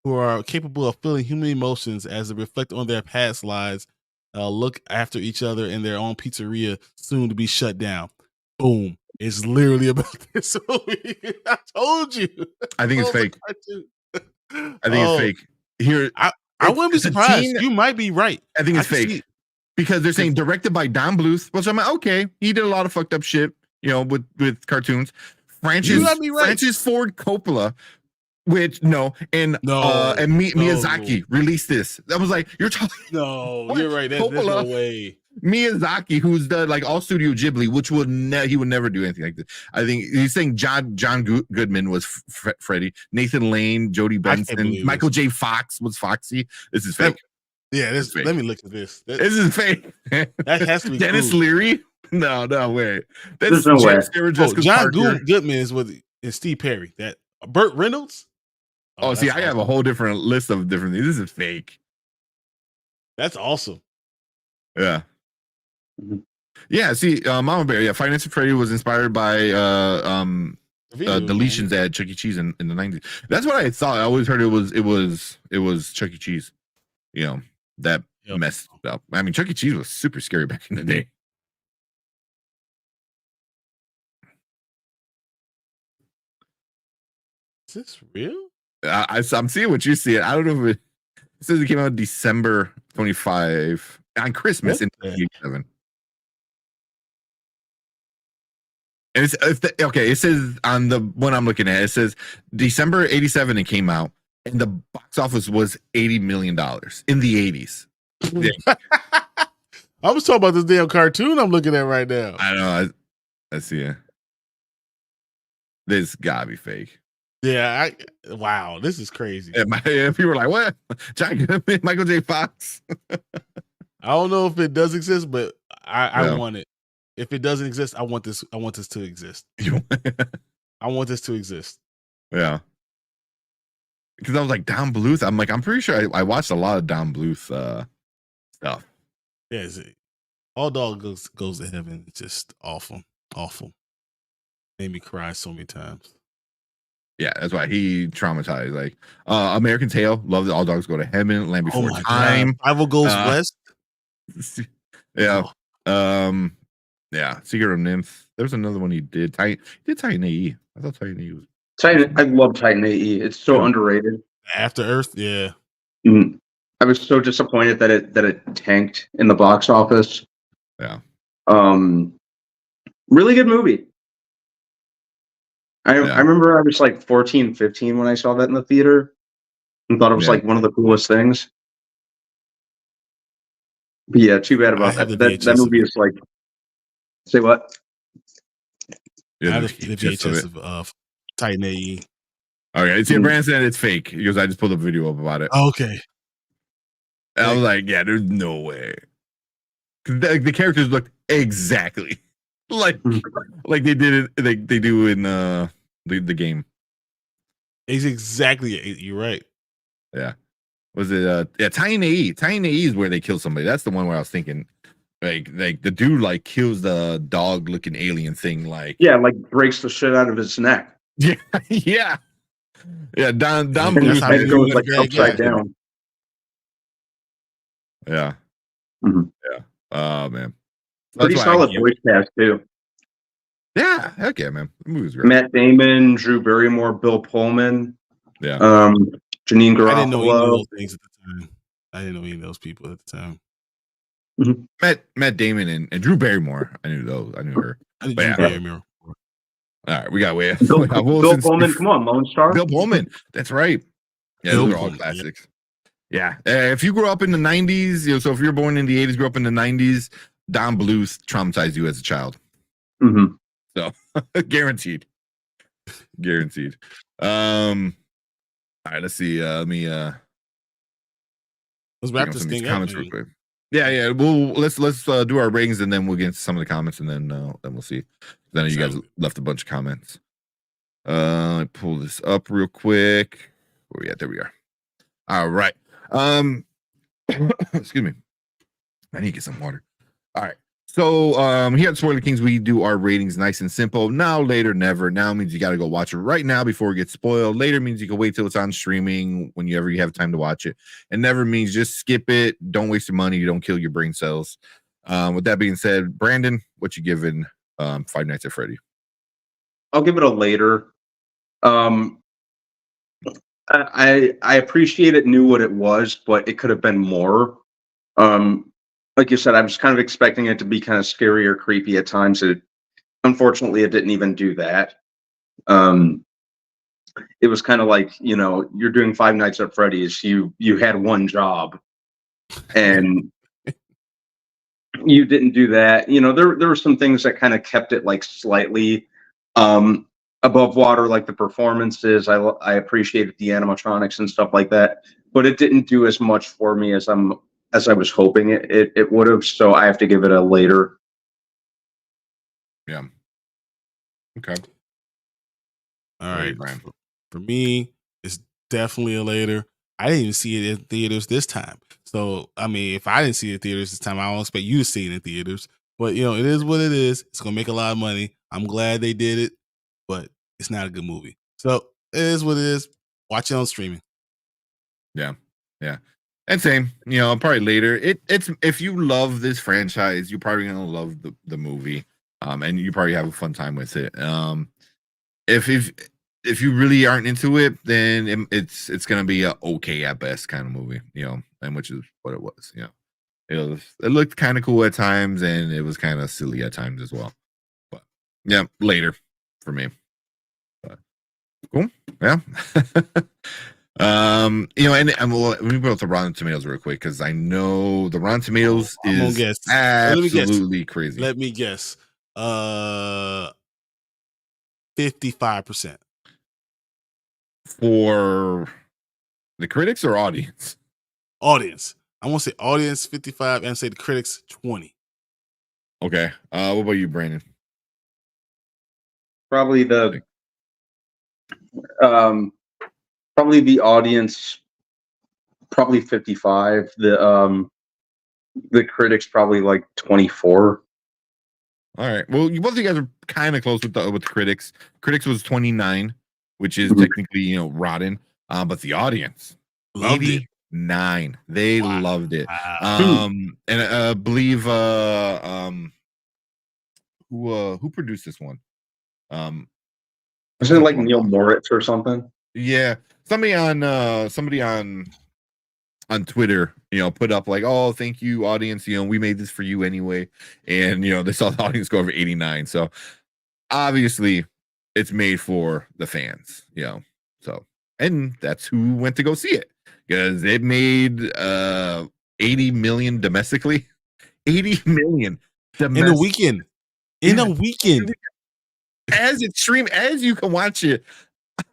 who are capable of feeling human emotions as they reflect on their past lives, look after each other in their own pizzeria soon to be shut down. Boom. It's literally about this movie. I told you. I think it's fake. I think it's fake. Here, I wouldn't be surprised. You might be right. I think it's fake. Because they're saying directed by Don Bluth, which I'm like, okay, he did a lot of fucked up shit, with cartoons. Francis Ford Coppola, which Miyazaki released this. That was like, you're talking. No, you're right. There's no way. Miyazaki, who's the like all Studio Ghibli, which he would never do anything like this. I think he's saying John Goodman was Freddy, Nathan Lane, Jodie Benson, Michael J. Fox was Foxy. This is fake. Yeah, let me look at this. This is fake. That has to be Dennis Leary. No way. There's no way. John Goodman is with Steve Perry. That Burt Reynolds. See, I have a whole different list of different things. This is fake. That's awesome. Yeah. Yeah. See, Mama Bear. Yeah, Five Nights at Freddy was inspired by deletions at Chuck E. Cheese in the 90s. That's what I thought. I always heard it was Chuck E. Cheese. You know, that messed up. I mean, Chuck E. Cheese was super scary back in the day. Is this real? I'm seeing what you see. I don't know if it says it came out December 25 on Christmas in 1987. And it says on the one I'm looking at, it says December 87 it came out, and the box office was $80 million in the 80s. Yeah. I was talking about this damn cartoon I'm looking at right now. I know. I see it. This gotta be fake. Yeah, wow, this is crazy. People were like, "What? Michael J. Fox?" I don't know if it does exist, but I want it. If it doesn't exist, I want this. I want this to exist. I want this to exist. Yeah. Because I was like Don Bluth. I'm like, I'm pretty sure I watched a lot of Don Bluth stuff. Yeah, All Dog goes to heaven. It's just awful, awful. Made me cry so many times. Yeah, that's why he traumatized. Like American Tail, love that All Dogs Go to Heaven, Land Before Time. Rival Goes West. Yeah. Yeah, Secret of Nymph. There was another one he did. Titan AE. I thought Titan AE was Titan. I love Titan AE. It's so underrated. After Earth, yeah. I was so disappointed that it tanked in the box office. Yeah. Really good movie. I remember I was like 14, 15 when I saw that in the theater and thought it was like one of the coolest things. But yeah, too bad about that. That movie is like, say what? I have the VHS of Titan AE. Okay, it's Brandon said it's fake because I just pulled a video up about it. Okay. And I was like, yeah, there's no way. Because the characters look exactly like they did it. They do in the game. It's exactly. You're right. Yeah. Was it Titan AE? Titan AE is where they kill somebody. That's the one where I was thinking, like the dude like kills the dog looking alien thing. Like like breaks the shit out of his neck. Yeah, yeah. Yeah, Don Bluth head goes like upside down. Yeah. Mm-hmm. Yeah. Oh man. Pretty solid voice cast too. Yeah, heck yeah, man. The movie's great. Matt Damon, Drew Barrymore, Bill Pullman. Yeah. Janine Garofalo. I didn't know any of those things at the time. I didn't know any of those people at the time. Mm-hmm. Matt Damon and Drew Barrymore. I knew those. I knew her. I knew Drew Barrymore. All right, we got way. Bill Pullman, come on, Lone Star. Bill Pullman, that's right. Yeah, those are all classics. Yeah, if you grew up in the '90s, so if you're born in the '80s, grew up in the '90s, Don Bluth traumatized you as a child. Mm-hmm. So guaranteed. All right, let's see. Let's wrap this thing up. Real quick. Yeah. We'll let's do our ratings and then we'll get into some of the comments and then we'll see. Then you guys left a bunch of comments. Let me pull this up real quick. Where we at? There we are. All right. Excuse me. I need to get some water. All right. So here at Spoiler Kings, we do our ratings nice and simple. Now, later, never. Now means you got to go watch it right now before it gets spoiled. Later means you can wait till it's on streaming whenever you have time to watch it. And never means just skip it. Don't waste your money. You don't kill your brain cells. With that being said, Brandon, what you giving Five Nights at Freddy? I'll give it a later. I appreciate it, knew what it was, but it could have been more. Like you said, I was kind of expecting it to be kind of scary or creepy at times. Unfortunately, it didn't even do that. It was kind of like, you're doing Five Nights at Freddy's. You had one job, and you didn't do that. There were some things that kind of kept it like slightly above water, like the performances. I appreciated the animatronics and stuff like that, but it didn't do as much for me as I was hoping it would have. So I have to give it a later. Yeah. Okay. All right. For me, it's definitely a later. I didn't even see it in theaters this time. So, I mean, if I didn't see it in theaters this time, I don't expect you to see it in theaters. But, it is what it is. It's going to make a lot of money. I'm glad they did it. But it's not a good movie. So it is what it is. Watch it on streaming. Yeah. And same, probably later. It's if you love this franchise, you're probably gonna love the movie. And you probably have a fun time with it. If you really aren't into it, then it's gonna be a okay at best kind of movie, and which is what it was. It looked kind of cool at times, and it was kind of silly at times as well. But yeah, later for me. But cool, yeah. And let me go to Rotten Tomatoes real quick because I know the Rotten Tomatoes is absolutely crazy. Let me guess. 55% for the critics or audience. Audience. I want to say audience 55 and say the critics 20. Okay. What about you, Brandon? Probably the audience, probably 55. The critics probably like 24. All right. Well, both of you guys are kind of close with the critics. Critics was 29, which is technically rotten. But the audience Loved 89. They loved it. Wow. And I believe who produced this one? Isn't it like Neil Moritz or something? Yeah, somebody on Twitter, put up like, oh, thank you, audience. We made this for you anyway, and they saw the audience go over 89. So obviously, it's made for the fans. So and that's who went to go see it because it made 80 million domestically. 80 million in a weekend. In a weekend. As it's streamed, as you can watch it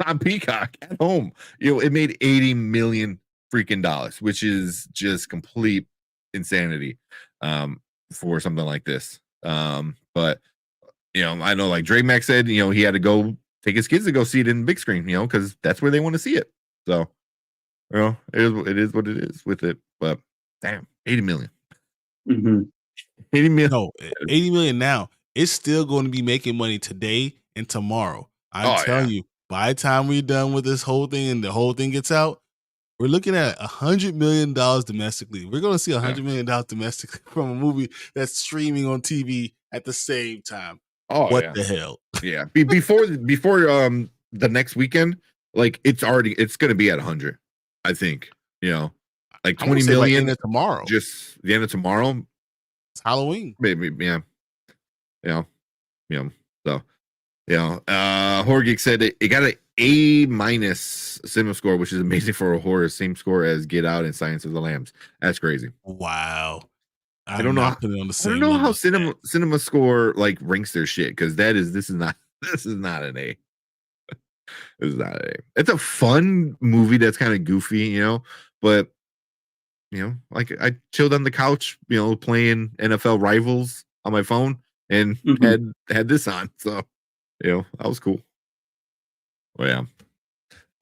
on Peacock at home, it made 80 million freaking dollars, which is just complete insanity for something like this. But I know, like Dre Mack said, he had to go take his kids to go see it in the big screen, because that's where they want to see it. So, it is what it is with it. But damn, 80 million. Mm-hmm. 80 million. No, 80 million now. It's still going to be making money today and tomorrow. I'm telling you, by the time we're done with this whole thing and the whole thing gets out, we're looking at $100 million domestically. We're going to see $100 million domestically from a movie that's streaming on TV at the same time. What the hell? Yeah. Before the next weekend, like it's going to be at 100. I think, like 20 million like tomorrow. Just the end of tomorrow. It's Halloween. Maybe, yeah. So, Horgeek said it got an A- cinema score, which is amazing for a horror. Same score as Get Out and Silence of the Lambs. That's crazy. Wow. I don't know. I don't know how cinema score like ranks their shit because this is not an A. This is not an A. It's a fun movie that's kind of goofy, but like I chilled on the couch, playing NFL Rivals on my phone and had this on. So, that was cool. Well,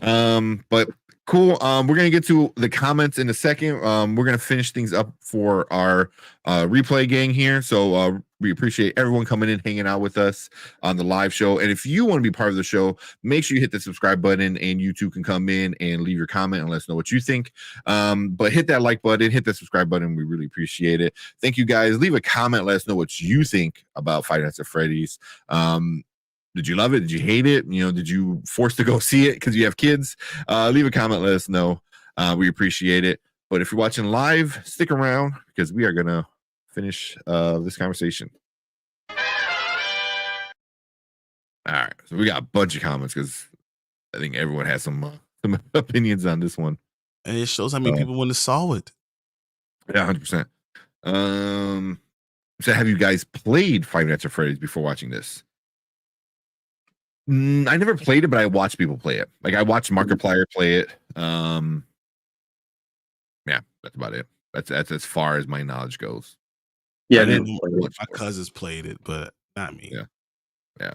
yeah. But cool. We're gonna get to the comments in a second. We're gonna finish things up for our replay gang here. So we appreciate everyone coming in, hanging out with us on the live show. And if you want to be part of the show, make sure you hit the subscribe button, and you too can come in and leave your comment and let us know what you think. But hit that like button, hit the subscribe button. We really appreciate it. Thank you guys. Leave a comment. Let us know what you think about Five Nights at Freddy's. Did you love it? Did you hate it? Did you force to go see it because you have kids? Leave a comment. Let us know. We appreciate it. But if you're watching live, stick around because we are going to finish this conversation. All right. So we got a bunch of comments because I think everyone has some opinions on this one. And it shows how many people want to saw it. Yeah, 100%. So have you guys played Five Nights at Freddy's before watching this? I never played it, but I watched people play it. Like I watched Markiplier play it. Yeah, that's about it. That's as far as my knowledge goes. Yeah, my cousins played it, but not me. Yeah.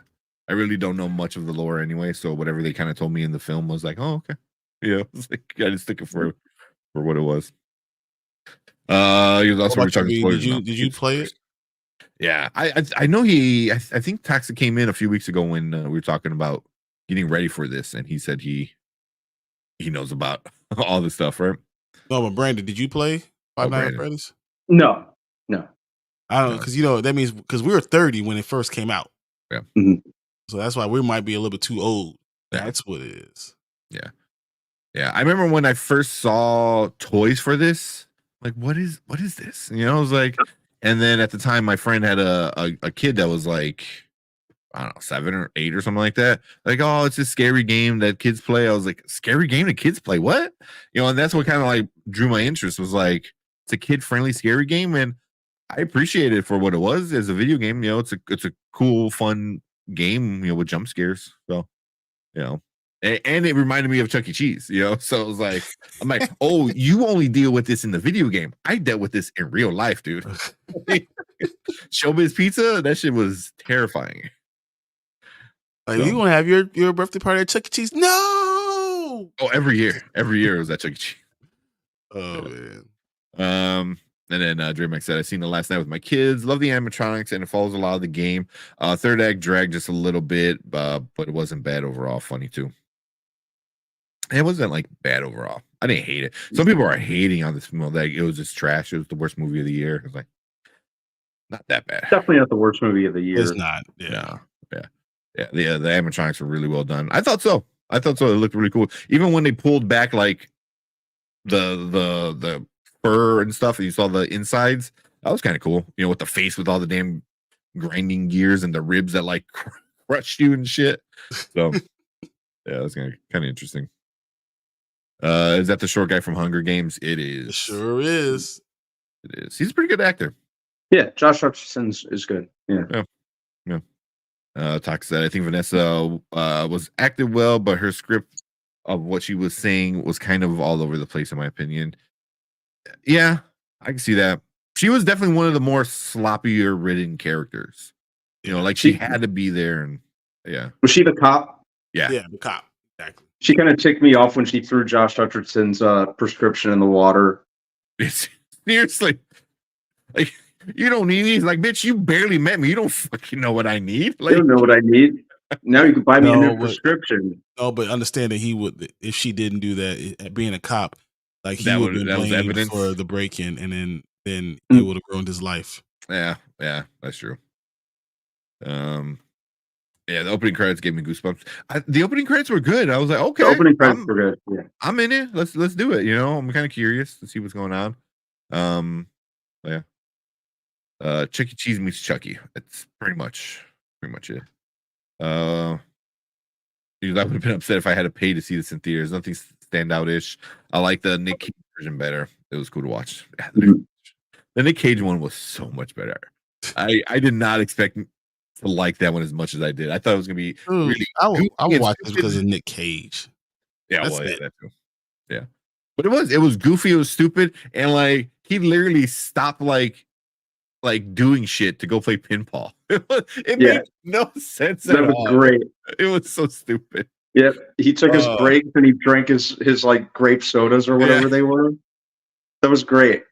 I really don't know much of the lore anyway, so whatever they kind of told me in the film was like, oh, okay. Yeah, it's like I just took it for what it was. He was also talking spoilers. Did you play it? Yeah, I know I think Taxa came in a few weeks ago when we were talking about getting ready for this, and he said he knows about all this stuff, right? No, but Brandon, did you play Five Nights at Brandon. Freddy's? No. I don't know, because that means because we were 30 when it first came out. Yeah. Mhm. So that's why we might be a little bit too old. Yeah. That's what it is. Yeah. I remember when I first saw toys for this, like, what is this? I was like, and then at the time, my friend had a kid that was like, I don't know, 7 or 8 or something like that. Like, oh, it's a scary game that kids play. I was like, scary game that kids play? What? And that's what kind of like drew my interest, was like, it's a kid-friendly scary game, and I appreciate it for what it was as a video game. It's a cool, fun game, with jump scares. So, and it reminded me of Chuck E. Cheese, So it was like, I'm like, oh, you only deal with this in the video game. I dealt with this in real life, dude. Showbiz Pizza, that shit was terrifying. Like, you gonna have your birthday party at Chuck E. Cheese? No. Oh, every year it was at Chuck E. Cheese. Oh man. And then DreamX said, I seen it last night with my kids. Love the animatronics, and it follows a lot of the game. Third act dragged just a little bit, but it wasn't bad overall. Funny too. It wasn't like bad overall. I didn't hate it. Some people are hating on this film, like it was just trash. It was the worst movie of the year. It was like, not that bad. Definitely not the worst movie of the year. It's not. Yeah. The animatronics were really well done. I thought so. It looked really cool. Even when they pulled back like the fur and stuff, and you saw the insides, that was kind of cool. With the face with all the damn grinding gears and the ribs that like crush you and shit. So yeah, that's kind of interesting. Is that the short guy from Hunger Games? It is. It sure is. It is. He's a pretty good actor. Yeah, Josh Hutcherson is good. Yeah. Talk said, I think Vanessa was acted well, but her script of what she was saying was kind of all over the place, in my opinion. Yeah, I can see that. She was definitely one of the more sloppier written characters. Like she had to be there, and yeah. Was she the cop? Yeah, the cop. Exactly. She kind of ticked me off when she threw Josh Hutcherson's prescription in the water. It's seriously, like, you don't need these. Like, bitch, you barely met me. You don't fucking know what I need. Like, you don't know what I need. Now you can buy me a new prescription. No, but understand that he would, if she didn't do that, being a cop, like he would have been blamed for the break-in, and then it would have ruined his life. Yeah, that's true. Yeah, the opening credits gave me goosebumps. The opening credits were good. I was like, okay, the opening credits were good. Yeah, I'm in it. Let's do it. I'm kind of curious to see what's going on. Yeah. Chuck E. Cheese meets Chucky. That's pretty much it. I would have been upset if I had to pay to see this in theaters. Nothing standout-ish. I like the Nick Cage version better. It was cool to watch. The Nick Cage one was so much better. I did not expect to like that one as much as I did. I thought it was gonna be really. I would watch this because of Nick Cage. Yeah, that too. Yeah, but it was goofy. It was stupid, and like he literally stopped like doing shit to go play pinball. It made no sense at all. That was great. It was so stupid. Yep, he took his break and he drank his like grape sodas or whatever they were. That was great.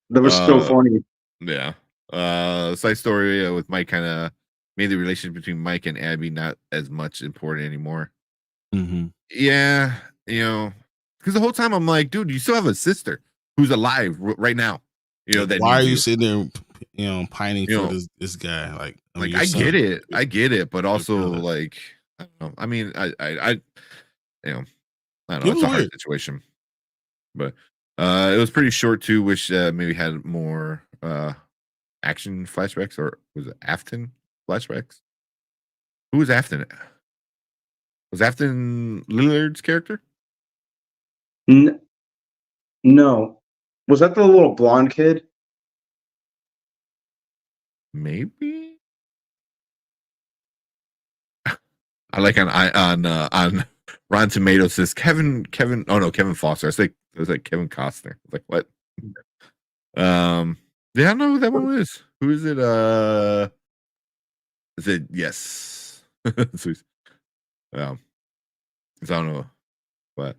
That was so funny. Yeah. Side story with Mike kind of made the relationship between Mike and Abby not as much important anymore. Mm-hmm. Yeah, because the whole time I'm like, dude, you still have a sister who's alive right now. That why are you sitting there, pining for this guy? Like I get it, but also like, I don't know. I mean, I don't know. It's a hard situation, but it was pretty short too. Wish maybe had more action flashbacks, or was it Afton flashbacks? Who was Afton? Was Afton Lillard's character? No. Was that the little blonde kid? Maybe. I like on Rotten Tomatoes says Kevin. Oh no, Kevin Foster. It was like Kevin Costner. I was like, what? Yeah, I don't know who that one is. Who is it? Is it yes? I don't know, but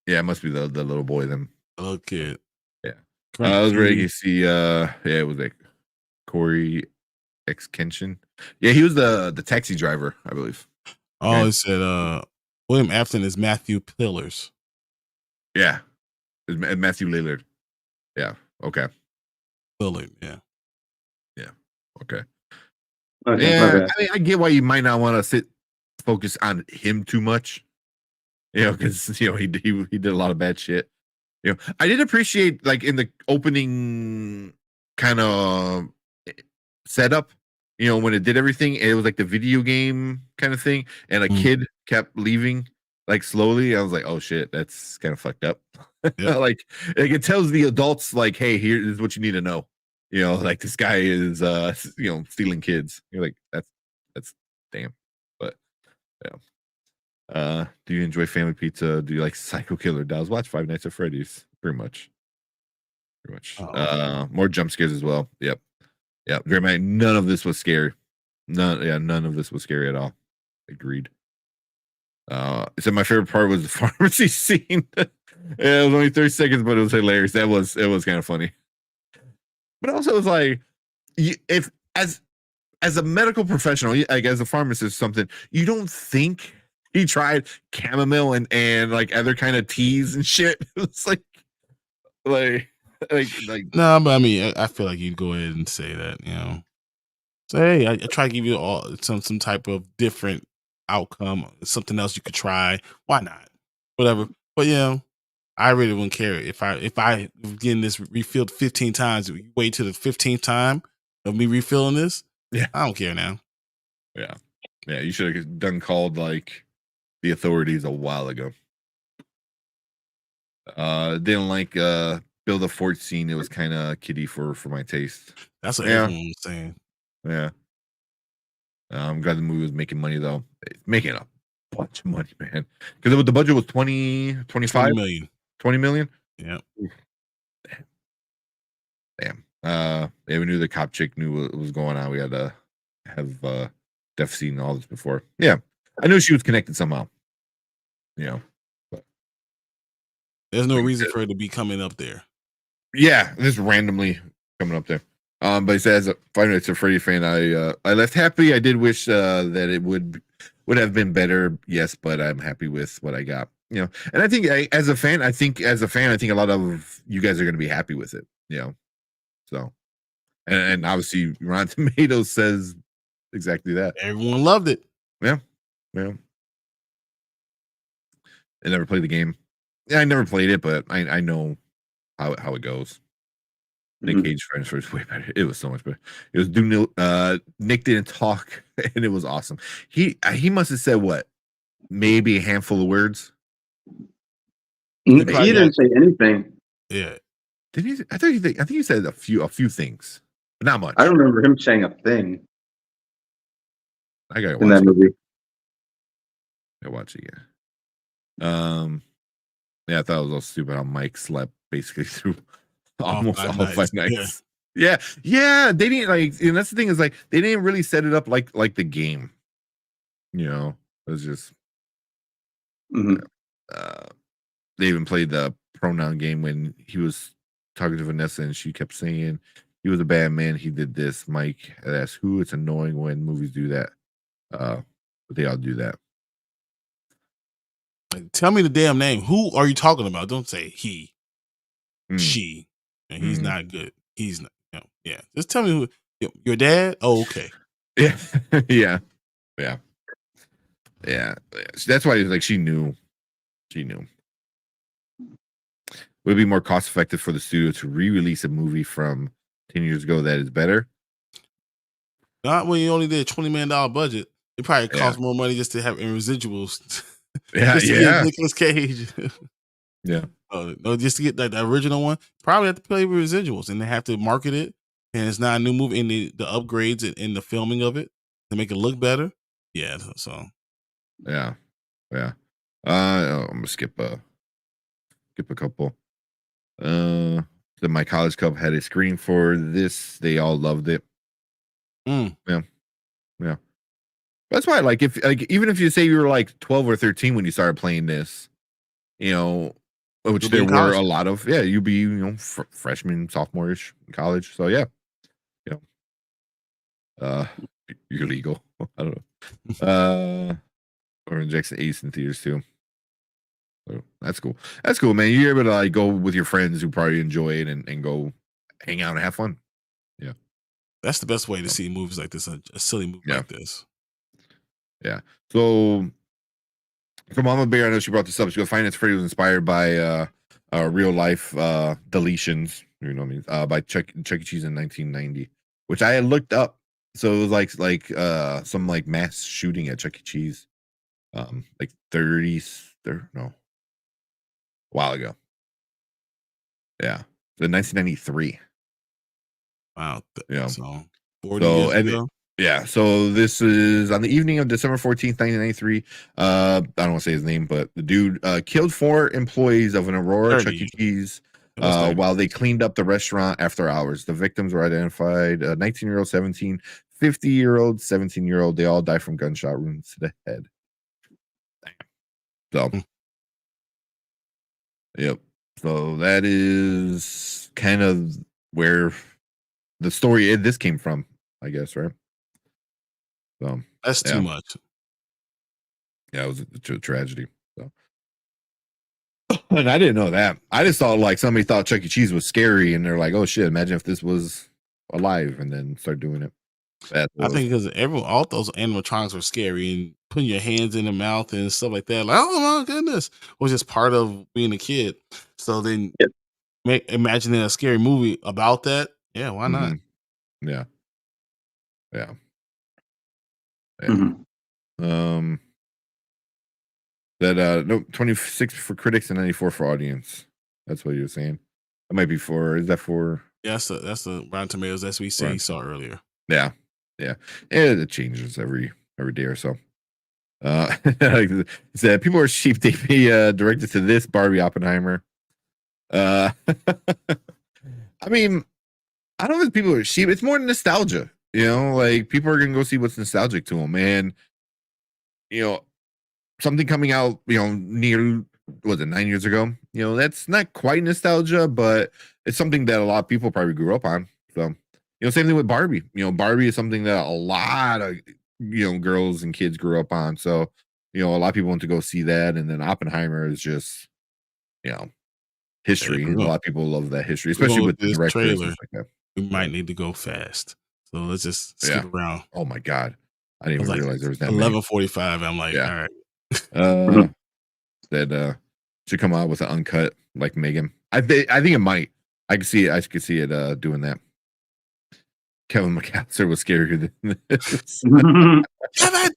yeah, it must be the little boy then. Okay. Yeah. I was ready to see it was like Corey Kenshin. Yeah, he was the taxi driver, I believe. Oh, Okay. it said William Afton is Matthew Pillars. Yeah, it's Matthew Lillard. Yeah. Okay. Pillard, yeah. Yeah. Okay. Okay, Yeah, okay. I mean, I get why you might not want to focus on him too much. You know, because he did a lot of bad shit. You know, I did appreciate like in the opening kind of setup. You know, when it did everything, it was like the video game kind of thing, and a kid kept leaving like slowly. I was like, oh shit, that's kind of fucked up. Yep. like it tells the adults like, hey, here is what you need to know. You know, like this guy is stealing kids. You're like, that's damn. But yeah. Do you enjoy family pizza? Do you like Psycho Killer Dolls? Watch Five Nights at Freddy's. Pretty much. Oh. More jump scares as well. Yep. Jeremiah, none of this was scary. None of this was scary at all. Agreed. So my favorite part was the pharmacy scene. It was only 30 seconds, but it was hilarious. It was kind of funny. But also it was like, if as a medical professional, like as a pharmacist, something you don't think he tried chamomile and like other kind of teas and shit. It's like. No, but I mean, I feel like you'd go ahead and say that, you know. So hey, I try to give you all some type of different outcome, something else you could try. Why not? Whatever. But I really wouldn't care if I getting this refilled 15 times. You wait till the 15th time of me refilling this. Yeah, I don't care now. Yeah. You should have done called like the authorities a while ago. Didn't like Bill the Fort scene. It was kind of kiddie for my taste. That's what everyone was saying. Yeah. I'm glad the movie was making money though. It's making a bunch of money, man. Because the budget was 20 million. 20 million? Yeah. Damn. Yeah, we knew the cop chick knew what was going on. We had to have Def seen all this before. Yeah. I knew she was connected somehow. You know. But there's no reason for it to be coming up there. Yeah, just randomly coming up there. But he says, "Five Nights at Freddy fan. I left happy. I did wish that it would have been better. Yes, but I'm happy with what I got. You know, and I think as a fan, I think a lot of you guys are going to be happy with it. You know, so and obviously Rotten Tomatoes says exactly that. Everyone loved it. Yeah. I never played the game. Yeah, I never played it, but I know how it goes. Nick Cage Friends was way better. It was so much better. It was Nick didn't talk, and it was awesome. He must have said what, maybe a handful of words. He didn't say anything. Yeah. Did he? I think he said a few things, but not much. I don't remember him saying a thing. I gotta in that movie. I watch it again. Yeah, I thought it was all stupid how Mike slept basically through almost all 5 nights. Yeah. They didn't and that's the thing is like they didn't really set it up like the game. You know, it was just. They even played the pronoun game when he was talking to Vanessa and she kept saying he was a bad man. He did this. Mike had asked who. It's annoying when movies do that. But they all do that. Tell me the damn name. Who are you talking about? Don't say he, she, and he's not good. He's not. Yeah. Just tell me who. Your dad? Oh, okay. Yeah. Yeah. That's why like she knew. Would it be more cost effective for the studio to re-release a movie from 10 years ago that is better? Not when you only did a $20 million budget. It probably cost more money just to have in residuals. Yeah, just to get Nicolas Cage. Yeah. No, just to get the original one. Probably have to pay residuals, and they have to market it. And it's not a new movie. And the upgrades in the filming of it to make it look better. Yeah. So. Yeah. I'm gonna skip a couple. My college club had a screen for this. They all loved it. Yeah. That's why, even if you say you were like 12 or 13 when you started playing this, you know, which there were a lot of, you'd be, freshman, sophomore-ish in college. So yeah. you're legal. I don't know. Or Jackson Ace in theaters too. So that's cool. That's cool, man. You're able to like go with your friends who probably enjoy it and go hang out and have fun. Yeah. That's the best way to see movies like this, a silly movie like this. Yeah. So Mama Bear, I know she brought this up. She goes, Finance Freddy was inspired by real life deletions, you know what I mean, by Chuck E. Cheese in 1990, which I had looked up. So it was like some like mass shooting at Chuck E. Cheese, like 30s, no, a while ago. Yeah, so 1993. Wow. Yeah. So 40 years ago. Yeah, so this is on the evening of December 14th, 1993. I don't want to say his name, but the dude killed 4 employees of an Aurora 30. Chuck E. Cheese while they cleaned up the restaurant after hours. The victims were identified 19-year-old, 17, 50-year-old, 17-year-old. They all died from gunshot wounds to the head. So, yep. So that is kind of where the story this came from, I guess, right? So that's too much. Yeah, it was a tragedy. So, and I didn't know that. I just thought like somebody thought Chuck E. Cheese was scary, and they're like, "Oh shit! Imagine if this was alive," and then start doing it. I think because all those animatronics were scary, and putting your hands in their mouth and stuff like that. Like, oh my goodness, was just part of being a kid. So then, imagining a scary movie about that. Yeah, why not? Yeah. Mm-hmm. That no 26 for critics and 94 for audience. That's what you were saying. That might be for. Is that for? Yeah, that's the Rotten Tomatoes. That's what we saw earlier. Yeah. It changes every day or so. Said people are sheep. They be directed to this Barbie Oppenheimer. I mean, I don't think people are sheep. It's more nostalgia. You know, like people are gonna go see what's nostalgic to them, and you know, something coming out, you know, near 9 years ago. You know, that's not quite nostalgia, but it's something that a lot of people probably grew up on. So, you know, same thing with Barbie. You know, Barbie is something that a lot of girls and kids grew up on. So, you know, a lot of people want to go see that, and then Oppenheimer is just, you know, history. And a lot of people love that history, especially with the directors. Trailer. Like that. We might need to go fast, so let's just skip around. Oh my god, I didn't even realize there was that. 11:45. I'm like, all right. That should come out with an uncut like Megan. I think it might. I could see it doing that. Kevin McAllister was scarier than this. Kevin.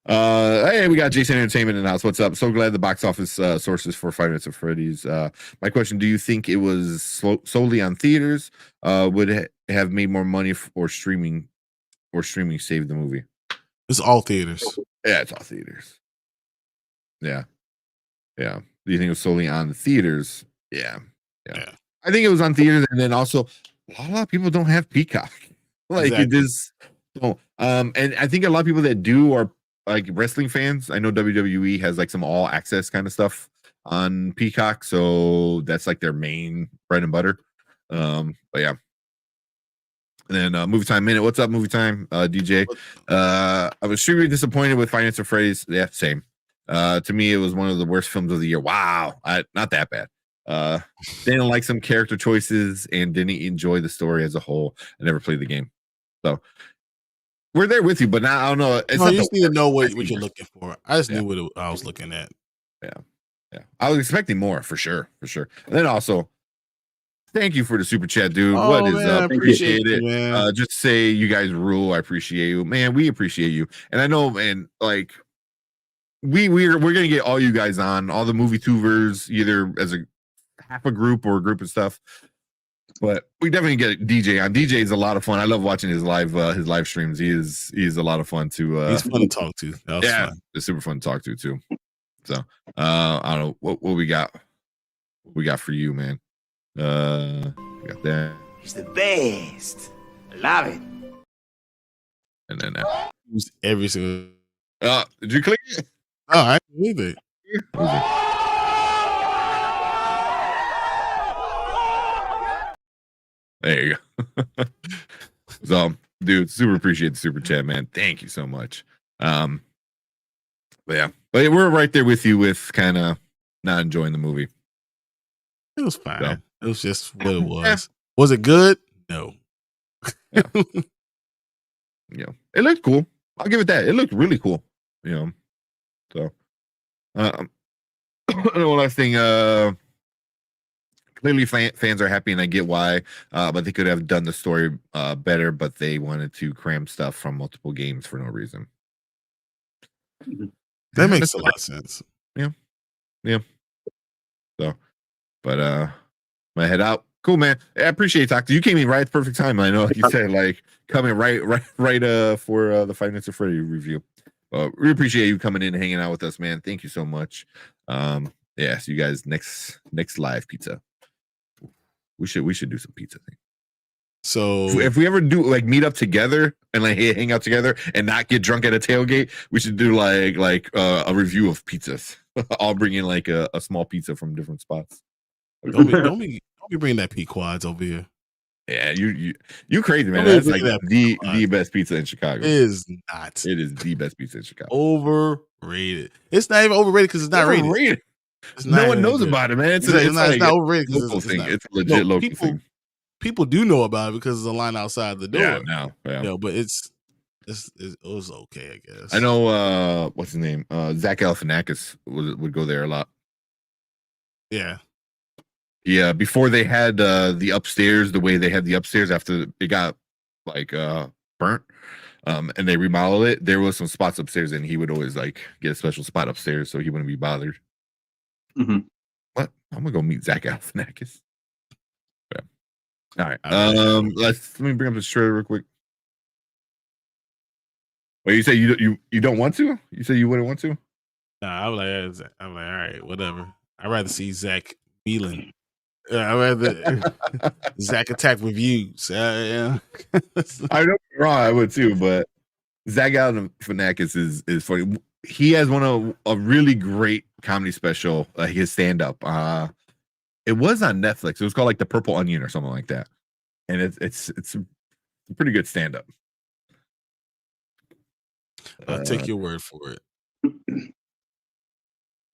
Hey, we got Jason Entertainment in the house. What's up? So glad the box office sources for Five Nights at Freddy's. My question: do you think it was solely on theaters? Would it have made more money or streaming saved the movie? It's all theaters. Yeah, it's all theaters. Yeah. Do you think it was solely on the theaters? Yeah. I think it was on theaters, and then also a lot of people don't have Peacock. Like it just don't. And I think a lot of people that do are like wrestling fans. I know WWE has like some all access kind of stuff on Peacock, so that's like their main bread and butter. But yeah. And then Movie Time Minute. What's up, Movie Time? DJ. I was extremely disappointed with Finance of Freddys. Yeah, same. To me, it was one of the worst films of the year. Wow. Not that bad. Didn't like some character choices and didn't enjoy the story as a whole. I never played the game. So we're there with you, but now I don't know. You just need to know what you're looking for. I just knew what I was looking at. Yeah. I was expecting more for sure. And then also, thank you for the super chat, dude. What is up? Appreciate it. Man. Just say you guys rule. I appreciate you, man. We appreciate you, and I know, man. Like we're gonna get all you guys on all the movie tubers, either as a half a group or a group of stuff. But we definitely get DJ on. DJ is a lot of fun. I love watching his live streams. He's a lot of fun to. He's fun to talk to. Fun. It's super fun to talk to too. So I don't know what we got. What we got for you, man. We got that. He's the best. I love it. And then use every single. Did you click it? Oh, I believe it. There you go. So, dude, super appreciate the super chat, man. Thank you so much. But yeah, but we're right there with you with kind of not enjoying the movie. It was fine. So, It was just what it was. Yeah. Was it good? No. Yeah. It looked cool. I'll give it that. It looked really cool. So and one last thing, clearly fans are happy and I get why, but they could have done the story better, but they wanted to cram stuff from multiple games for no reason. That makes a lot of sense. Yeah. So, but my head out. Cool, man. I appreciate it, Doctor. You came in right at the perfect time. I know, like you said, like coming right for the 5 Nights at Freddy review. We appreciate you coming in and hanging out with us, man. Thank you so much. Yeah, see you guys next live pizza. We should do some pizza thing. So If we ever do like meet up together and like hang out together and not get drunk at a tailgate, we should do like a review of pizzas. I'll bring in like a small pizza from different spots. don't be bringing that P quads over here. Yeah, you crazy, man. Don't That's bring like that the best pizza in Chicago. It is not. It is the best pizza in Chicago. Overrated. It's not even overrated because it's not rated. It's No not one even knows good. about it, man. It's not overrated a because local it's thing. not. It's a legit local thing. People do know about it because there's a line outside the door. Yeah, no, yeah. But it was okay, I guess. I know. What's his name? Zach Galifianakis would go there a lot. Yeah. Yeah, before they had the upstairs, the way they had the upstairs after it got like burnt, and they remodeled it, there was some spots upstairs, and he would always like get a special spot upstairs so he wouldn't be bothered. Mm-hmm. What? I'm gonna go meet Zach Galifianakis. Yeah. All right. Let me bring up this trailer real quick. Wait, you say you don't want to? You say you wouldn't want to? Nah, I'm like, all right, whatever. I'd rather see Zach Milan. I'd rather Zach Attack reviews. Yeah. I know you're wrong, I would too, but Zach Galifianakis is funny. He has a really great comedy special, his stand-up. It was on Netflix. It was called like The Purple Onion or something like that. And it's a pretty good stand-up. I'll take your word for it.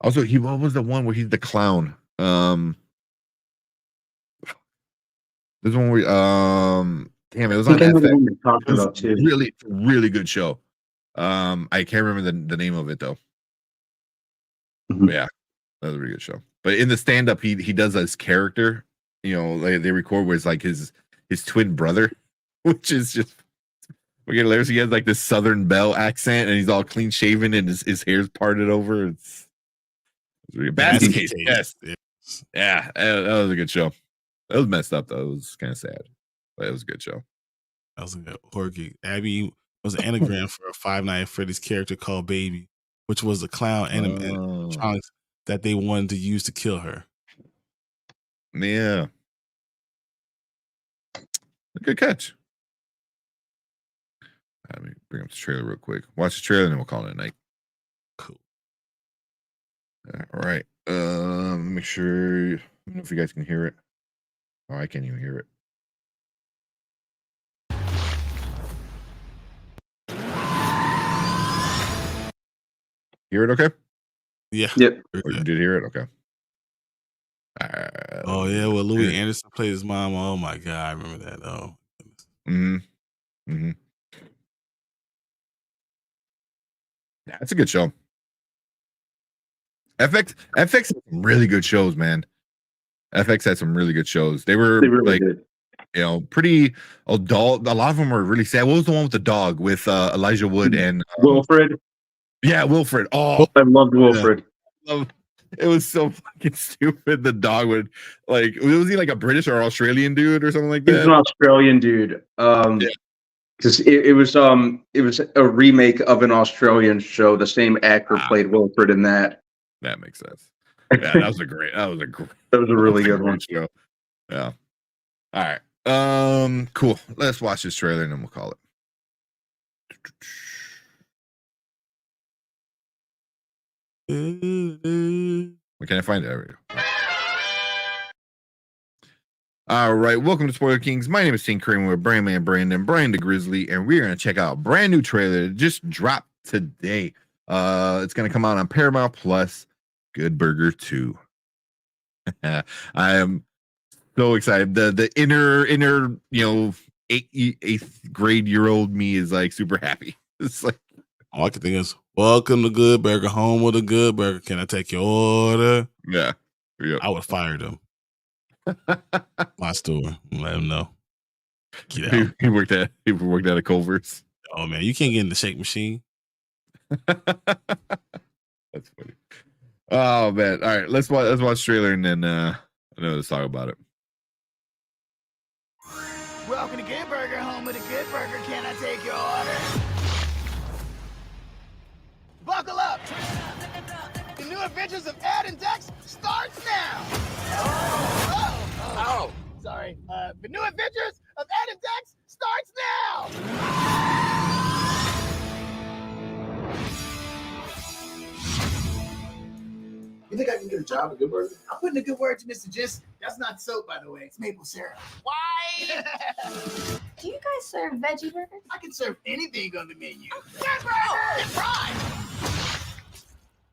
Also, what was the one where he's the clown? This one where damn, it was on FX. Really good show. I can't remember the name of it though. Mm-hmm. But yeah, that was a really good show. But in the stand-up, he does his character. They record where it's like his twin brother, which is just hilarious. He has like this Southern Belle accent, and he's all clean shaven, and his hair's parted over. It's really Basket Case. Yes. Yeah, that was a good show. That was messed up though. It was kind of sad, but it was a good show. That was a good Jorge. Abby was an anagram for a Five Nights at Freddy's character called Baby, which was a clown animatronics that they wanted to use to kill her. Yeah, good catch. Let me bring up the trailer real quick. Watch the trailer, and then we'll call it a night. Cool. All right. Make sure. I don't know if you guys can hear it. Oh, I can't even hear it. Hear it okay? Yeah. Yep. You did hear it? Okay. Oh, yeah. Well, Louis Anderson played his mom. Oh, my God. I remember that. Oh. Yeah, it's a good show. FX had some really good shows, man. FX had some really good shows. They were really like, pretty adult. A lot of them were really sad. What was the one with the dog with Elijah Wood and Wilfred? Yeah, Wilfred. Oh, I loved Wilfred. It was so fucking stupid. The dog would like, was he like a British or Australian dude or something like that? He's an Australian dude. Because it was a remake of an Australian show. The same actor played Wilfred in that. That makes sense. Yeah, that was a really good one. Show. Yeah. All right. Cool. Let's watch this trailer and then we'll call it. Where can I find it? There we go. All right, welcome to Spoiler Kings. My name is King Kramer with Brandman Brandon, Brian the Grizzly, and we're gonna check out a brand new trailer that just dropped today. It's gonna come out on Paramount Plus. Good Burger 2. I am so excited. The inner eighth grade year old me is like super happy. It's like all I can think is, welcome to Good Burger, home with a good burger. Can I take your order? Yeah. I would fire them. My store. Let them know. He worked at a Culver's. Oh man, you can't get in the shake machine. That's funny. Oh man. All right, let's watch trailer and then let's talk about it. Welcome to Good Burger, home with a good burger. Can I take your order? Buckle up! The new adventures of Ed and Dex starts now! Oh. Sorry. The new adventures of Ed and Dex starts now! You think I can get a job at Good Burger? I'm putting a good word to Mr. Gist. That's not soap, by the way. It's maple syrup. Why? Do you guys serve veggie burgers? I can serve anything on the menu. Good burger! Get fried!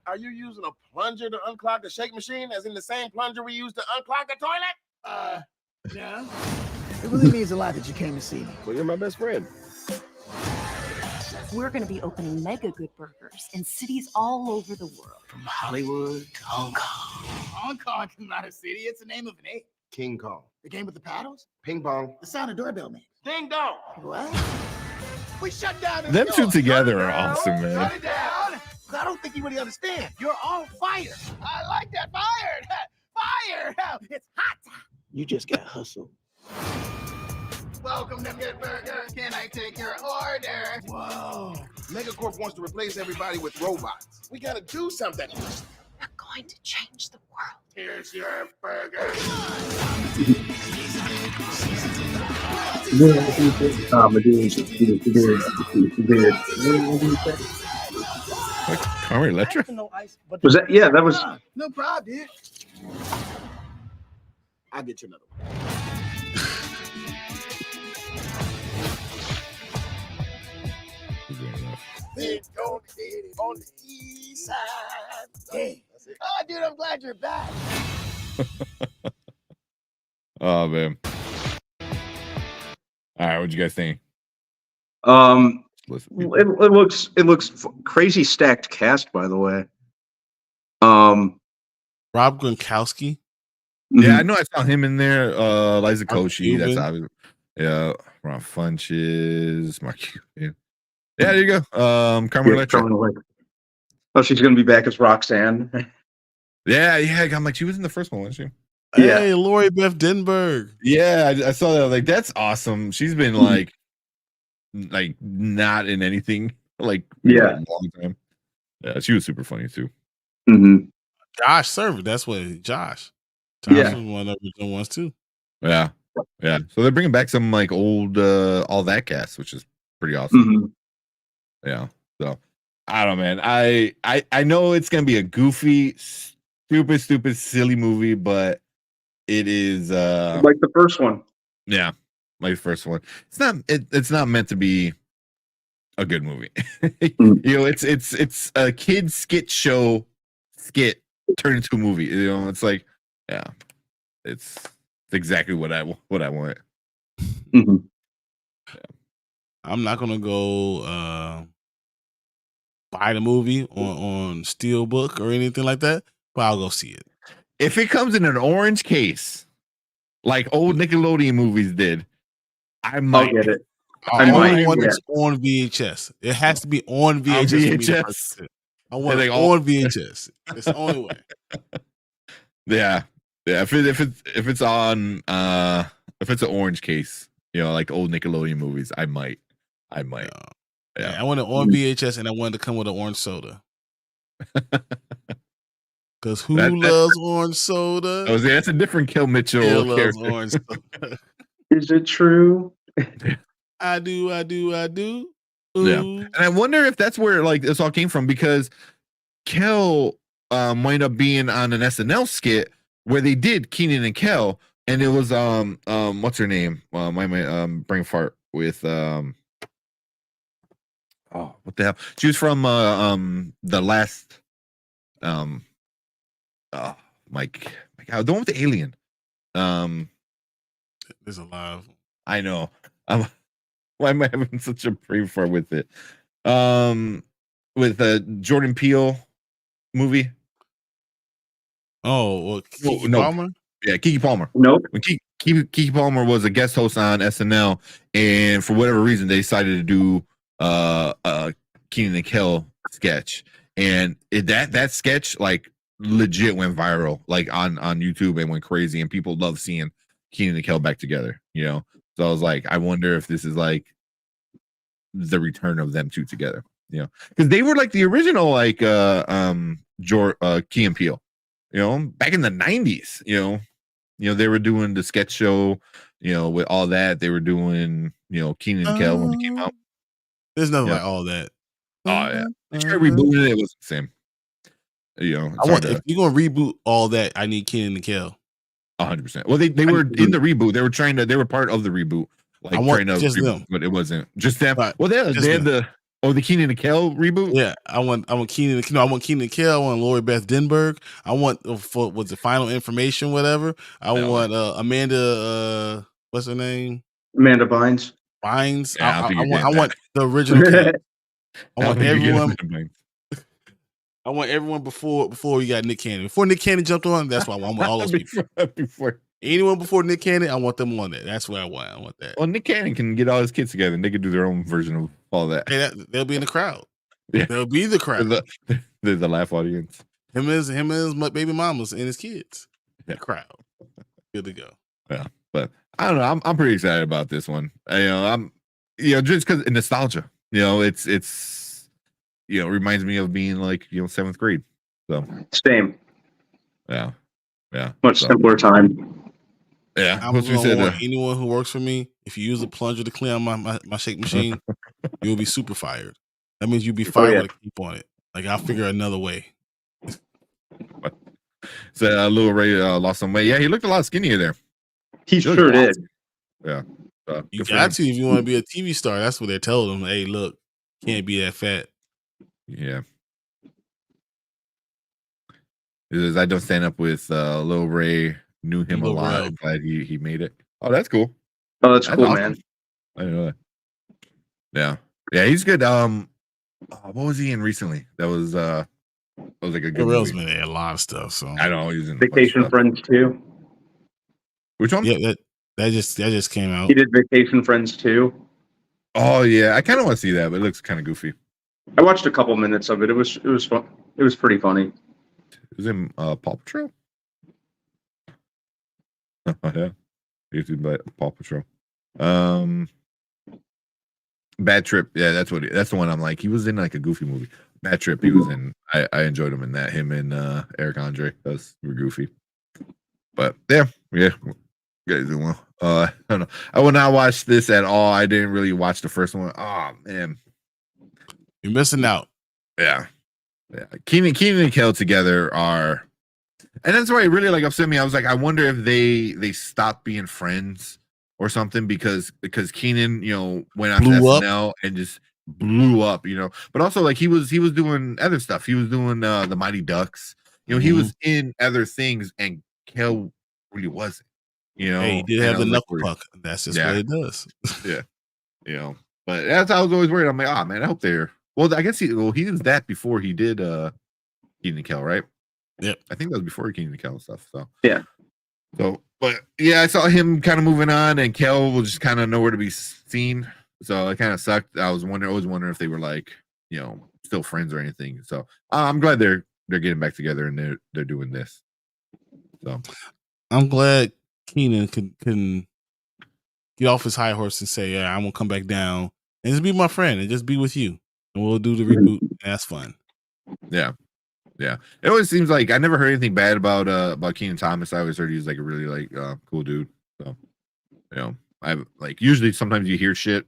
Are you using a plunger to unclog the shake machine, as in the same plunger we use to unclog the toilet? No. It really means a lot that you came to see me. Well, you're my best friend. We're going to be opening mega good burgers in cities all over the world. From Hollywood to Hong Kong. Hong Kong is not a city. It's the name of an ape. King Kong. The game with the paddles? Ping pong. The sound a doorbell makes. Ding dong. What? We shut down the Them two store. together are awesome, man. Shut it down. I don't think you really understand. You're all fired. I like that. Fired. Fired. It's hot. You just got hustled. Welcome to Good Burger. Can I take your order? Whoa. Megacorp wants to replace everybody with robots. We gotta do something. We're going to change the world. Here's your burger. Carmen Electra? Was that? Yeah, that was. No problem, dude. I'll get you another one. It's going to hit it on the east side. Hey. Oh, dude, I'm glad you're back. Oh man. All right, what'd you guys think? It looks crazy stacked cast, by the way. Rob Gronkowski. Yeah, I know I saw him in there. Liza Mark Koshy, Cuban. that's obvious. Yeah, Ron Funches, Mark Cuban. Yeah, there you go. Carmen Electra. Oh, she's gonna be back as Roxanne. Yeah. I'm like, she was in the first one, wasn't Yeah. Hey, Lori Beth Denberg. she? Yeah, I saw that. Like, that's awesome. She's been like not in anything like Yeah. a long time. Yeah, she was super funny too. Mm-hmm. Josh Server. That's what Josh. Yeah. was one of the ones too. Yeah. So they're bringing back some like old all that cast, which is pretty awesome. Mm-hmm. Yeah. So I don't know, man. I know it's gonna be a goofy, stupid, silly movie, but it is Like the first one. yeah, like the first one. It's not meant to be a good movie. You know, it's a kid skit turned into a movie. You know, it's like, yeah, it's exactly what I want. Mm-hmm. I'm not gonna go buy the movie on Steelbook or anything like that, but I'll go see it. If it comes in an orange case, like old Nickelodeon movies did, I might I'll get it. I might, only want yeah. this on VHS. It has to be on VHS. For me to VHS. purchase it. I want Like it all- on VHS. It's the only way. Yeah. If it's on if it's an orange case, you know, like old Nickelodeon movies, I might. Yeah, I want it on VHS, and I wanted to come with an orange soda. Because who loves orange soda? That's a different Kel Mitchell Still loves character. orange soda. Is it true? I do. Yeah. Ooh. And I wonder if that's where like this all came from, because Kel wound up being on an SNL skit where they did Keenan and Kel, And it was what's her name? My brain fart with oh, what the hell? She was from the last oh my God, the one with the alien. There's a lot of I know. Why am I having such a brain fart with it? With the Jordan Peele movie. oh, well, Keke Nope. Palmer. Yeah, Keke Palmer. Nope. When Keke Palmer was a guest host on SNL, and for whatever reason they decided to do a Keenan and Kel sketch, and that sketch like legit went viral, like on YouTube, and went crazy, and people love seeing Keenan and Kel back together. You know, so I was like, I wonder if this is like the return of them two together. You know, because they were like the original like Key and Peele. You know, back in the 90s. You know, they were doing the sketch show, you know, with all that. They were doing, you know, Keenan and Kel when it came out. There's nothing like all that. Oh, yeah. They tried rebooting it. It wasn't the same. You know, if you're going to reboot all that, I need Keenan and Kel. 100%. Well, they were in the reboot. They were part of the reboot. Like, trying to just reboot, them. but it wasn't just them. Right. Well, they had the Keenan and Kel reboot. Yeah, I want Keenan. I want Keenan and Kel. I want Lori Beth Denberg. I want what's the final information, whatever. I want Amanda. What's her name? Amanda Bynes. Bynes. Yeah, I want the original cast. I want everyone. I want everyone before we got Nick Cannon. Before Nick Cannon jumped on, that's what I want all those people. Before anyone before Nick Cannon, I want them on that. That's what I want. I want that. Well, Nick Cannon can get all his kids together and they can do their own version of all that. Hey, they'll be in the crowd. Yeah. They'll be the crowd. They're the laugh audience. Him and his baby mamas and his kids. Yeah. The crowd. Good to go. Yeah, but I don't know. I'm pretty excited about this one. I'm just because nostalgia. You know, it's it reminds me of being like 7th grade. So same. Yeah. Much simpler time. Yeah. I'm gonna warn anyone who works for me, if you use a plunger to clean out my shake machine, you'll be super fired. That means you'll be fired with a keep on it. Like I'll figure another way. So Lil Ray lost some weight. Yeah, he looked a lot skinnier there. He sure did. Yeah. You got to if you want to be a TV star. That's what they're telling them. Hey, look, can't be that fat. Yeah. I don't stand up with Lil Ray. Knew him a lot. I'm glad he made it. Oh, that's cool. Oh, that's cool, awesome, man. I know that. Yeah, he's good. What was he in recently? That was like a good movie. Man, they had a lot of stuff. So I know he's in Vacation Friends 2. Which one? Yeah, that just came out. He did Vacation Friends 2. Oh yeah, I kind of want to see that, but it looks kind of goofy. I watched a couple minutes of it. It was fun. It was pretty funny. It was in Paw Patrol. Oh yeah, he's in Paw Patrol. Bad Trip. Yeah, that's the one. I'm like, he was in like a goofy movie. Bad Trip. He was in. I enjoyed him in that. Him and Eric Andre. Those were goofy. But yeah, you guys doing well. I don't know. I will not watch this at all. I didn't really watch the first one. Oh man, you're missing out. Yeah. Keenan and Kel together are, and that's why it really like upset me. I was like, I wonder if they stopped being friends or something because Keenan, went on SNL and just blew up, But also like he was doing other stuff. He was doing the Mighty Ducks. He was in other things, and Kel really wasn't. Hey, he did have the knuckle puck. That's just what it does. Yeah. But that's how I was always worried. I'm like, oh man, I hope they're. Well, I guess he did that before he did Keenan and Kel, right? Yep. I think that was before Keenan and Kel and stuff. So yeah. So, but yeah, I saw him kind of moving on, and Kel was just kind of nowhere to be seen. So it kind of sucked. I was always wondering if they were like, still friends or anything. So I'm glad they're getting back together and they're doing this. So I'm glad Keenan can get off his high horse and say, "Yeah, I'm gonna come back down and just be my friend and just be with you." And we'll do the reboot. That's fun. Yeah. It always seems like I never heard anything bad about Kenan Thomas. I always heard he was like a really cool dude. So I like usually sometimes you hear shit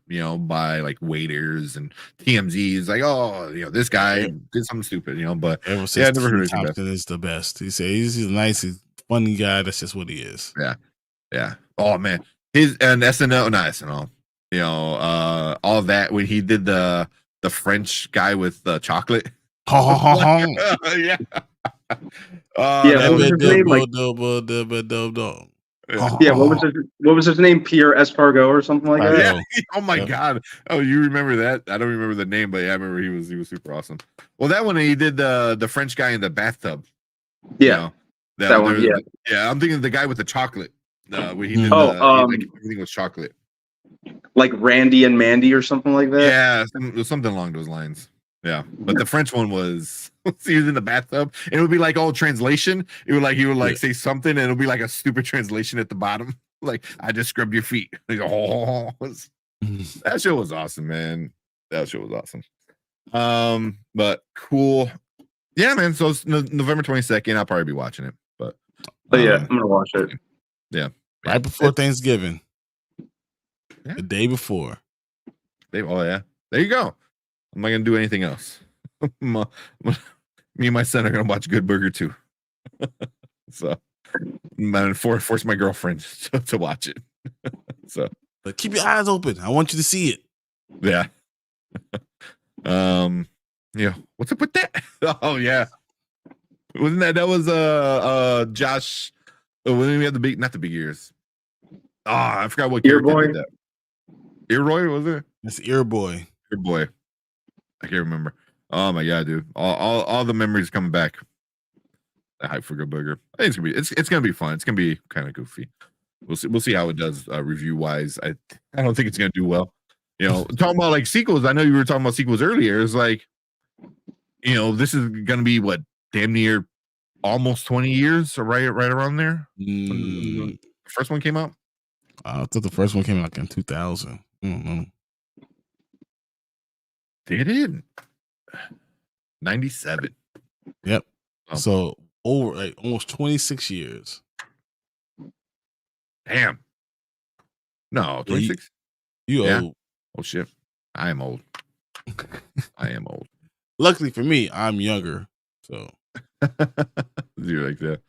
by like waiters and TMZs like, oh this guy did something stupid but ever since I never heard Thompson is the best. He says he's a nice, he's a funny guy. That's just what he is. Yeah. Yeah. Oh man, his and SNL, not SNL. You know, all that when he did the French guy with the chocolate. Ha ha ha ha. Yeah. Yeah, what was his name? Like, yeah, what was his name? Pierre Escargot or something like that. Yeah. Oh my god. Oh, you remember that? I don't remember the name, but yeah, I remember he was super awesome. Well, that one he did the French guy in the bathtub. Yeah, you know? that one. Yeah, yeah. I'm thinking of the guy with the chocolate. When he did like, everything was chocolate. Like Randy and Mandy or something like that. Yeah, something along those lines. Yeah, but the French one was he was in the bathtub, and it would be like all translation. It would he would say something, and it would be like a stupid translation at the bottom, like I just scrubbed your feet. Like, oh, that show was awesome, man. That show was awesome. But cool. Yeah, man. So it's November 22nd. I'll probably be watching it, but yeah, I'm gonna watch it. Yeah, right before Thanksgiving. Yeah. The day before. Oh yeah, there you go. I'm not gonna do anything else. Me and my son are gonna watch Good Burger 2. So I'm gonna force my girlfriend to watch it. So, but keep your eyes open. I want you to see it. Yeah. Yeah. What's up with that? Oh yeah. Wasn't that was Josh? When we had not the big ears. I forgot what character did that. Earboy, was it? It's Earboy. Earboy. I can't remember. Oh my god, dude! All the memories coming back. The hype for Good Burger. I think it's gonna be fun. It's gonna be kind of goofy. We'll see how it does review wise. I don't think it's gonna do well. You know, talking about like sequels. I know you were talking about sequels earlier. It's like, you know, this is gonna be what damn near almost 20 years, or right around there. The first one came out. I thought the first one came out in 2000. I don't know. Did it? 97. Yep. Oh. So over almost 26 years. Damn. No, 26. You old. Oh shit. I am old. I am old. Luckily for me, I'm younger. So you're like that.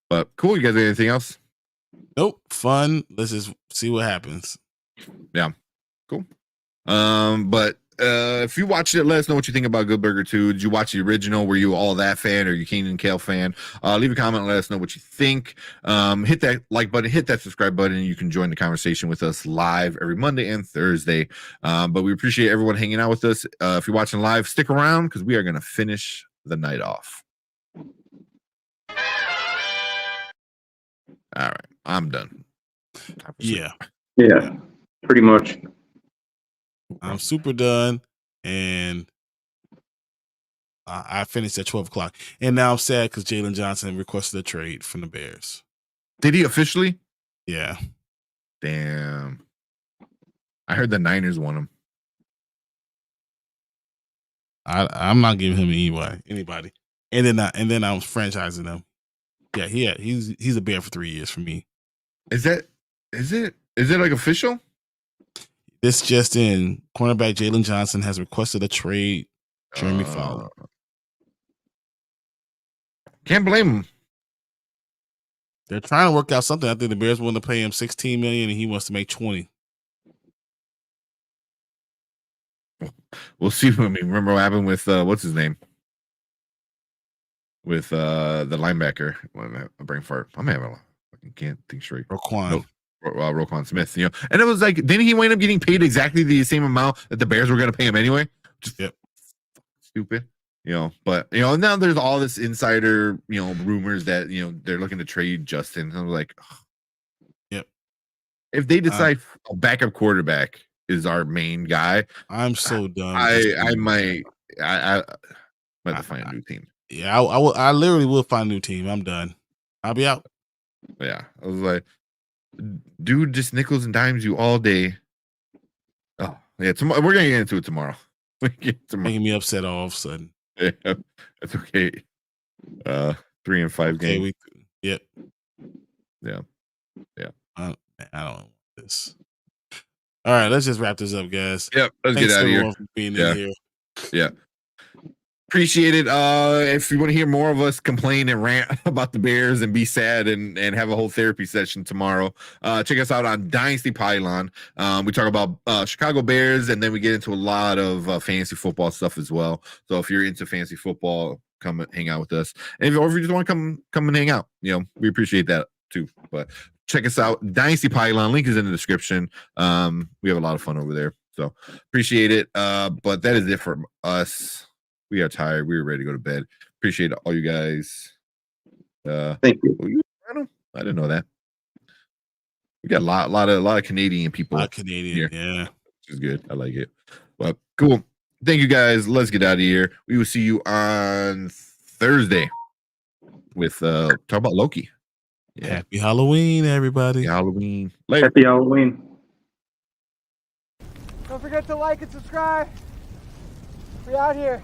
But cool. You guys got anything else? Nope. Fun. Let's just see what happens. Yeah. Cool. But if you watched it, let us know what you think about Good Burger 2. Did you watch the original? Were you all that fan, or you Keenan Kale fan? Leave a comment and let us know what you think. Hit that like button, hit that subscribe button, and you can join the conversation with us live every Monday and Thursday. But we appreciate everyone hanging out with us. If you're watching live, stick around because we are going to finish the night off. All right, I'm done. Yeah, pretty much. I'm super done, and I finished at 12 o'clock. And now I'm sad because Jalen Johnson requested a trade from the Bears. Did he officially? Yeah. Damn. I heard the Niners want him. I'm not giving him anybody. And then I was franchising him. Yeah, he's a Bear for 3 years for me. Is it like official? This just in, cornerback Jalen Johnson has requested a trade. Jeremy Fowler. Can't blame him. They're trying to work out something. I think the Bears want to pay him $16 million, and he wants to make $20. We'll see. I mean, remember what happened with what's his name? With the linebacker. A brain fart. I'm having I can't think straight. Roquan Smith, you know, and it was like, didn't he wind up getting paid exactly the same amount that the Bears were going to pay him anyway? Just stupid, you know. But you know, now there's all this insider, you know, rumors that you know they're looking to trade Justin. And I was like, if they decide a backup quarterback is our main guy, I'm so done. I might have to find a new team. Yeah, I literally will find a new team. I'm done. I'll be out. Yeah, I was like, dude, just nickels and dimes you all day. Oh yeah, tomorrow we're gonna get into it tomorrow. Making me upset all of a sudden. Yeah, that's okay. 3 and 5 game. Yeah. I don't want this. All right, let's just wrap this up, guys. Yep, let's get out of here. For being in here. Yeah. Appreciate it. If you want to hear more of us complain and rant about the Bears and be sad and have a whole therapy session tomorrow, check us out on Dynasty Pylon. We talk about Chicago Bears, and then we get into a lot of fantasy football stuff as well. So if you're into fantasy football, come and hang out with us. And if you just want to come and hang out, we appreciate that too. But check us out, Dynasty Pylon. Link is in the description. We have a lot of fun over there. So appreciate it. But that is it for us. We are tired. We are ready to go to bed. Appreciate all you guys. Thank you. I didn't know that. We got a lot of Canadian people. A lot of Canadian, yeah. Which is good. I like it. But cool. Thank you guys. Let's get out of here. We will see you on Thursday with talk about Loki. Yeah. Happy Halloween, everybody. Happy Halloween. Later. Happy Halloween. Don't forget to like and subscribe. We out here.